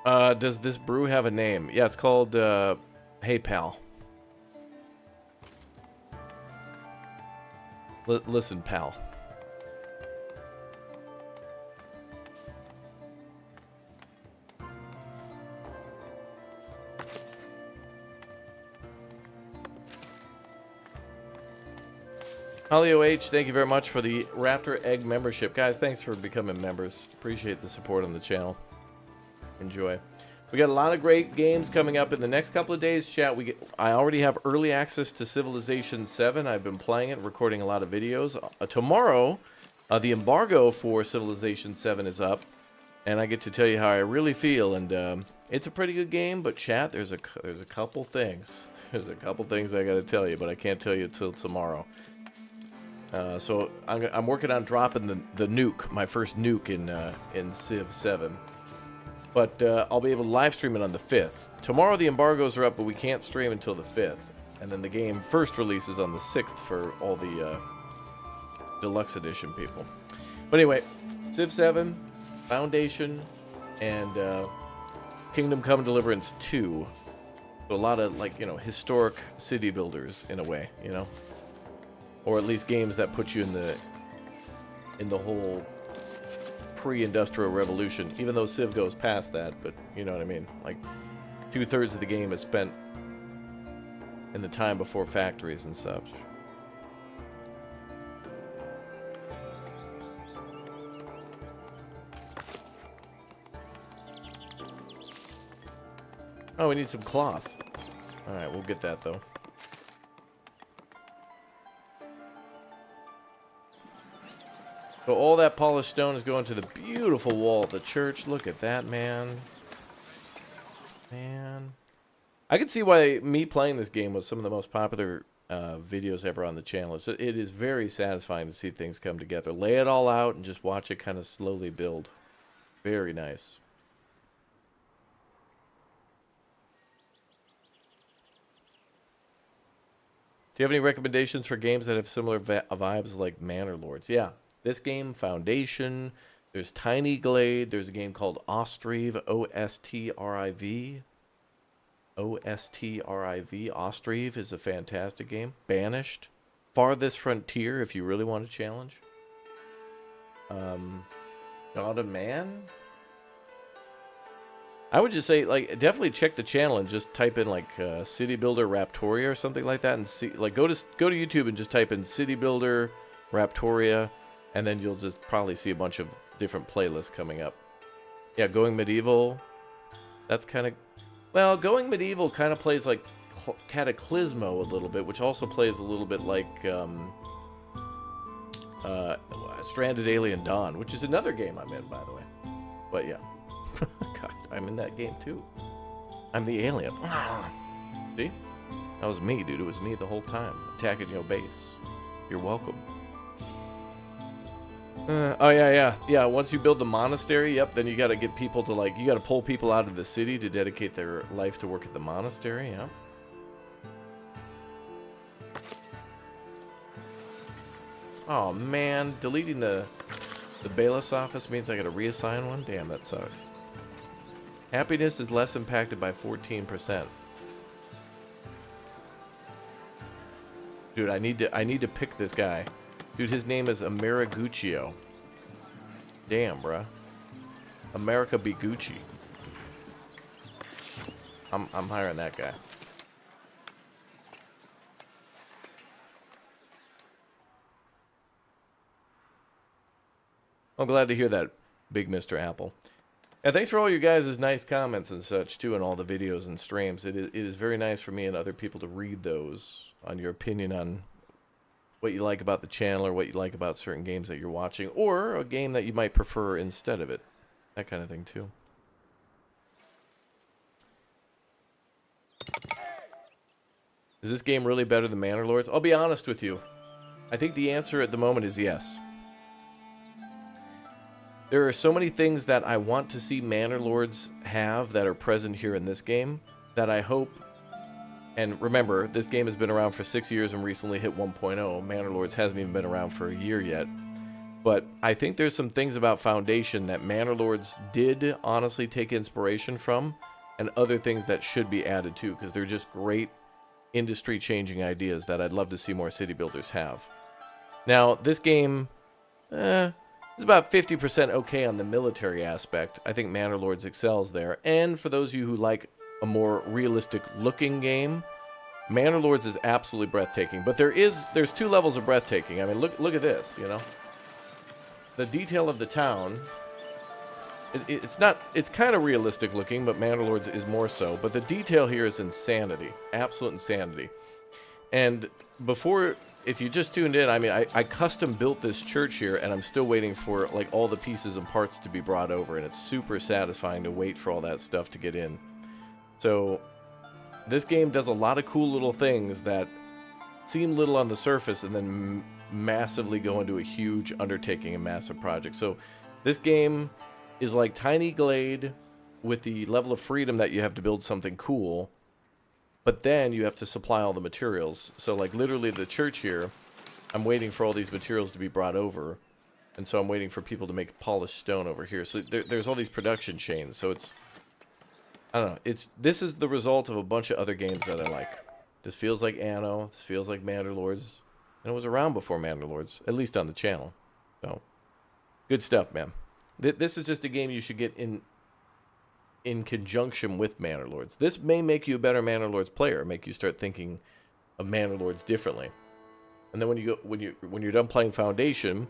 Does this brew have a name? Yeah, it's called, Hey Pal. Listen, pal. Holly OH, thank you very much for the Raptor Egg membership. Guys, thanks for becoming members. Appreciate the support on the channel. Enjoy. We got a lot of great games coming up in the next couple of days, chat. I already have early access to Civilization 7. I've been playing it, recording a lot of videos. Tomorrow, the embargo for Civilization 7 is up, and I get to tell you how I really feel. And it's a pretty good game, but chat, there's a couple things. There's a couple things I got to tell you, but I can't tell you till tomorrow. So I'm working on dropping the nuke, my first nuke in Civ 7. But I'll be able to live stream it on the 5th. Tomorrow the embargoes are up, but we can't stream until the 5th. And then the game first releases on the 6th for all the Deluxe Edition people. But anyway, Civ 7, Foundation, and Kingdom Come Deliverance 2. So a lot of, like, you know, historic city builders in a way, you know? Or at least games that put you in the whole pre-industrial revolution, even though Civ goes past that, but you know what I mean. Like 2/3 of the game is spent in the time before factories and such. Oh, we need some cloth. All right, we'll get that though. So all that polished stone is going to the beautiful wall of the church. Look at that, man. Man. I can see why me playing this game was some of the most popular videos ever on the channel. So it is very satisfying to see things come together. Lay it all out and just watch it kind of slowly build. Very nice. Do you have any recommendations for games that have similar vibes like Manor Lords? Yeah. This game, Foundation, there's Tiny Glade, there's a game called Ostriv, O-S-T-R-I-V. O-S-T-R-I-V, Ostriv is a fantastic game. Banished, Farthest Frontier, if you really want a challenge. God of Man? I would just say, like, definitely check the channel and just type in, like, City Builder Raptoria or something like that, and see, like, go to YouTube and just type in City Builder Raptoria, and then you'll just probably see a bunch of different playlists coming up. Yeah, Going Medieval. That's kind of... Well, Going Medieval kind of plays like Cataclysmo a little bit, which also plays a little bit like Stranded Alien Dawn, which is another game I'm in, by the way. But yeah. God, I'm in that game too. I'm the alien. See? That was me, dude. It was me the whole time. Attacking your base. You're welcome. Oh, yeah. Once you build the monastery, yep, then you got to get people to, like, you got to pull people out of the city to dedicate their life to work at the monastery, yeah. Oh, man, deleting the bailiff's office means I got to reassign one? Damn, that sucks. Happiness is less impacted by 14%. Dude, I need to pick this guy. Dude, his name is Ameriguccio. Damn, bruh. America be Gucci. I'm hiring that guy. I'm glad to hear that, Big Mr. Apple. And thanks for all you guys' nice comments and such, too, in all the videos and streams. It is very nice for me and other people to read those on your opinion on what you like about the channel or what you like about certain games that you're watching, or a game that you might prefer instead of it. That kind of thing, too. Is this game really better than Manor Lords? I'll be honest with you. I think the answer at the moment is yes. There are so many things that I want to see Manor Lords have that are present here in this game that I hope... And remember, this game has been around for 6 years and recently hit 1.0. Manor Lords hasn't even been around for a year yet. But I think there's some things about Foundation that Manor Lords did honestly take inspiration from, and other things that should be added too, because they're just great industry-changing ideas that I'd love to see more city builders have. Now, this game is about 50% okay on the military aspect. I think Manor Lords excels there. And for those of you who like a more realistic-looking game, Manor Lords is absolutely breathtaking. But there's two levels of breathtaking. I mean, look at this, you know? The detail of the town, it's kind of realistic looking, but Manor Lords is more so. But the detail here is insanity, absolute insanity. And before, if you just tuned in, I mean, I custom built this church here, and I'm still waiting for like all the pieces and parts to be brought over, and it's super satisfying to wait for all that stuff to get in. So this game does a lot of cool little things that seem little on the surface and then massively go into a huge undertaking and massive project. So this game is like Tiny Glade with the level of freedom that you have to build something cool, but then you have to supply all the materials. So like literally the church here, I'm waiting for all these materials to be brought over, and so I'm waiting for people to make polished stone over here. So there's all these production chains. So it's, I don't know, this is the result of a bunch of other games that I like. This feels like Anno, this feels like Manor Lords, and it was around before Manor Lords, at least on the channel. So good stuff, man. This is just a game you should get in conjunction with Manor Lords. This may make you a better Manor Lords player, make you start thinking of Manor Lords differently. And then when you're done playing Foundation,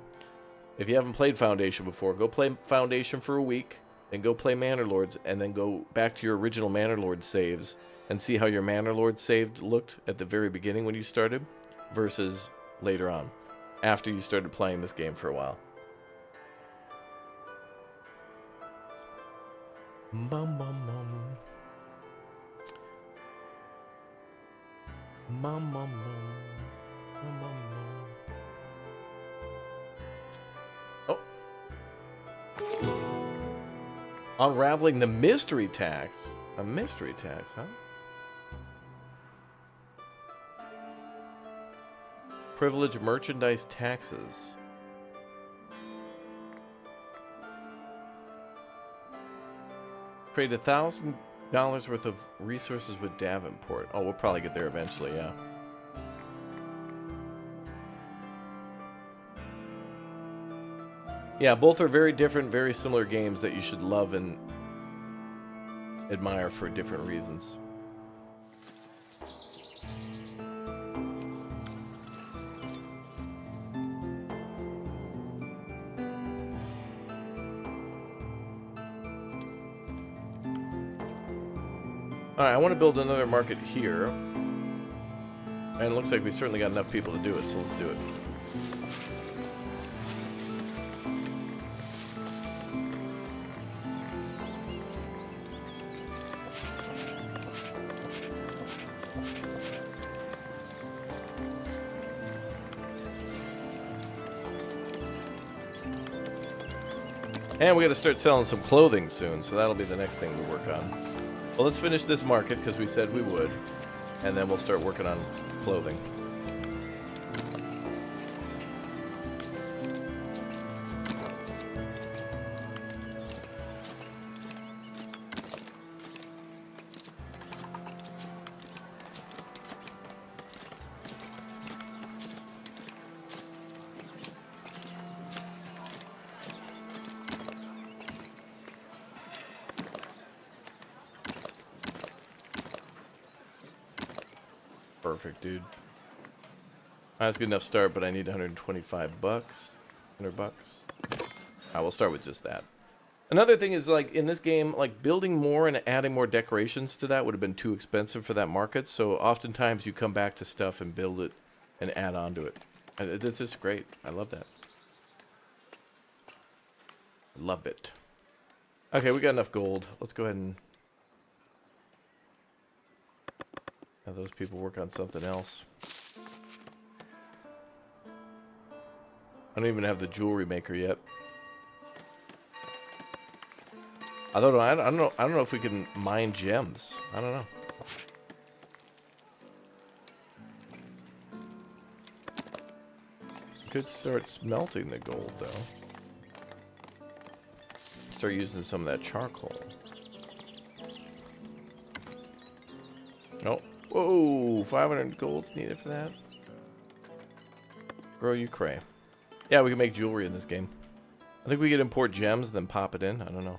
if you haven't played Foundation before, go play Foundation for a week, then go play Manor Lords, and then go back to your original Manor Lords saves and see how your Manor Lords saved looked at the very beginning when you started versus later on, after you started playing this game for a while. Mum, mum, mum. Mum, mum, mum. Mum, mum, mum. Oh. Unraveling the mystery tax. A mystery tax, huh? Privilege merchandise taxes. Trade $1,000 worth of resources with Davenport. Oh, we'll probably get there eventually, yeah. Yeah, both are very different, very similar games that you should love and admire for different reasons. Alright, I want to build another market here. And it looks like we certainly got enough people to do it, so let's do it. And we got to start selling some clothing soon, so that'll be the next thing we work on. Well, let's finish this market, because we said we would. And then we'll start working on clothing. Perfect, dude. That's a good enough start, but I need 125 bucks. 100 bucks. I will start with just that. Another thing is, like, in this game, like, building more and adding more decorations to that would have been too expensive for that market, so oftentimes you come back to stuff and build it and add on to it. And this is great. I love that. Love it. Okay, we got enough gold. Let's go ahead and have those people work on something else. I don't even have the jewelry maker yet. I don't know if we can mine gems. I don't know. Could start smelting the gold, though. Start using some of that charcoal. Oh, whoa! 500 gold's needed for that. Grow you cray. Yeah, we can make jewelry in this game. I think we could import gems and then pop it in. I don't know.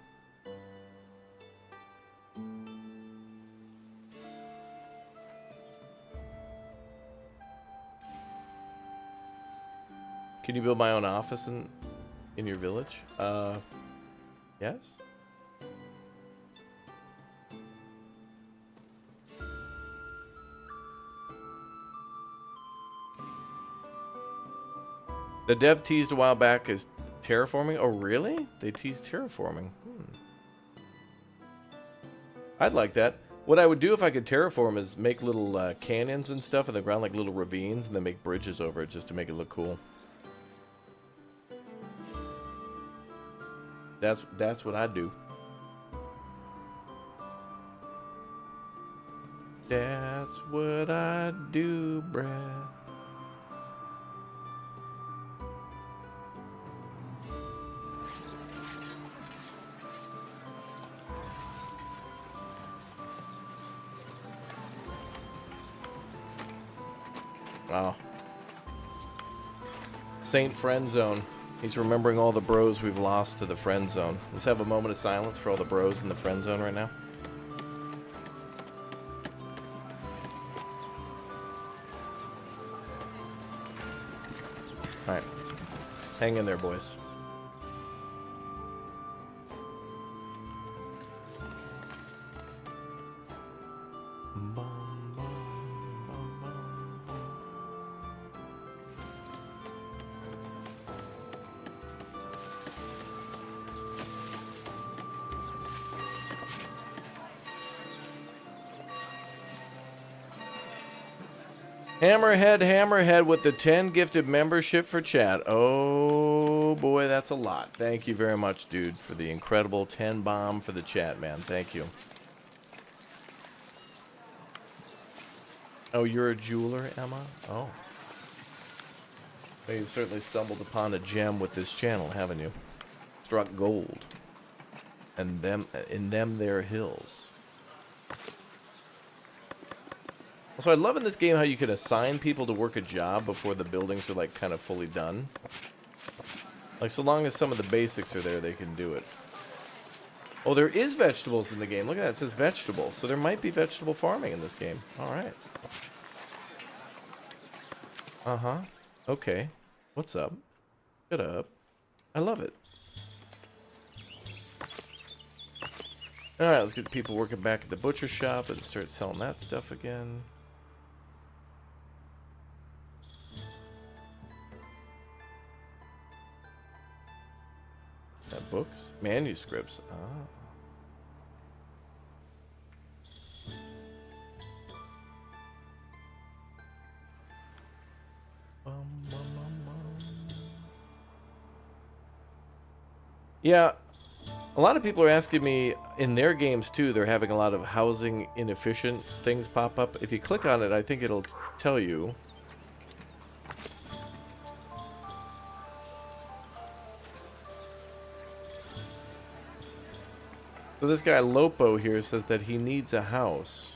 Can you build my own office in your village? Yes. The dev teased a while back is terraforming. Oh, really? They teased terraforming. I'd like that. What I would do if I could terraform is make little canyons and stuff in the ground, like little ravines, and then make bridges over it just to make it look cool. That's what I'd do. That's what I do, Brad. Wow. Saint Friend Zone. He's remembering all the bros we've lost to the friend zone. Let's have a moment of silence for all the bros in the friend zone right now. Alright. Hang in there, boys. Hammerhead with the 10 gifted membership for chat. Oh boy, that's a lot. Thank you very much, dude, for the incredible 10 bomb for the chat, man. Thank you. Oh, you're a jeweler, Emma? Oh. Well, you've certainly stumbled upon a gem with this channel, haven't you? Struck gold. And in them there hills. So I love in this game how you can assign people to work a job before the buildings are like kind of fully done. Like so long as some of the basics are there, they can do it. Oh, there is vegetables in the game. Look at that, it says vegetables. So there might be vegetable farming in this game. All right. Uh-huh. Okay. What's up? Shut up. I love it. All right, let's get people working back at the butcher shop and start selling that stuff again. Books? Manuscripts. Ah. Yeah, a lot of people are asking me in their games too, they're having a lot of housing inefficient things pop up. If you click on it, I think it'll tell you. So this guy Lopo here says that he needs a house.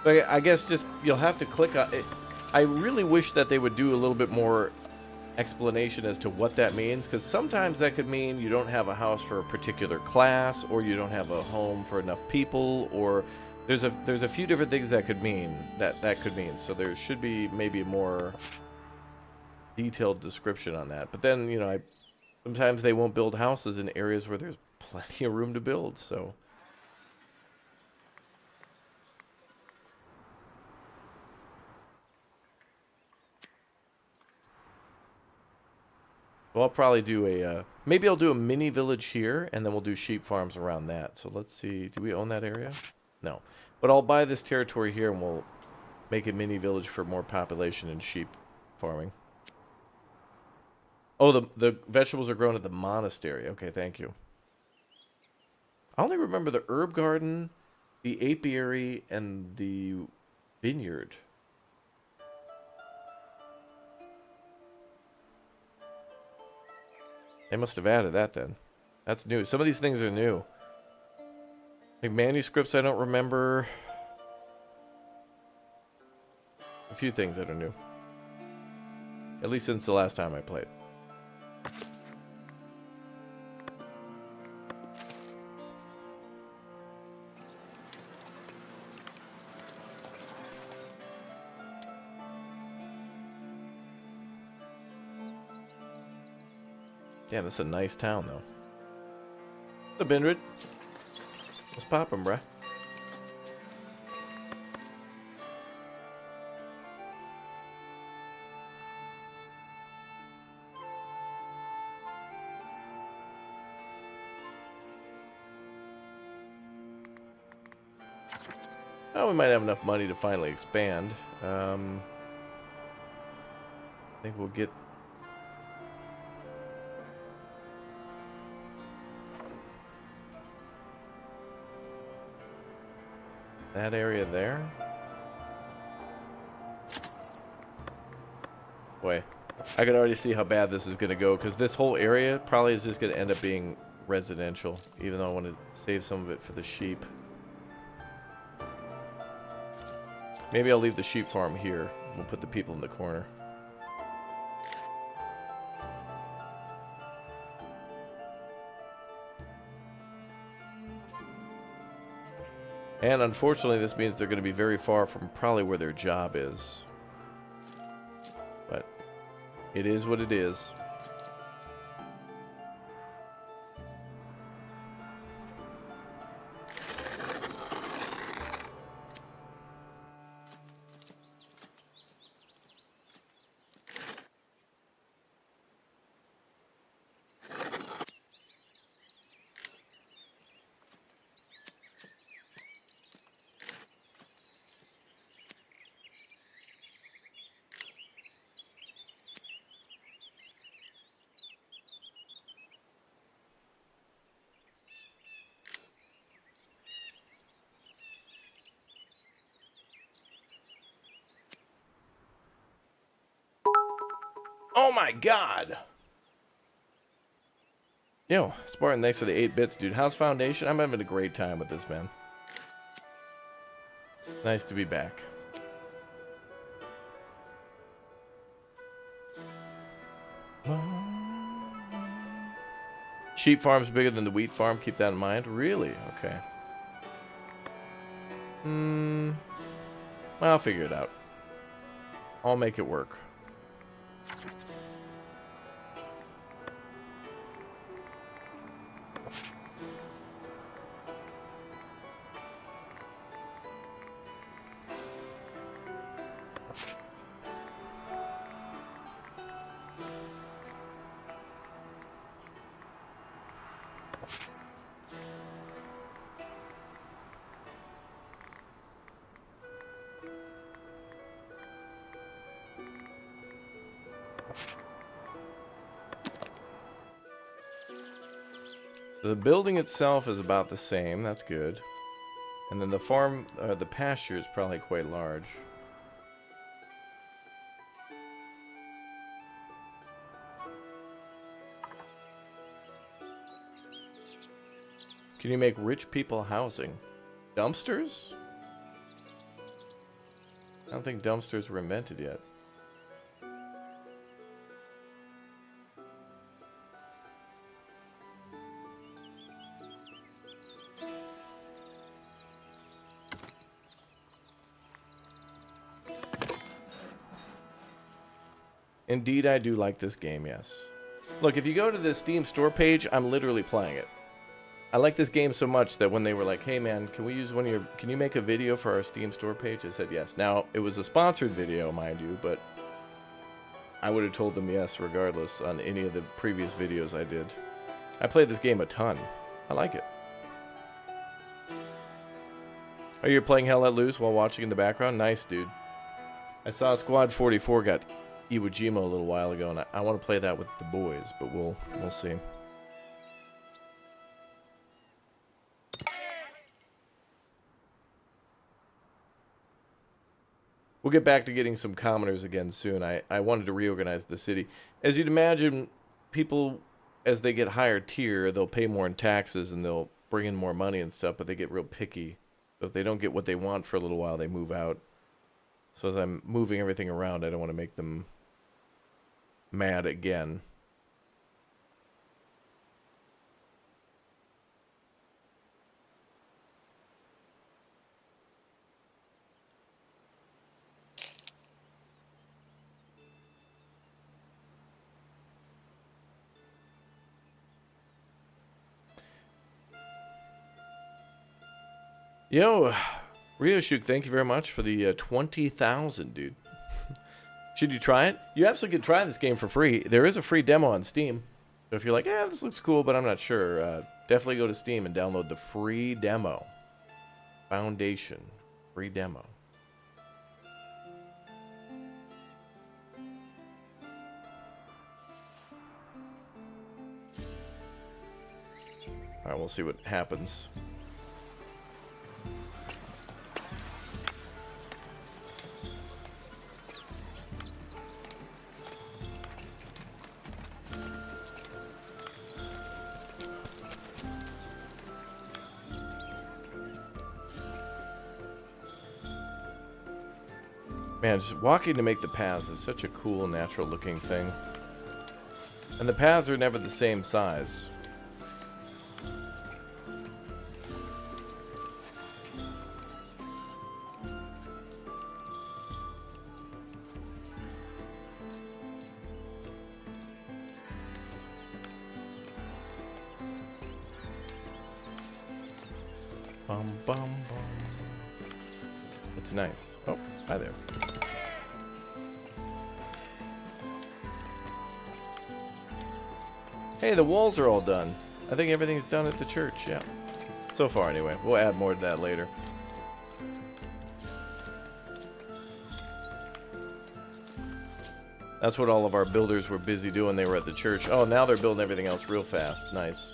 But I guess just you'll have to click on it. I really wish that they would do a little bit more explanation as to what that means, because sometimes that could mean you don't have a house for a particular class, or you don't have a home for enough people, or there's a few different things that could mean that could mean. So there should be maybe a more detailed description on that. But then, you know, sometimes they won't build houses in areas where there's plenty of room to build, so. Well, I'll probably do maybe I'll do a mini village here, and then we'll do sheep farms around that. So let's see, do we own that area? No. But I'll buy this territory here, and we'll make a mini village for more population and sheep farming. Oh, the vegetables are grown at the monastery. Okay, thank you. I only remember the herb garden, the apiary, and the vineyard. They must have added that then. That's new. Some of these things are new. Like manuscripts I don't remember. A few things that are new. At least since the last time I played. Yeah, this is a nice town, though. What's up, Indrid? What's poppin', bruh? Oh, we might have enough money to finally expand. I think we'll get... that area there. Boy, I could already see how bad this is going to go, because this whole area probably is just going to end up being residential, even though I want to save some of it for the sheep. Maybe I'll leave the sheep farm here. We'll put the people in the corner. And unfortunately, this means they're going to be very far from probably where their job is. But it is what it is. Oh my god! Yo, Spartan, thanks for the 8 bits, dude. How's Foundation? I'm having a great time with this, man. Nice to be back. Sheep farm's bigger than the wheat farm. Keep that in mind. Really? Okay. Well, I'll figure it out. I'll make it work. So the building itself is about the same. That's good. And then the farm, the pasture is probably quite large. Can you make rich people housing? Dumpsters? I don't think dumpsters were invented yet. Indeed, I do like this game, yes. Look, if you go to the Steam store page, I'm literally playing it. I like this game so much that when they were like, hey man, can we use one of your... Can you make a video for our Steam store page? I said yes. Now, it was a sponsored video, mind you, but I would have told them yes regardless on any of the previous videos I did. I played this game a ton. I like it. Oh, you're playing Hell Let Loose while watching in the background? Nice, dude. I saw Squad 44 got Iwo Jima a little while ago, and I want to play that with the boys, but we'll see. We'll get back to getting some commoners again soon. I wanted to reorganize the city. As you'd imagine, people as they get higher tier, they'll pay more in taxes and they'll bring in more money and stuff, but they get real picky. So if they don't get what they want for a little while, they move out. So as I'm moving everything around, I don't want to make them mad again. Yo, Ryoshuk, thank you very much for the 20,000, dude. Should you try it? You absolutely could try this game for free. There is a free demo on Steam. So if you're like, yeah, this looks cool, but I'm not sure, definitely go to Steam and download the free demo. Foundation. Free demo. Alright, we'll see what happens. Man, just walking to make the paths is such a cool, natural-looking thing. And the paths are never the same size. Bum, bum, bum. It's nice. Oh, hi there. Hey, the walls are all done. I think everything's done at the church, yeah. So far, anyway. We'll add more to that later. That's what all of our builders were busy doing. They were at the church. Oh, now they're building everything else real fast. Nice.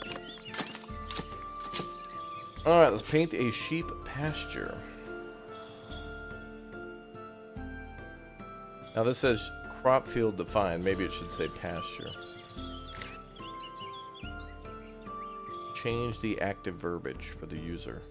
Alright, let's paint a sheep pasture. Now this says crop field defined. Maybe it should say pasture. Change the active verbiage for the user.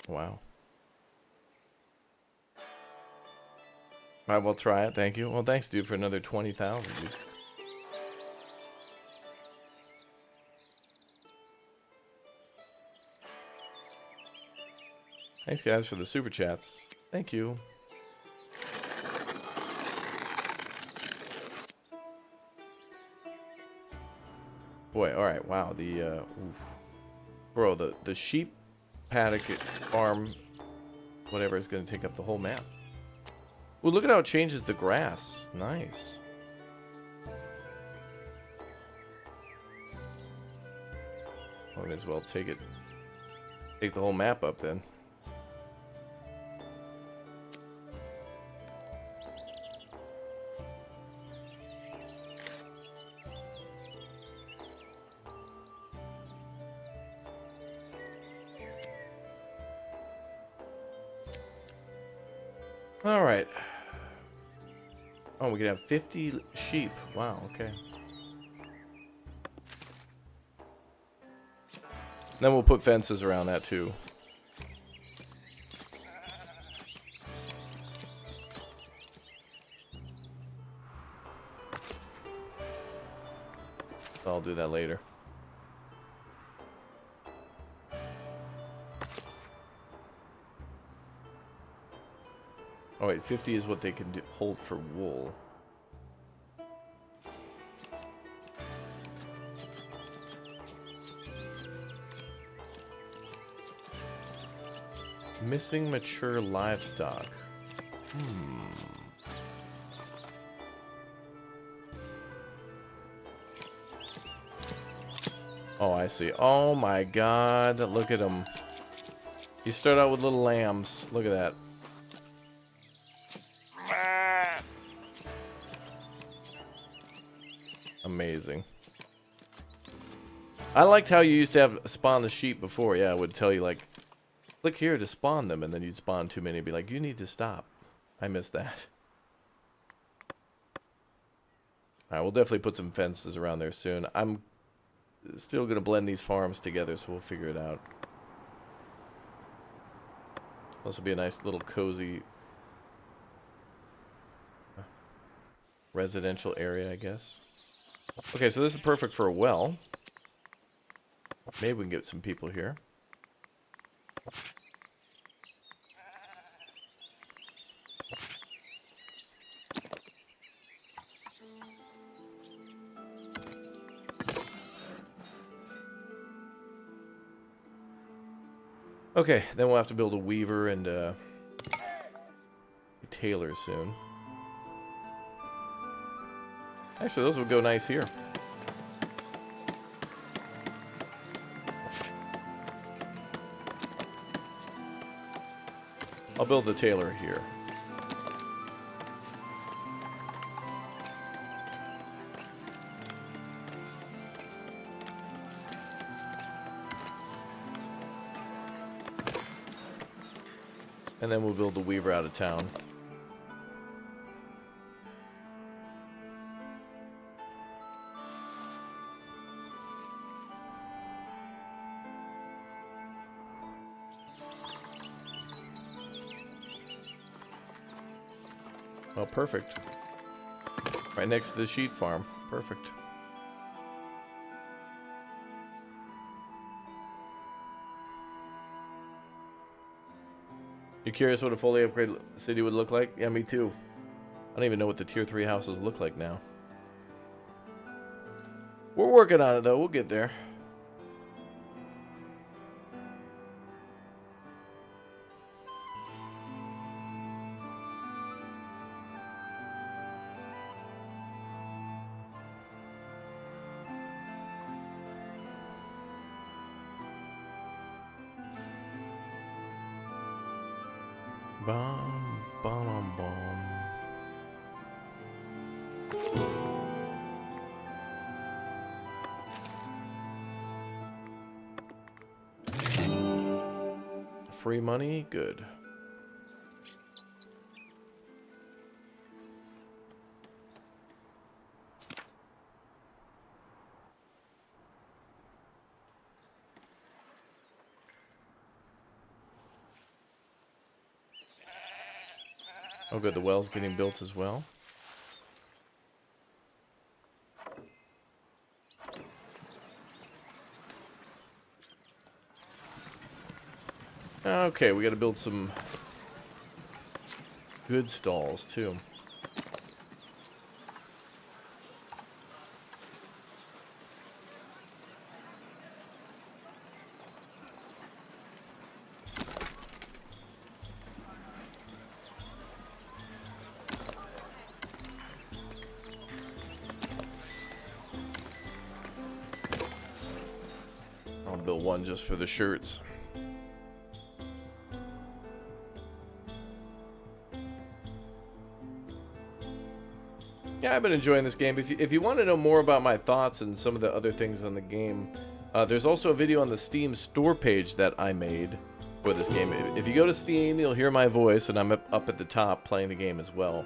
Wow. Alright, we'll try it. Thank you. Well, thanks, dude, for another 20,000, dude. Thanks, guys, for the super chats. Thank you. Boy, alright, wow. The, bro, the sheep paddock farm, whatever, is going to take up the whole map. Ooh, look at how it changes the grass. Nice. I might as well take the whole map up then. All right. Oh, we can have 50 sheep. Wow, okay. Then we'll put fences around that too. I'll do that later. Oh wait, 50 is what they can hold for wool. Missing mature livestock. Oh, I see. Oh my god, look at them. You start out with little lambs. Look at that. Amazing. I liked how you used to have spawn the sheep before. Yeah, it would tell you, like, click here to spawn them, and then you'd spawn too many and be like, you need to stop. I missed that. Alright, we'll definitely put some fences around there soon. I'm still going to blend these farms together, so we'll figure it out. This will be a nice little cozy residential area, I guess. Okay, so this is perfect for a well. Maybe we can get some people here. Okay, then we'll have to build a weaver and a tailor soon. Actually, those would go nice here. I'll build the tailor here. And then we'll build the weaver out of town. Well, perfect. Right next to the sheep farm. Perfect. You curious what a fully upgraded city would look like? Yeah, me too. I don't even know what the tier 3 houses look like now. We're working on it though, we'll get there. Bum, bum, bum. Free money, good. Oh good, the well's getting built as well. Okay, we gotta build some good stalls too. I'll build one just for the shirts. Yeah, I've been enjoying this game. If you want to know more about my thoughts and some of the other things on the game, there's also a video on the Steam store page that I made for this game. If you go to Steam, you'll hear my voice, and I'm up at the top playing the game as well.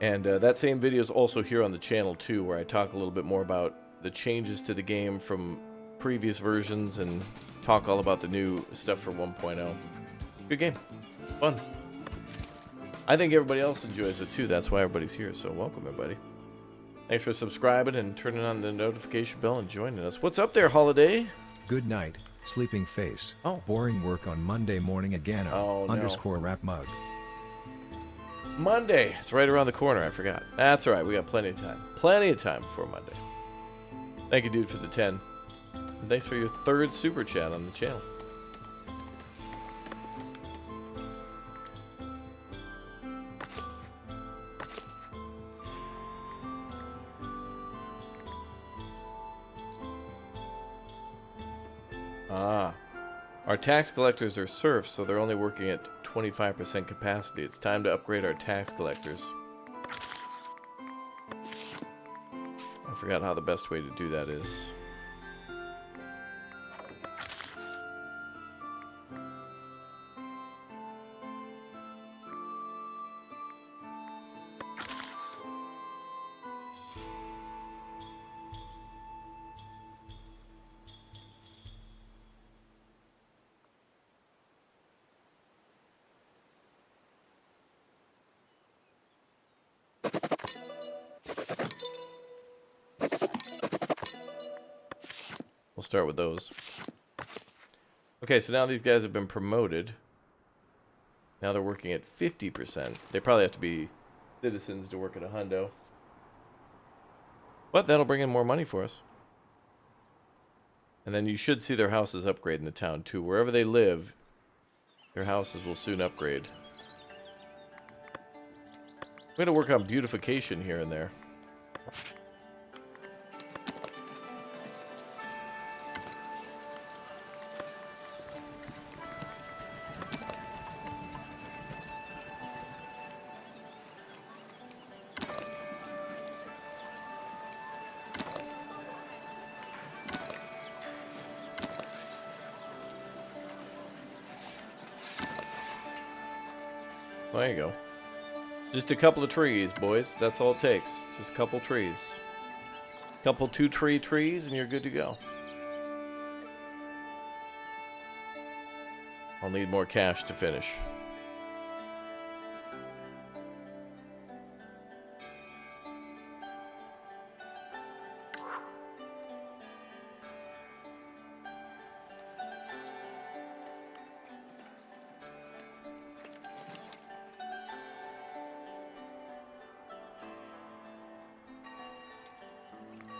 And that same video is also here on the channel too, where I talk a little bit more about the changes to the game from previous versions and talk all about the new stuff for 1.0. Good game. Fun. I think everybody else enjoys it too. That's why everybody's here. So welcome, everybody. Thanks for subscribing and turning on the notification bell and joining us. What's up there, Holiday? Good night, sleeping face. Oh. Boring work on Monday morning again. Oh, no. _ rap mug. Monday. It's right around the corner. I forgot. That's all right. We got plenty of time. Plenty of time before Monday. Thank you, dude, for the 10. And thanks for your 3rd super chat on the channel. Ah. Our tax collectors are serfs, so they're only working at 25% capacity. It's time to upgrade our tax collectors. I forgot how the best way to do that is. We'll start with those. Okay, so now these guys have been promoted. Now they're working at 50%. They probably have to be citizens to work at a hundo. But that'll bring in more money for us. And then you should see their houses upgrade in the town too. Wherever they live, their houses will soon upgrade. We're going to work on beautification here and there. There you go. Just a couple of trees, boys. That's all it takes. Just a couple trees. Couple 2-tree trees and you're good to go. I'll need more cash to finish.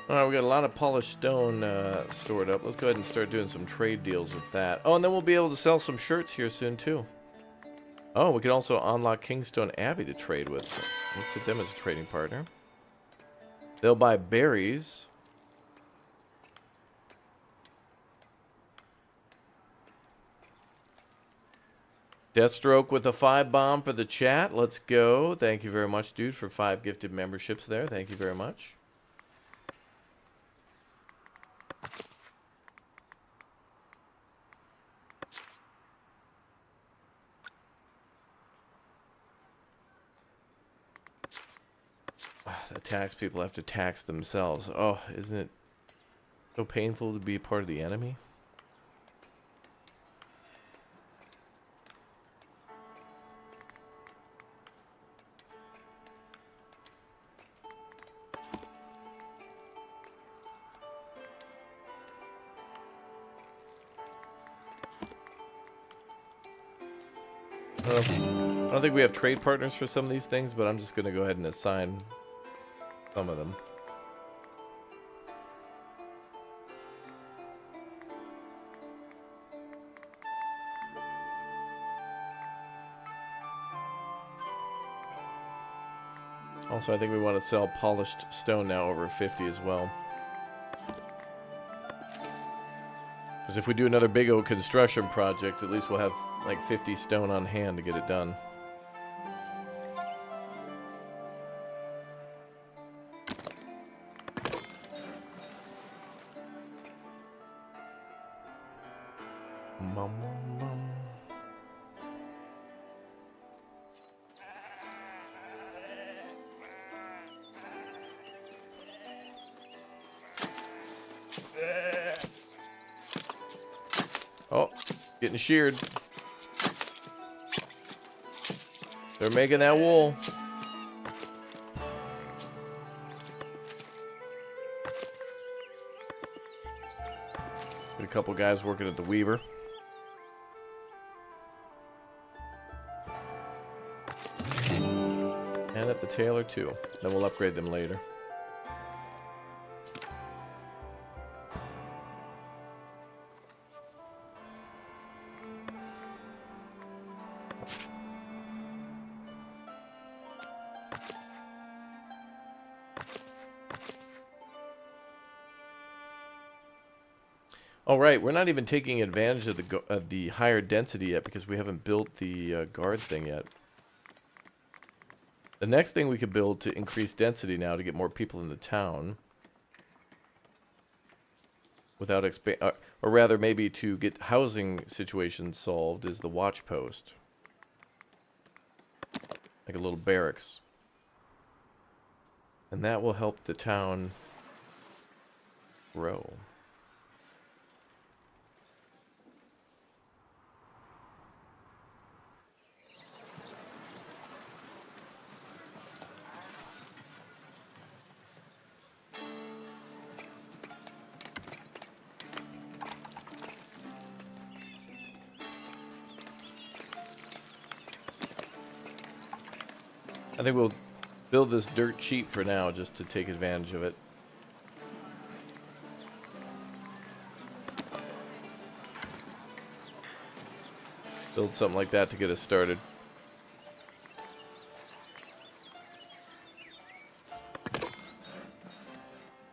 Alright, we got a lot of polished stone stored up. Let's go ahead and start doing some trade deals with that. Oh, and then we'll be able to sell some shirts here soon, too. Oh, we can also unlock Kingstone Abbey to trade with. Let's get them as a trading partner. They'll buy berries. Deathstroke with a 5-bomb for the chat. Let's go. Thank you very much, dude, for 5 gifted memberships there. Thank you very much. The tax people have to tax themselves. Oh, isn't it so painful to be part of the enemy? I don't think we have trade partners for some of these things, but I'm just going to go ahead and assign some of them. Also, I think we want to sell polished stone now over 50 as well. Because if we do another big old construction project, at least we'll have like 50 stone on hand to get it done. Oh, getting sheared. They're making that wool. Got a couple guys working at the weaver. And at the tailor too. Then we'll upgrade them later. Oh, right. We're not even taking advantage of the higher density yet because we haven't built the guard thing yet. The next thing we could build to increase density now to get more people in the town, without or rather maybe to get housing situations solved, is the watch post. Like a little barracks. And that will help the town grow. I think we'll build this dirt cheap for now just to take advantage of it. Build something like that to get us started.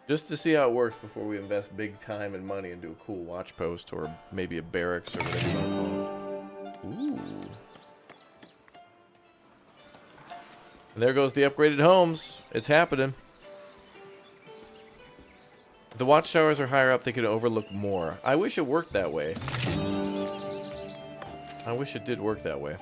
Just to see how it works before we invest big time and money into a cool watch post or maybe a barracks or whatever you want to call it. Ooh. And there goes the upgraded homes. It's happening. If the watchtowers are higher up, they can overlook more. I wish it worked that way. I wish it did work that way.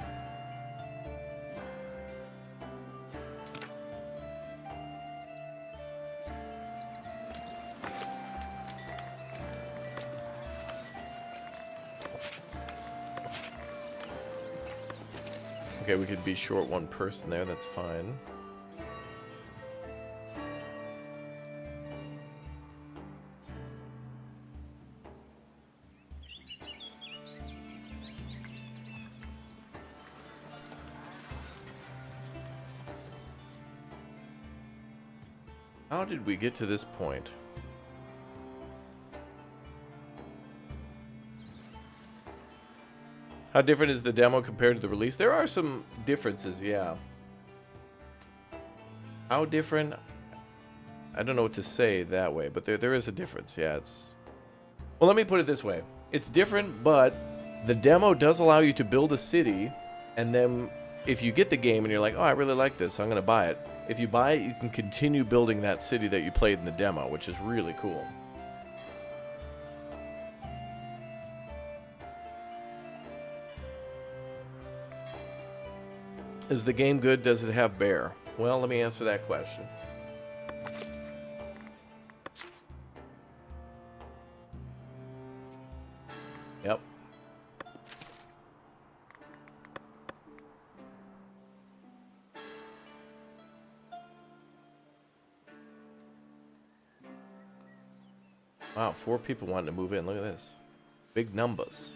Okay, we could be short one person there, that's fine. How did we get to this point? How different is the demo compared to the release? There are some differences, yeah. How different? I don't know what to say that way, but there is a difference. Yeah, it's... Well, let me put it this way. It's different, but the demo does allow you to build a city, and then if you get the game and you're like, oh, I really like this, so I'm going to buy it. If you buy it, you can continue building that city that you played in the demo, which is really cool. Is the game good? Does it have bear? Well, let me answer that question. Yep. Wow, 4 people wanting to move in. Look at this. Big numbers.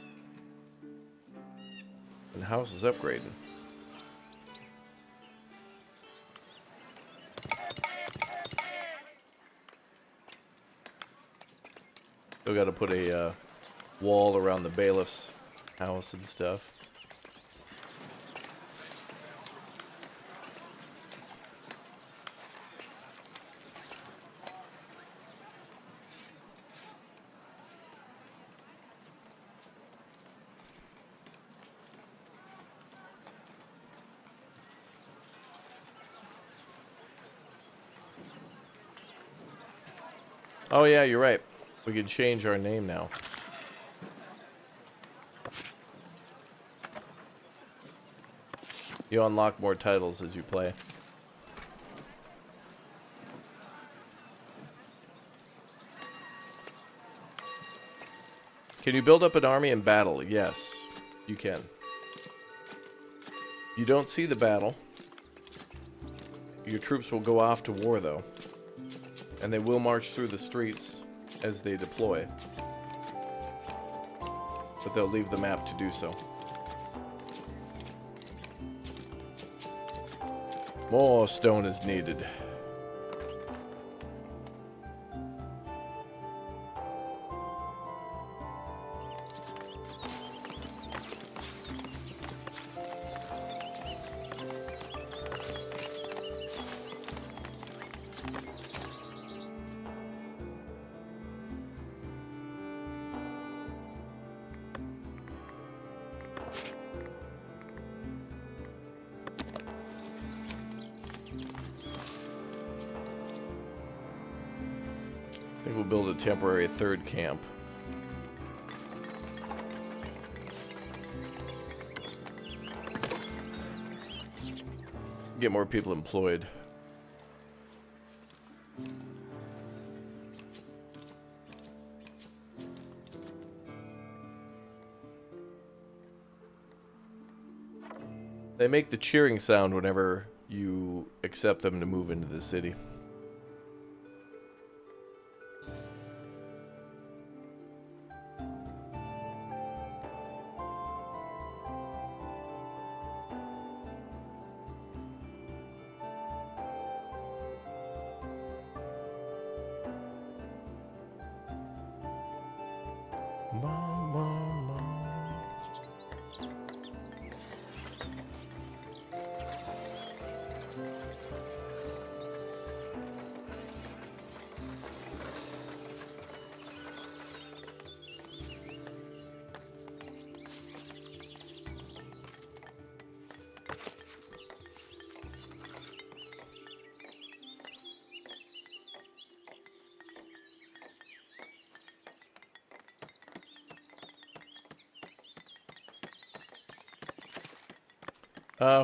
And the house is upgrading. Still got to put a wall around the bailiff's house and stuff. Oh yeah, you're right. We can change our name now. You unlock more titles as you play. Can you build up an army in battle? Yes, you can. You don't see the battle. Your troops will go off to war, though. And they will march through the streets as they deploy. But they'll leave the map to do so. More stone is needed. think we'll build a temporary third camp. Get more people employed. They make the cheering sound whenever you accept them to move into the city.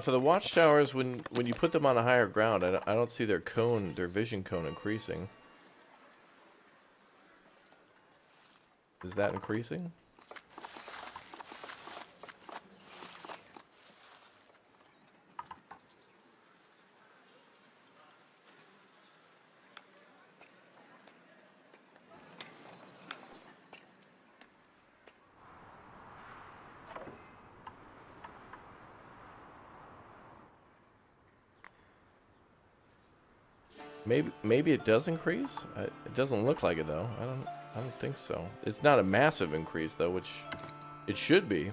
For the watchtowers, when you put them on a higher ground, I don't see their cone, their vision cone increasing. Is that increasing? Maybe it does increase. It doesn't look like it though. I don't think so. It's not a massive increase though, which it should be.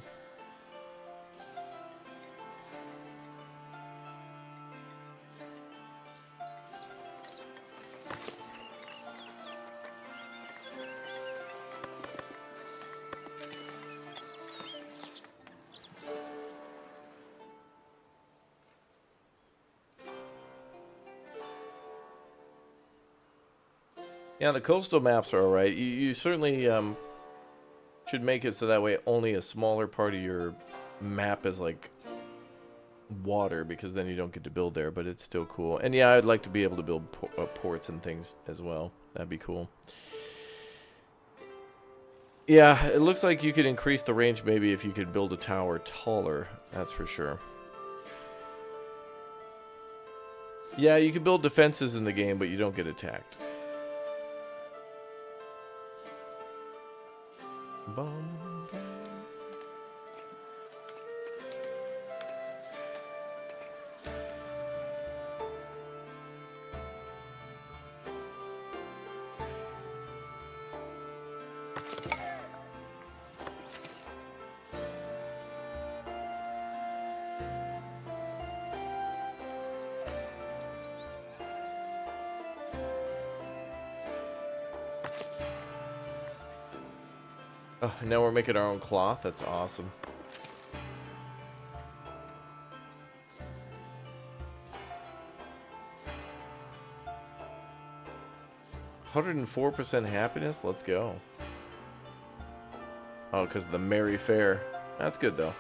Yeah, the coastal maps are alright. You certainly should make it so that way only a smaller part of your map is like water, because then you don't get to build there, but it's still cool. And yeah, I'd like to be able to build ports and things as well. That'd be cool. Yeah, it looks like you could increase the range maybe if you could build a tower taller. That's for sure. Yeah, you can build defenses in the game, but you don't get attacked. Bum, bum. Oh, now we're making our own cloth. That's awesome. $104% happiness? Let's go. Oh, because of the merry fair. That's good, though.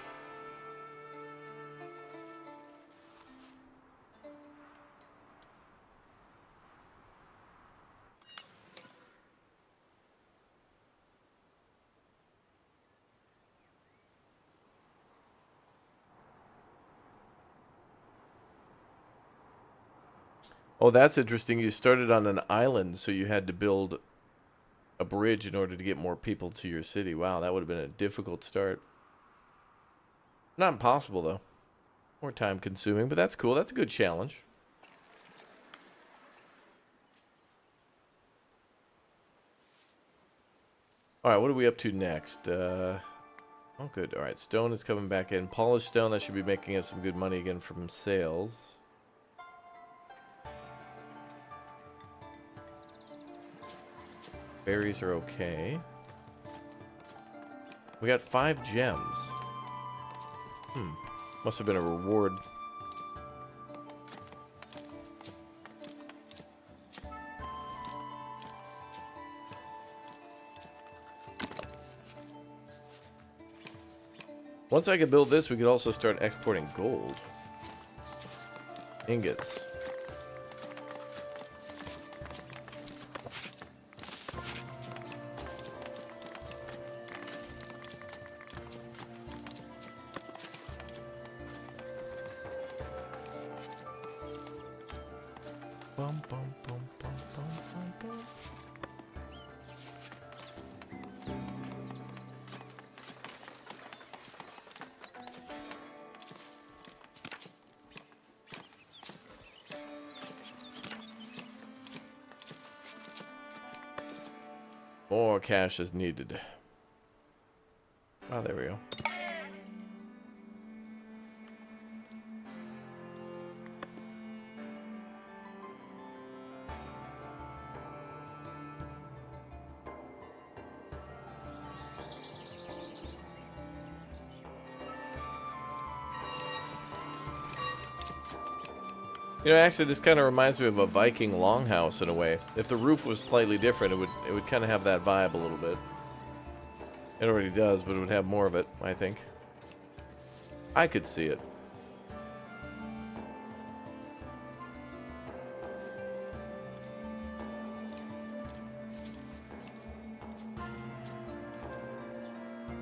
Oh, that's interesting. You started on an island, so you had to build a bridge in order to get more people to your city. Wow, that would have been a difficult start. Not impossible, though. More time consuming, but that's cool. That's a good challenge. Alright, what are we up to next? Oh, good. Alright, stone is coming back in. Polished stone, that should be making us some good money again from sales. Berries are okay. We got 5 gems. Must have been a reward. Once I could build this, we could also start exporting gold. Ingots. Bum, bum, bum, bum, bum, bum, bum. More cash is needed. Oh, there we go. You know, actually, this kind of reminds me of a Viking longhouse in a way. If the roof was slightly different, it would kind of have that vibe a little bit. It already does, but it would have more of it, I think. I could see it.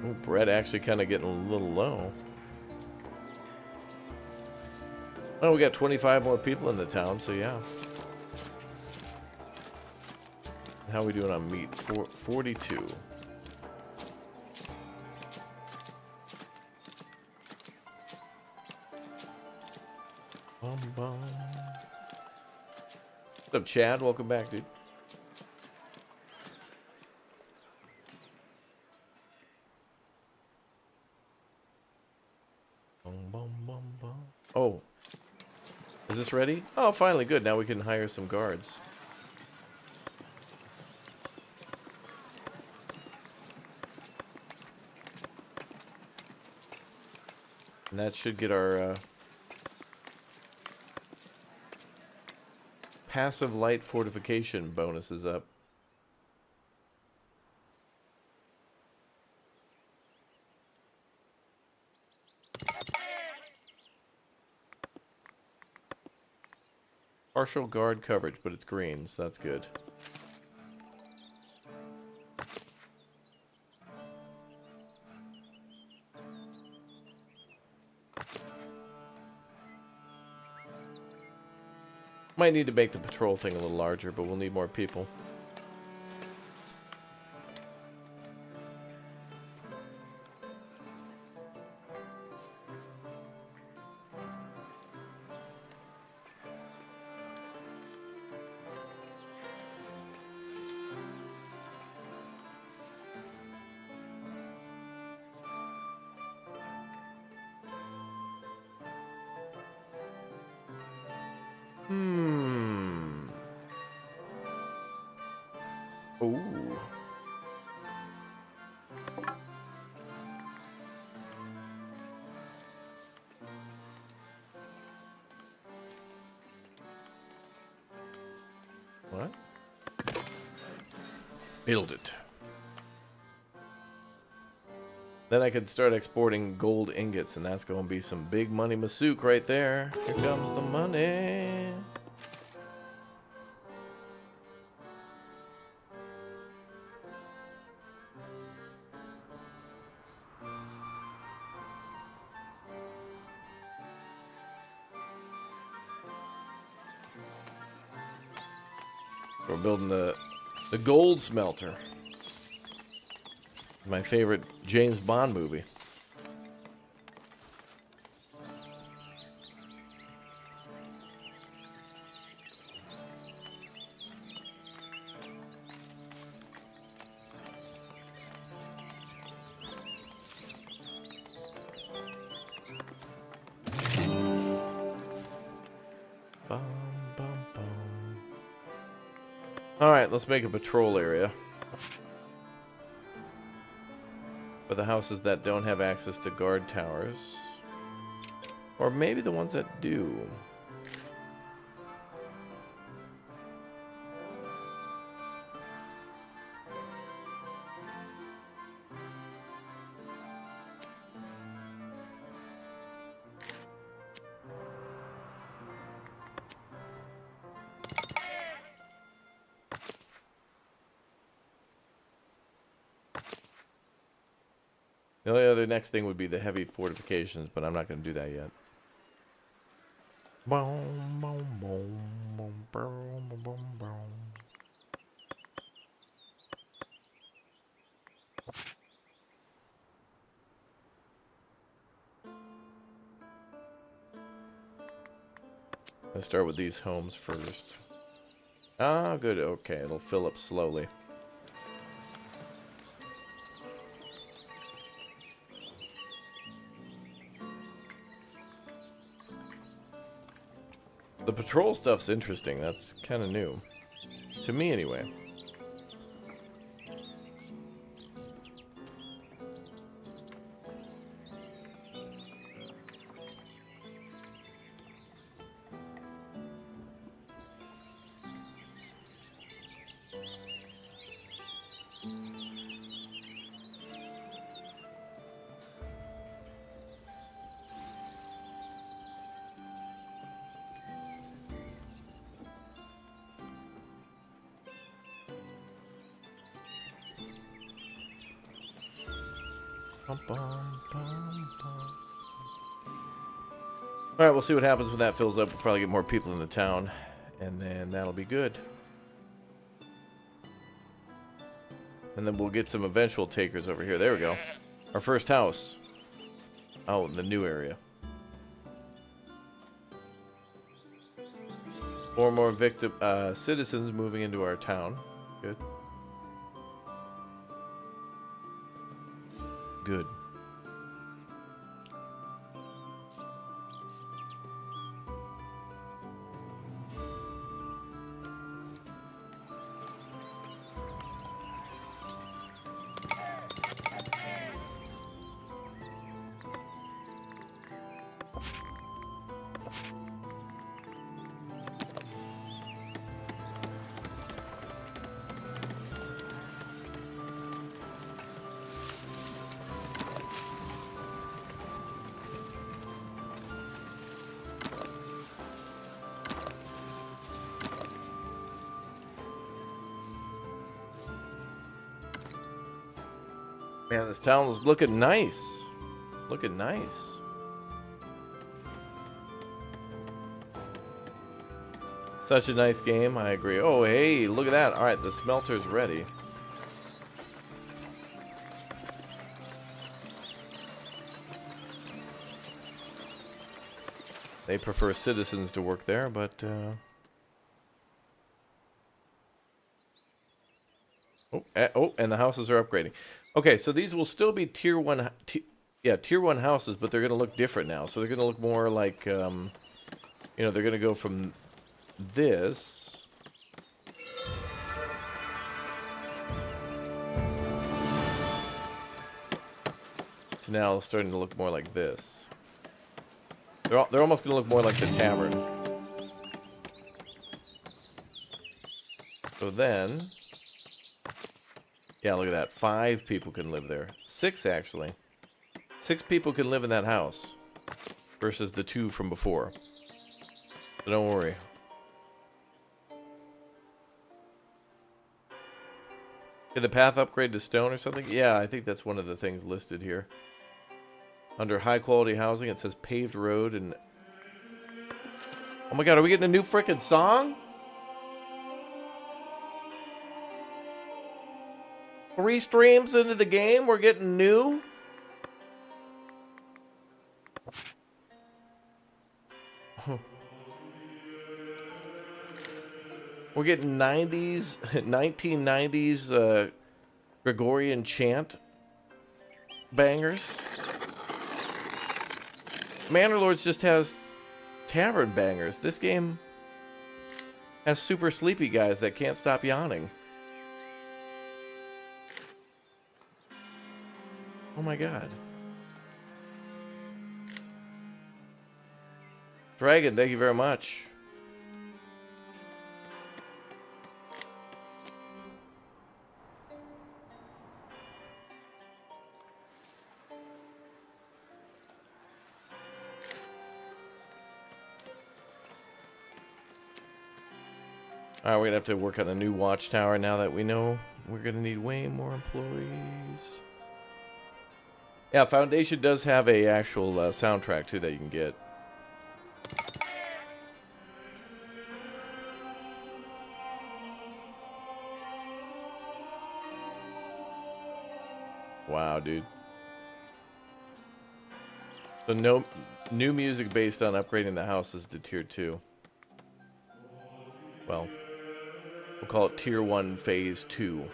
Ooh, bread actually kind of getting a little low. Oh, we got 25 more people in the town, so yeah. How are we doing on meat? 42. Bum, bum. What's up, Chad? Welcome back, dude. Bum, bum, bum, bum. Oh. Is this ready? Oh, finally, good. Now we can hire some guards. And that should get our passive light fortification bonuses up. Partial guard coverage, but it's green, so that's good. Might need to make the patrol thing a little larger, but we'll need more people. Ooh. What? Build it. Then I could start exporting gold ingots, and that's going to be some big money Masook right there. Here comes the money. We're building the gold smelter. My favorite James Bond movie. Bum, bum, bum. All right, let's make a patrol area for the houses that don't have access to guard towers. Or maybe the ones that do. The only other next thing would be the heavy fortifications, but I'm not going to do that yet. Boom, boom, boom, boom, boom, boom, boom. Let's start with these homes first. Ah, good. Okay, it'll fill up slowly. The patrol stuff's interesting. That's kind of new. To me, anyway. Alright, we'll see what happens when that fills up. We'll probably get more people in the town, and then that'll be good. And then we'll get some eventual takers over here. There we go. Our first house. Oh, in the new area. 4 more victim citizens moving into our town. Good. Good. Man, this town is looking nice. Looking nice. Such a nice game, I agree. Oh, hey, look at that. Alright, the smelter's ready. They prefer citizens to work there, but... Oh, and the houses are upgrading. Okay, so these will still be tier 1 houses, but they're going to look different now. So they're going to look more like, you know, they're going to go from this to now starting to look more like this. They're almost going to look more like the tavern. So then... Yeah, look at that. 5 people can live there. 6, actually. 6 people can live in that house. Versus the 2 from before. So don't worry. Did the path upgrade to stone or something? Yeah, I think that's one of the things listed here. Under high quality housing, it says paved road and... Oh my god, are we getting a new frickin' song? 3 streams into the game, we're getting new. We're getting 90s, 1990s Gregorian chant bangers. Manor Lords just has tavern bangers. This game has super sleepy guys that can't stop yawning. Oh my god. Dragon, thank you very much. Alright, we're gonna have to work on a new watchtower now that we know we're gonna need way more employees. Yeah, Foundation does have a actual soundtrack too that you can get. Wow, dude. So no new music based on upgrading the houses to tier 2. Well, we'll call it tier 1 phase 2.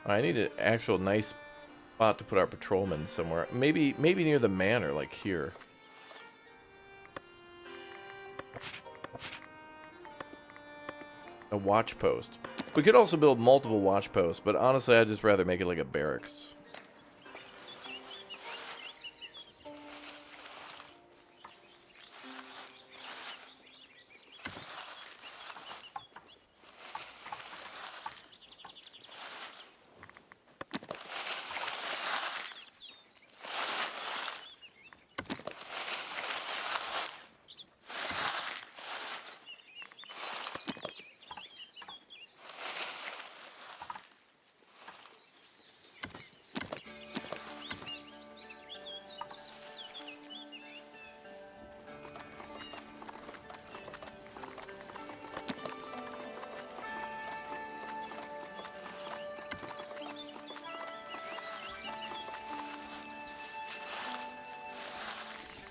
I need an actual nice spot to put our patrolmen somewhere. Maybe near the manor, like here. A watch post. We could also build multiple watch posts, but honestly, I'd just rather make it like a barracks.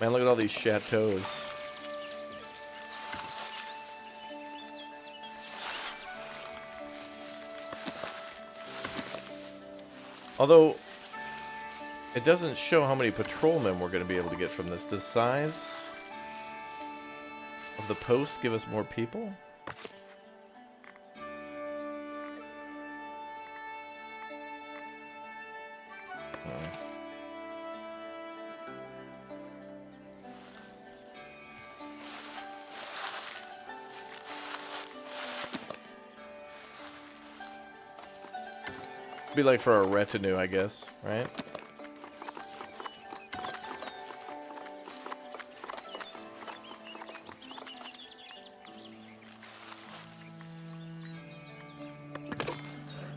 Man, look at all these chateaus. Although, it doesn't show how many patrolmen we're going to be able to get from this. Does size of the post give us more people? Be like for our retinue, I guess, right?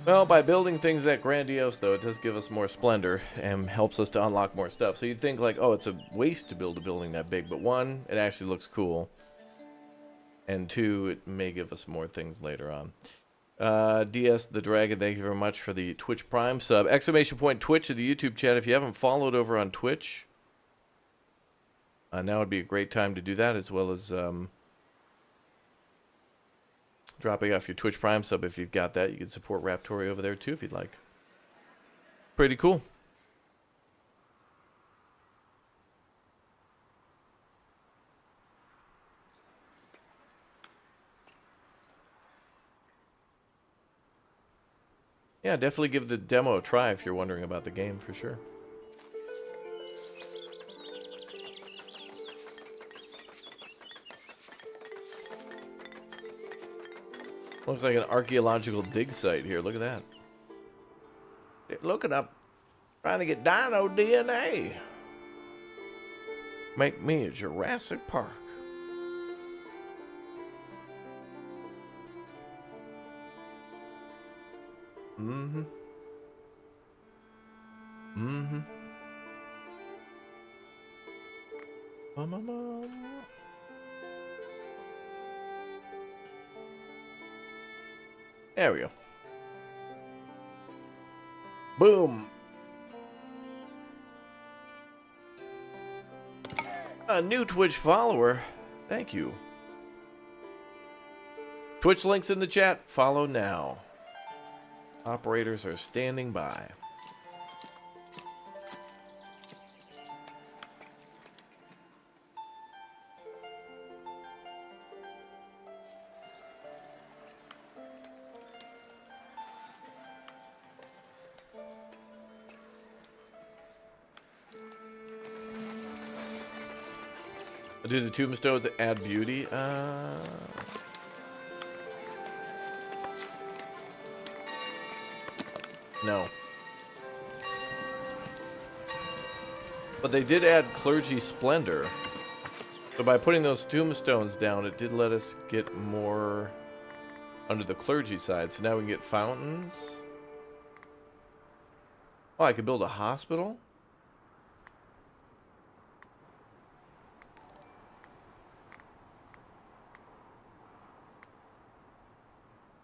Well, by building things that grandiose, though, it does give us more splendor and helps us to unlock more stuff. So you'd think like, oh, it's a waste to build a building that big, but one, it actually looks cool, and two, it may give us more things later on. DS the Dragon, thank you very much for the Twitch Prime sub. Exclamation point Twitch to the YouTube chat. If you haven't followed over on Twitch, now would be a great time to do that, as well as dropping off your Twitch Prime sub if you've got that. You can support Raptori over there too if you'd like. Pretty cool. Yeah, definitely give the demo a try if you're wondering about the game, for sure. Looks like an archaeological dig site here. Look at that. Looking up, trying to get dino DNA. Make me a Jurassic Park. Mm-hmm. Mm-hmm. There we go. Boom. A new Twitch follower. Thank you. Twitch links in the chat. Follow now. Operators are standing by. Do the tombstones add beauty? No. But they did add clergy splendor. So by putting those tombstones down, it did let us get more under the clergy side. So now we can get fountains. Oh, I could build a hospital?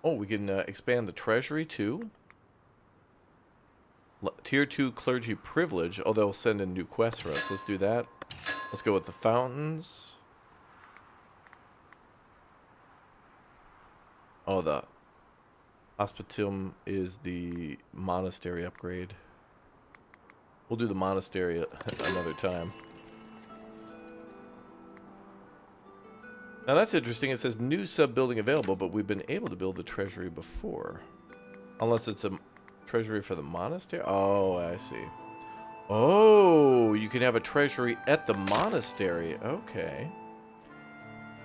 Oh, we can expand the treasury too. Tier 2 clergy privilege. Oh, they'll send in new quests for us. Let's do that. Let's go with the fountains. Oh, the hospitum is the monastery upgrade. We'll do the monastery another time. Now that's interesting. It says new sub-building available, but we've been able to build the treasury before. Unless it's a treasury for the monastery? Oh, I see. Oh, you can have a treasury at the monastery. Okay.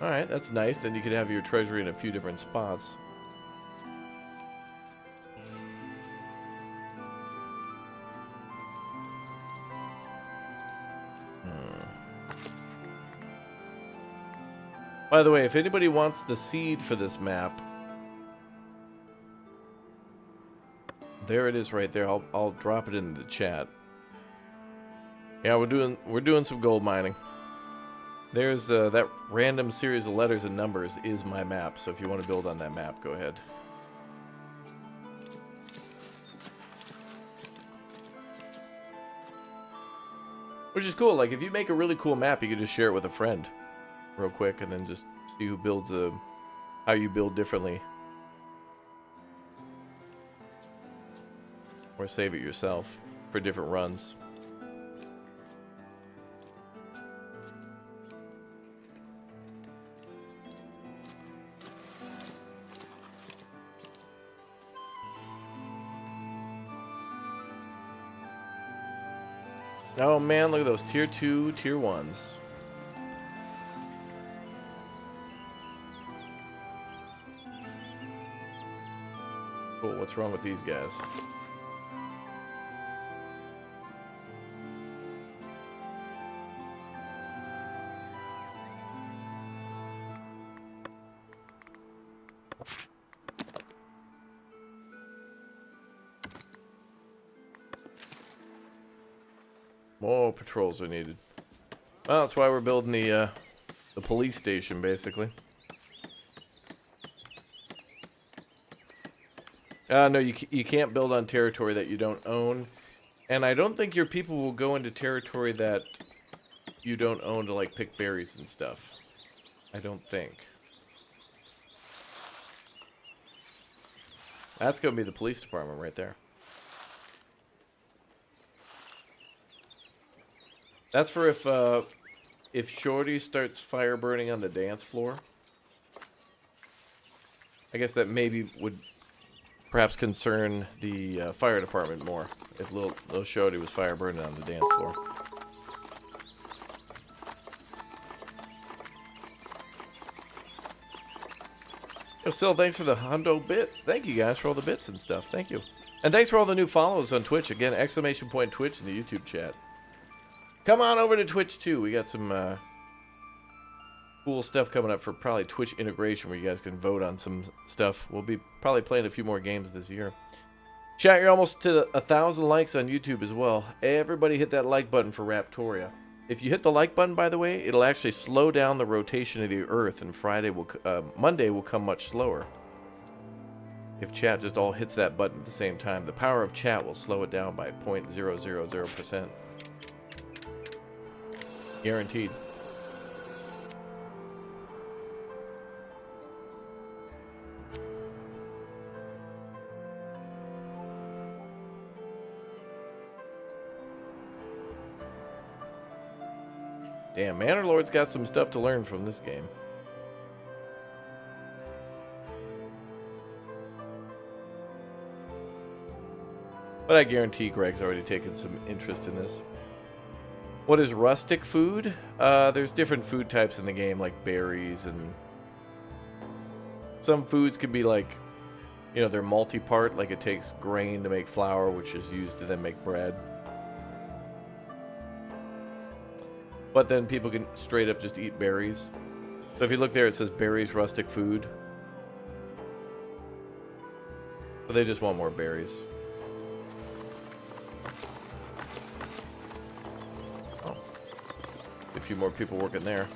Alright, that's nice. Then you can have your treasury in a few different spots. By the way, if anybody wants the seed for this map, there it is right there. I'll drop it in the chat. Yeah, we're doing some gold mining. There's that random series of letters and numbers is my map. So if you want to build on that map, go ahead. Which is cool. Like if you make a really cool map, you can just share it with a friend real quick and then just see who builds how you build differently. Or save it yourself for different runs. Oh man, look at those tier 2, tier 1s. Cool, what's wrong with these guys? More patrols are needed. Well, that's why we're building the police station, basically. No, you can't build on territory that you don't own. And I don't think your people will go into territory that you don't own to, like, pick berries and stuff. I don't think. That's going to be the police department right there. That's for if Shorty starts fire burning on the dance floor. I guess that maybe would perhaps concern the fire department more if little Shorty was fire burning on the dance floor. Yo, Sil, thanks for the hundo bits. Thank you guys for all the bits and stuff. Thank you. And thanks for all the new follows on Twitch. Again, exclamation point Twitch in the YouTube chat. Come on over to Twitch too. We got some cool stuff coming up for probably Twitch integration where you guys can vote on some stuff. We'll be probably playing a few more games this year. Chat, you're almost to 1,000 likes on YouTube as well. Everybody hit that like button for Raptoria. If you hit the like button, by the way, it'll actually slow down the rotation of the Earth, and Monday will come much slower. If chat just all hits that button at the same time, the power of chat will slow it down by 0.000%. Guaranteed. Damn, Manor Lord's got some stuff to learn from this game. But I guarantee Greg's already taken some interest in this. What is rustic food? There's different food types in the game, like berries, and some foods can be like, you know, they're multi-part, like it takes grain to make flour, which is used to then make bread. But then people can straight up just eat berries. So if you look there, it says berries, rustic food. But they just want more berries. Oh. A few more people working there.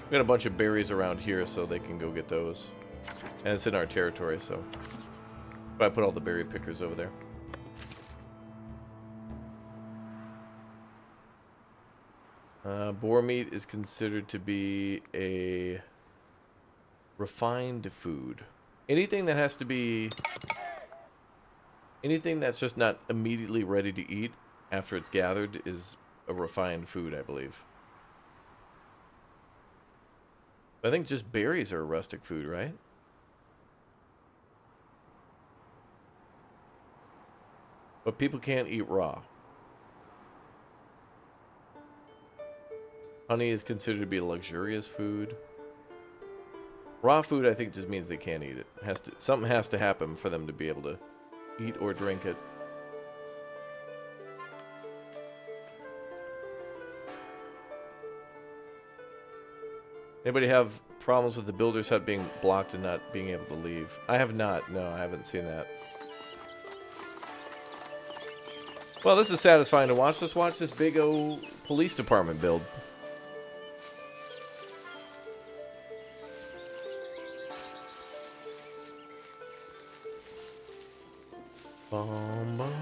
We got a bunch of berries around here, so they can go get those. And it's in our territory, so... But I put all the berry pickers over there. Boar meat is considered to be a refined food. Anything that has to be... Anything that's just not immediately ready to eat after it's gathered is a refined food, I believe. I think just berries are a rustic food, right? But people can't eat raw. Honey is considered to be a luxurious food. Raw food, I think, just means they can't eat it. Something has to happen for them to be able to eat or drink it. Anybody have problems with the builder's hut being blocked and not being able to leave? I have not. No, I haven't seen that. Well, this is satisfying to watch. Let's watch this big old police department build. Bum, bum.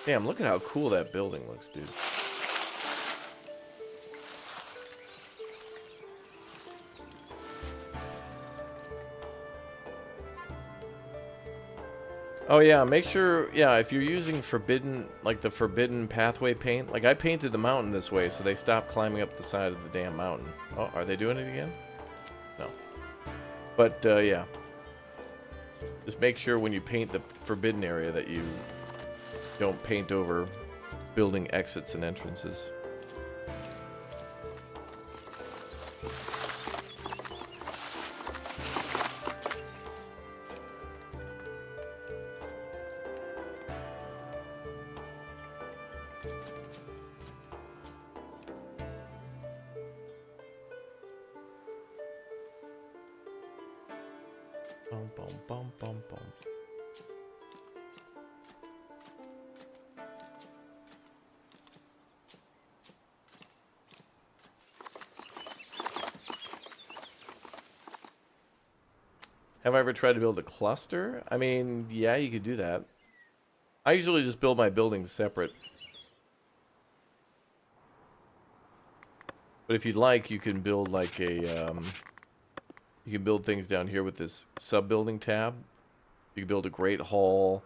Damn, look at how cool that building looks, dude. Oh yeah, make sure, yeah, if you're using forbidden, like the forbidden pathway paint, like I painted the mountain this way so they stopped climbing up the side of the damn mountain. Oh, are they doing it again? No. But, yeah. Just make sure when you paint the forbidden area that you don't paint over building exits and entrances. Bum, bum, bum, bum, bum. Have I ever tried to build a cluster? I mean, yeah, you could do that. I usually just build my buildings separate. But if you'd like, you can build like a, you can build things down here with this sub-building tab. You can build a great hall,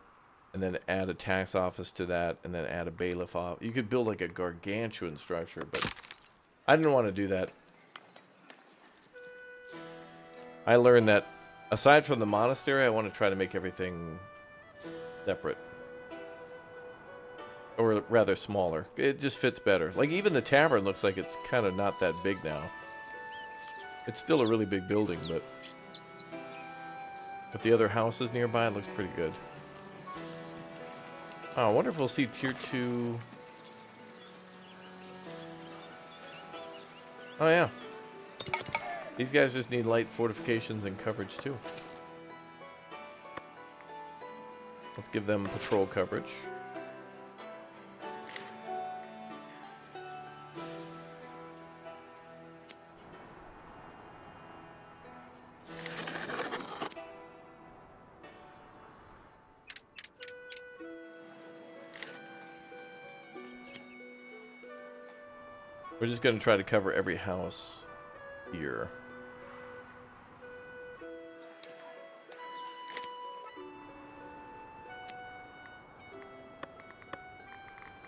and then add a tax office to that, and then add a bailiff office. You could build like a gargantuan structure, but I didn't want to do that. I learned that aside from the monastery, I want to try to make everything separate. Or rather smaller. It just fits better. Like even the tavern looks like it's kind of not that big now. It's still a really big building, but with the other houses nearby, it looks pretty good. Oh, I wonder if we'll see tier 2. Oh yeah. These guys just need light fortifications and coverage too. Let's give them patrol coverage. We're just going to try to cover every house here.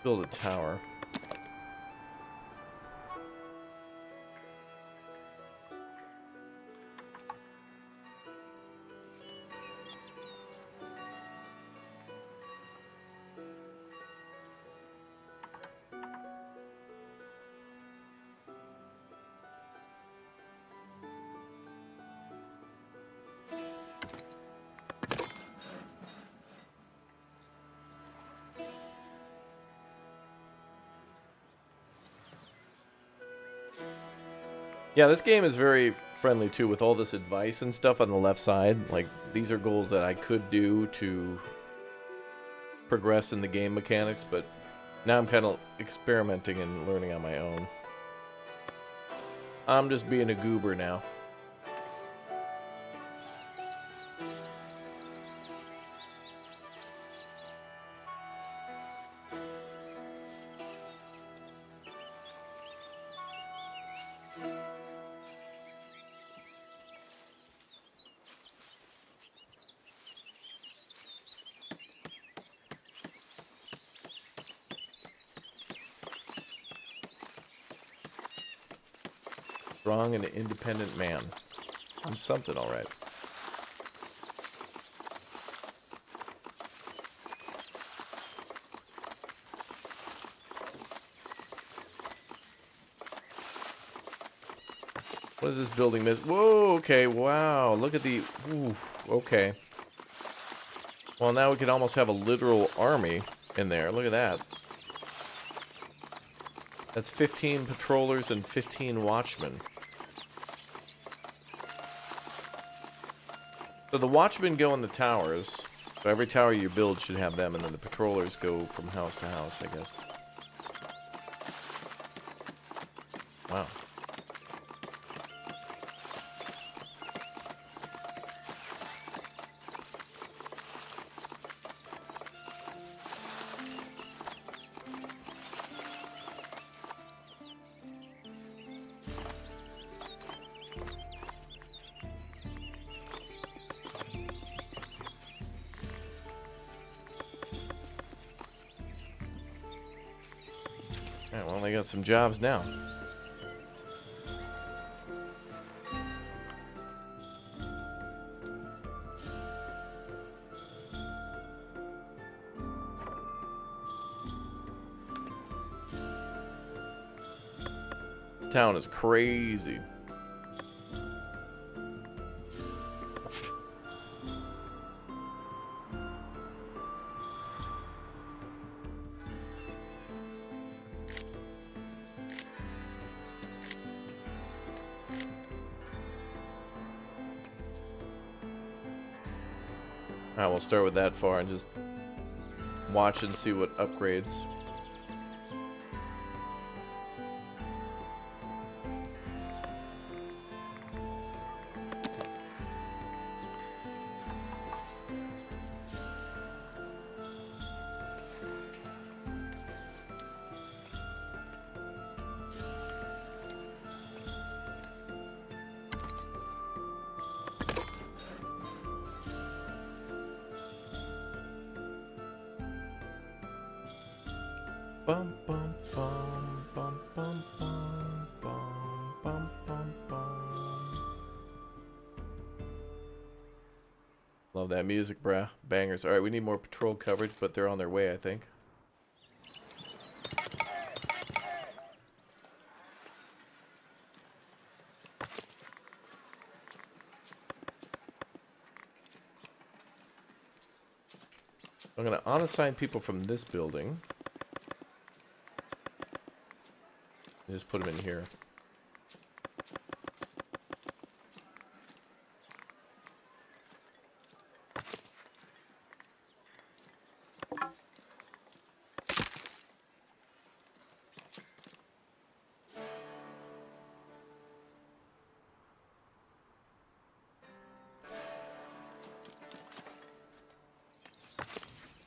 Build a tower. Yeah, this game is very friendly too with all this advice and stuff on the left side. Like, these are goals that I could do to progress in the game mechanics, but now I'm kind of experimenting and learning on my own. I'm just being a goober now. Strong and independent man. I'm something, all right. What is this building miss? Whoa, okay, wow. Look at the... Ooh, okay. Well, now we could almost have a literal army in there. Look at that. That's 15 patrollers and 15 watchmen. So the watchmen go in the towers. So every tower you build should have them, and then the patrollers go from house to house, I guess. Wow. Alright, well, they got some jobs now. This town is crazy. Alright, we'll start with that far and just watch and see what upgrades. Bum bum bum bum bum bum bum bum bum bum. Love that music, bruh. Bangers. Alright, we need more patrol coverage, but they're on their way, I think. I'm gonna unassign people from this building. Just put them in here.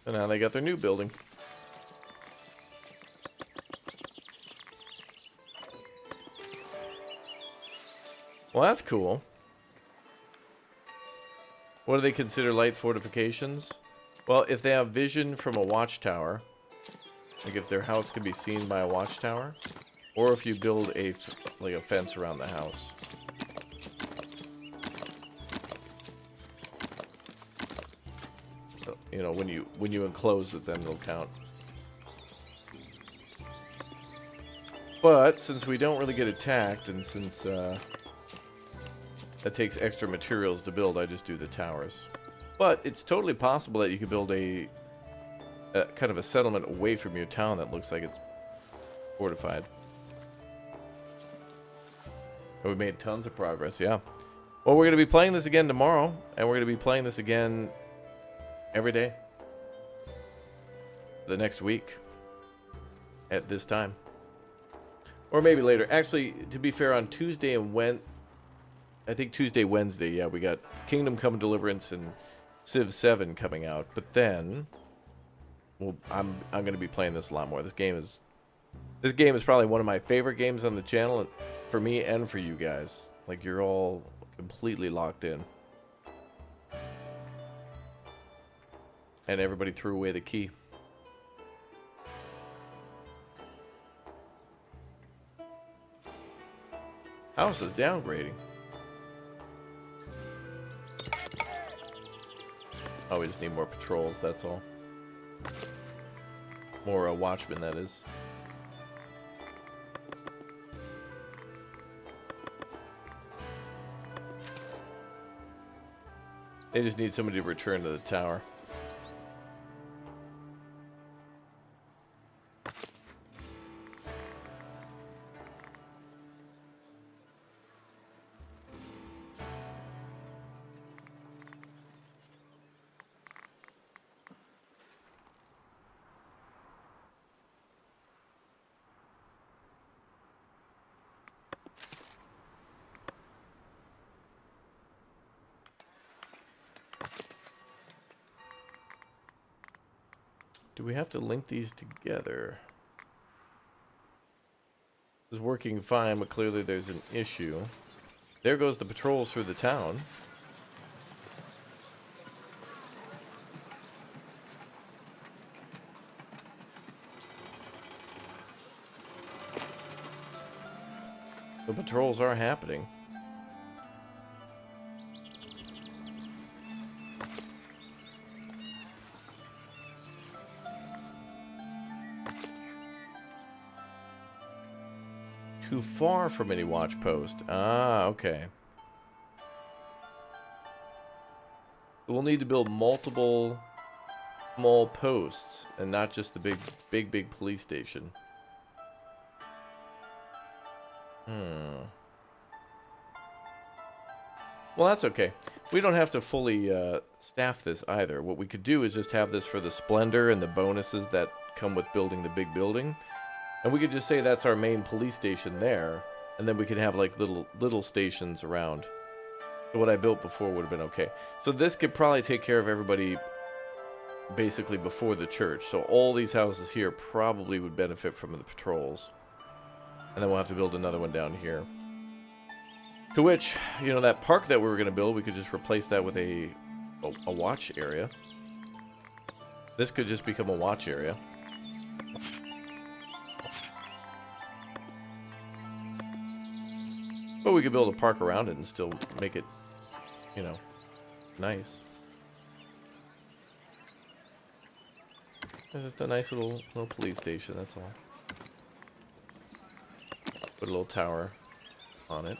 So now they got their new building. Well, that's cool. What do they consider light fortifications? Well, if they have vision from a watchtower, Like if their house can be seen by a watchtower, or if you build a fence around the house. So, you know, when you enclose it, then it'll count. But since we don't really get attacked, and since that takes extra materials to build, I just do the towers. But it's totally possible that you could build a kind of a settlement away from your town that looks like it's fortified. And we made tons of progress, yeah. Well, we're going to be playing this again tomorrow, and we're going to be playing this again every day. The next week. At this time. Or maybe later. Actually, to be fair, on Tuesday and I think Tuesday, Wednesday, yeah, we got Kingdom Come Deliverance and Civ 7 coming out. But then, well, I'm going to be playing this a lot more. This game is probably one of my favorite games on the channel, for me and for you guys. Like, you're all completely locked in. And everybody threw away the key. House is downgrading. Oh, we just need more patrols, that's all. More watchmen, that is. They just need somebody to return to the tower. Do we have to link these together? This is working fine, but clearly there's an issue. There goes the patrols through the town. The patrols are happening. Too far from any watch post. Ah, okay. We'll need to build multiple small posts and not just the big police station. Well, that's okay. We don't have to fully staff this either. What we could do is just have this for the splendor and the bonuses that come with building the big building. And we could just say that's our main police station there, and then we could have like little stations around. So what I built before would have been okay. So this could probably take care of everybody basically before the church. So all these houses here probably would benefit from the patrols. And then we'll have to build another one down here. To which, you know, that park that we were going to build, we could just replace that with a watch area. This could just become a watch area. But we could build a park around it and still make it, you know, nice. It's just a nice little police station, that's all. Put a little tower on it.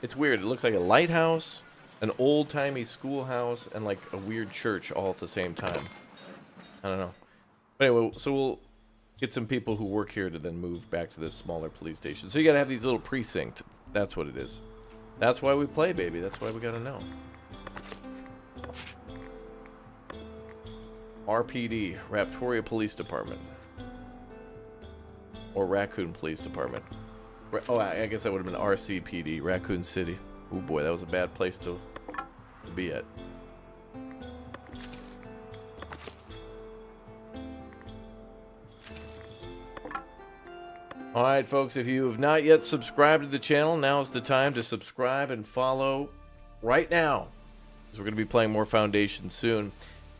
It's weird. It looks like a lighthouse, an old-timey schoolhouse, and like a weird church all at the same time. I don't know. But anyway, so we'll get some people who work here to then move back to this smaller police station. So you gotta have these little precincts. That's what it is. That's why we play, baby. That's why we gotta know. RPD, Raptoria Police Department. Or Raccoon Police Department. Oh, I guess that would have been RCPD, Raccoon City. Oh boy, that was a bad place to be at. All right, folks, if you have not yet subscribed to the channel, now is the time to subscribe and follow right now, because we're going to be playing more Foundation soon.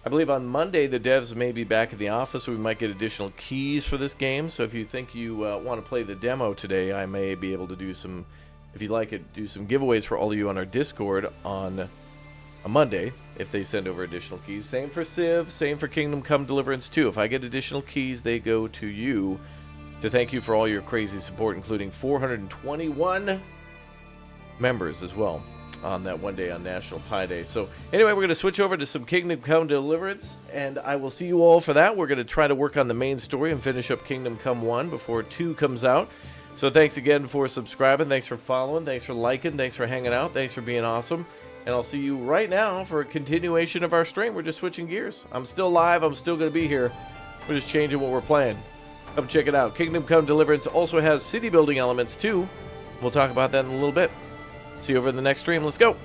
I believe on Monday the devs may be back in the office, so we might get additional keys for this game. So if you think you want to play the demo today, I may be able to do some, if you like it, do some giveaways for all of you on our Discord on a Monday if they send over additional keys. Same for Civ, same for Kingdom Come Deliverance 2. If I get additional keys, they go to you to thank you for all your crazy support, including 421 members as well on that one day on National Pie Day. So anyway, we're going to switch over to some Kingdom Come Deliverance, and I will see you all for that. We're going to try to work on the main story and finish up Kingdom Come 1 before 2 comes out. So thanks again for subscribing, thanks for following, thanks for liking, thanks for hanging out, thanks for being awesome. And I'll see you right now for a continuation of our stream. We're just switching gears. I'm still live, I'm still going to be here. We're just changing what we're playing. Come check it out. Kingdom Come Deliverance also has city building elements too. We'll talk about that in a little bit. See you over in the next stream. Let's go.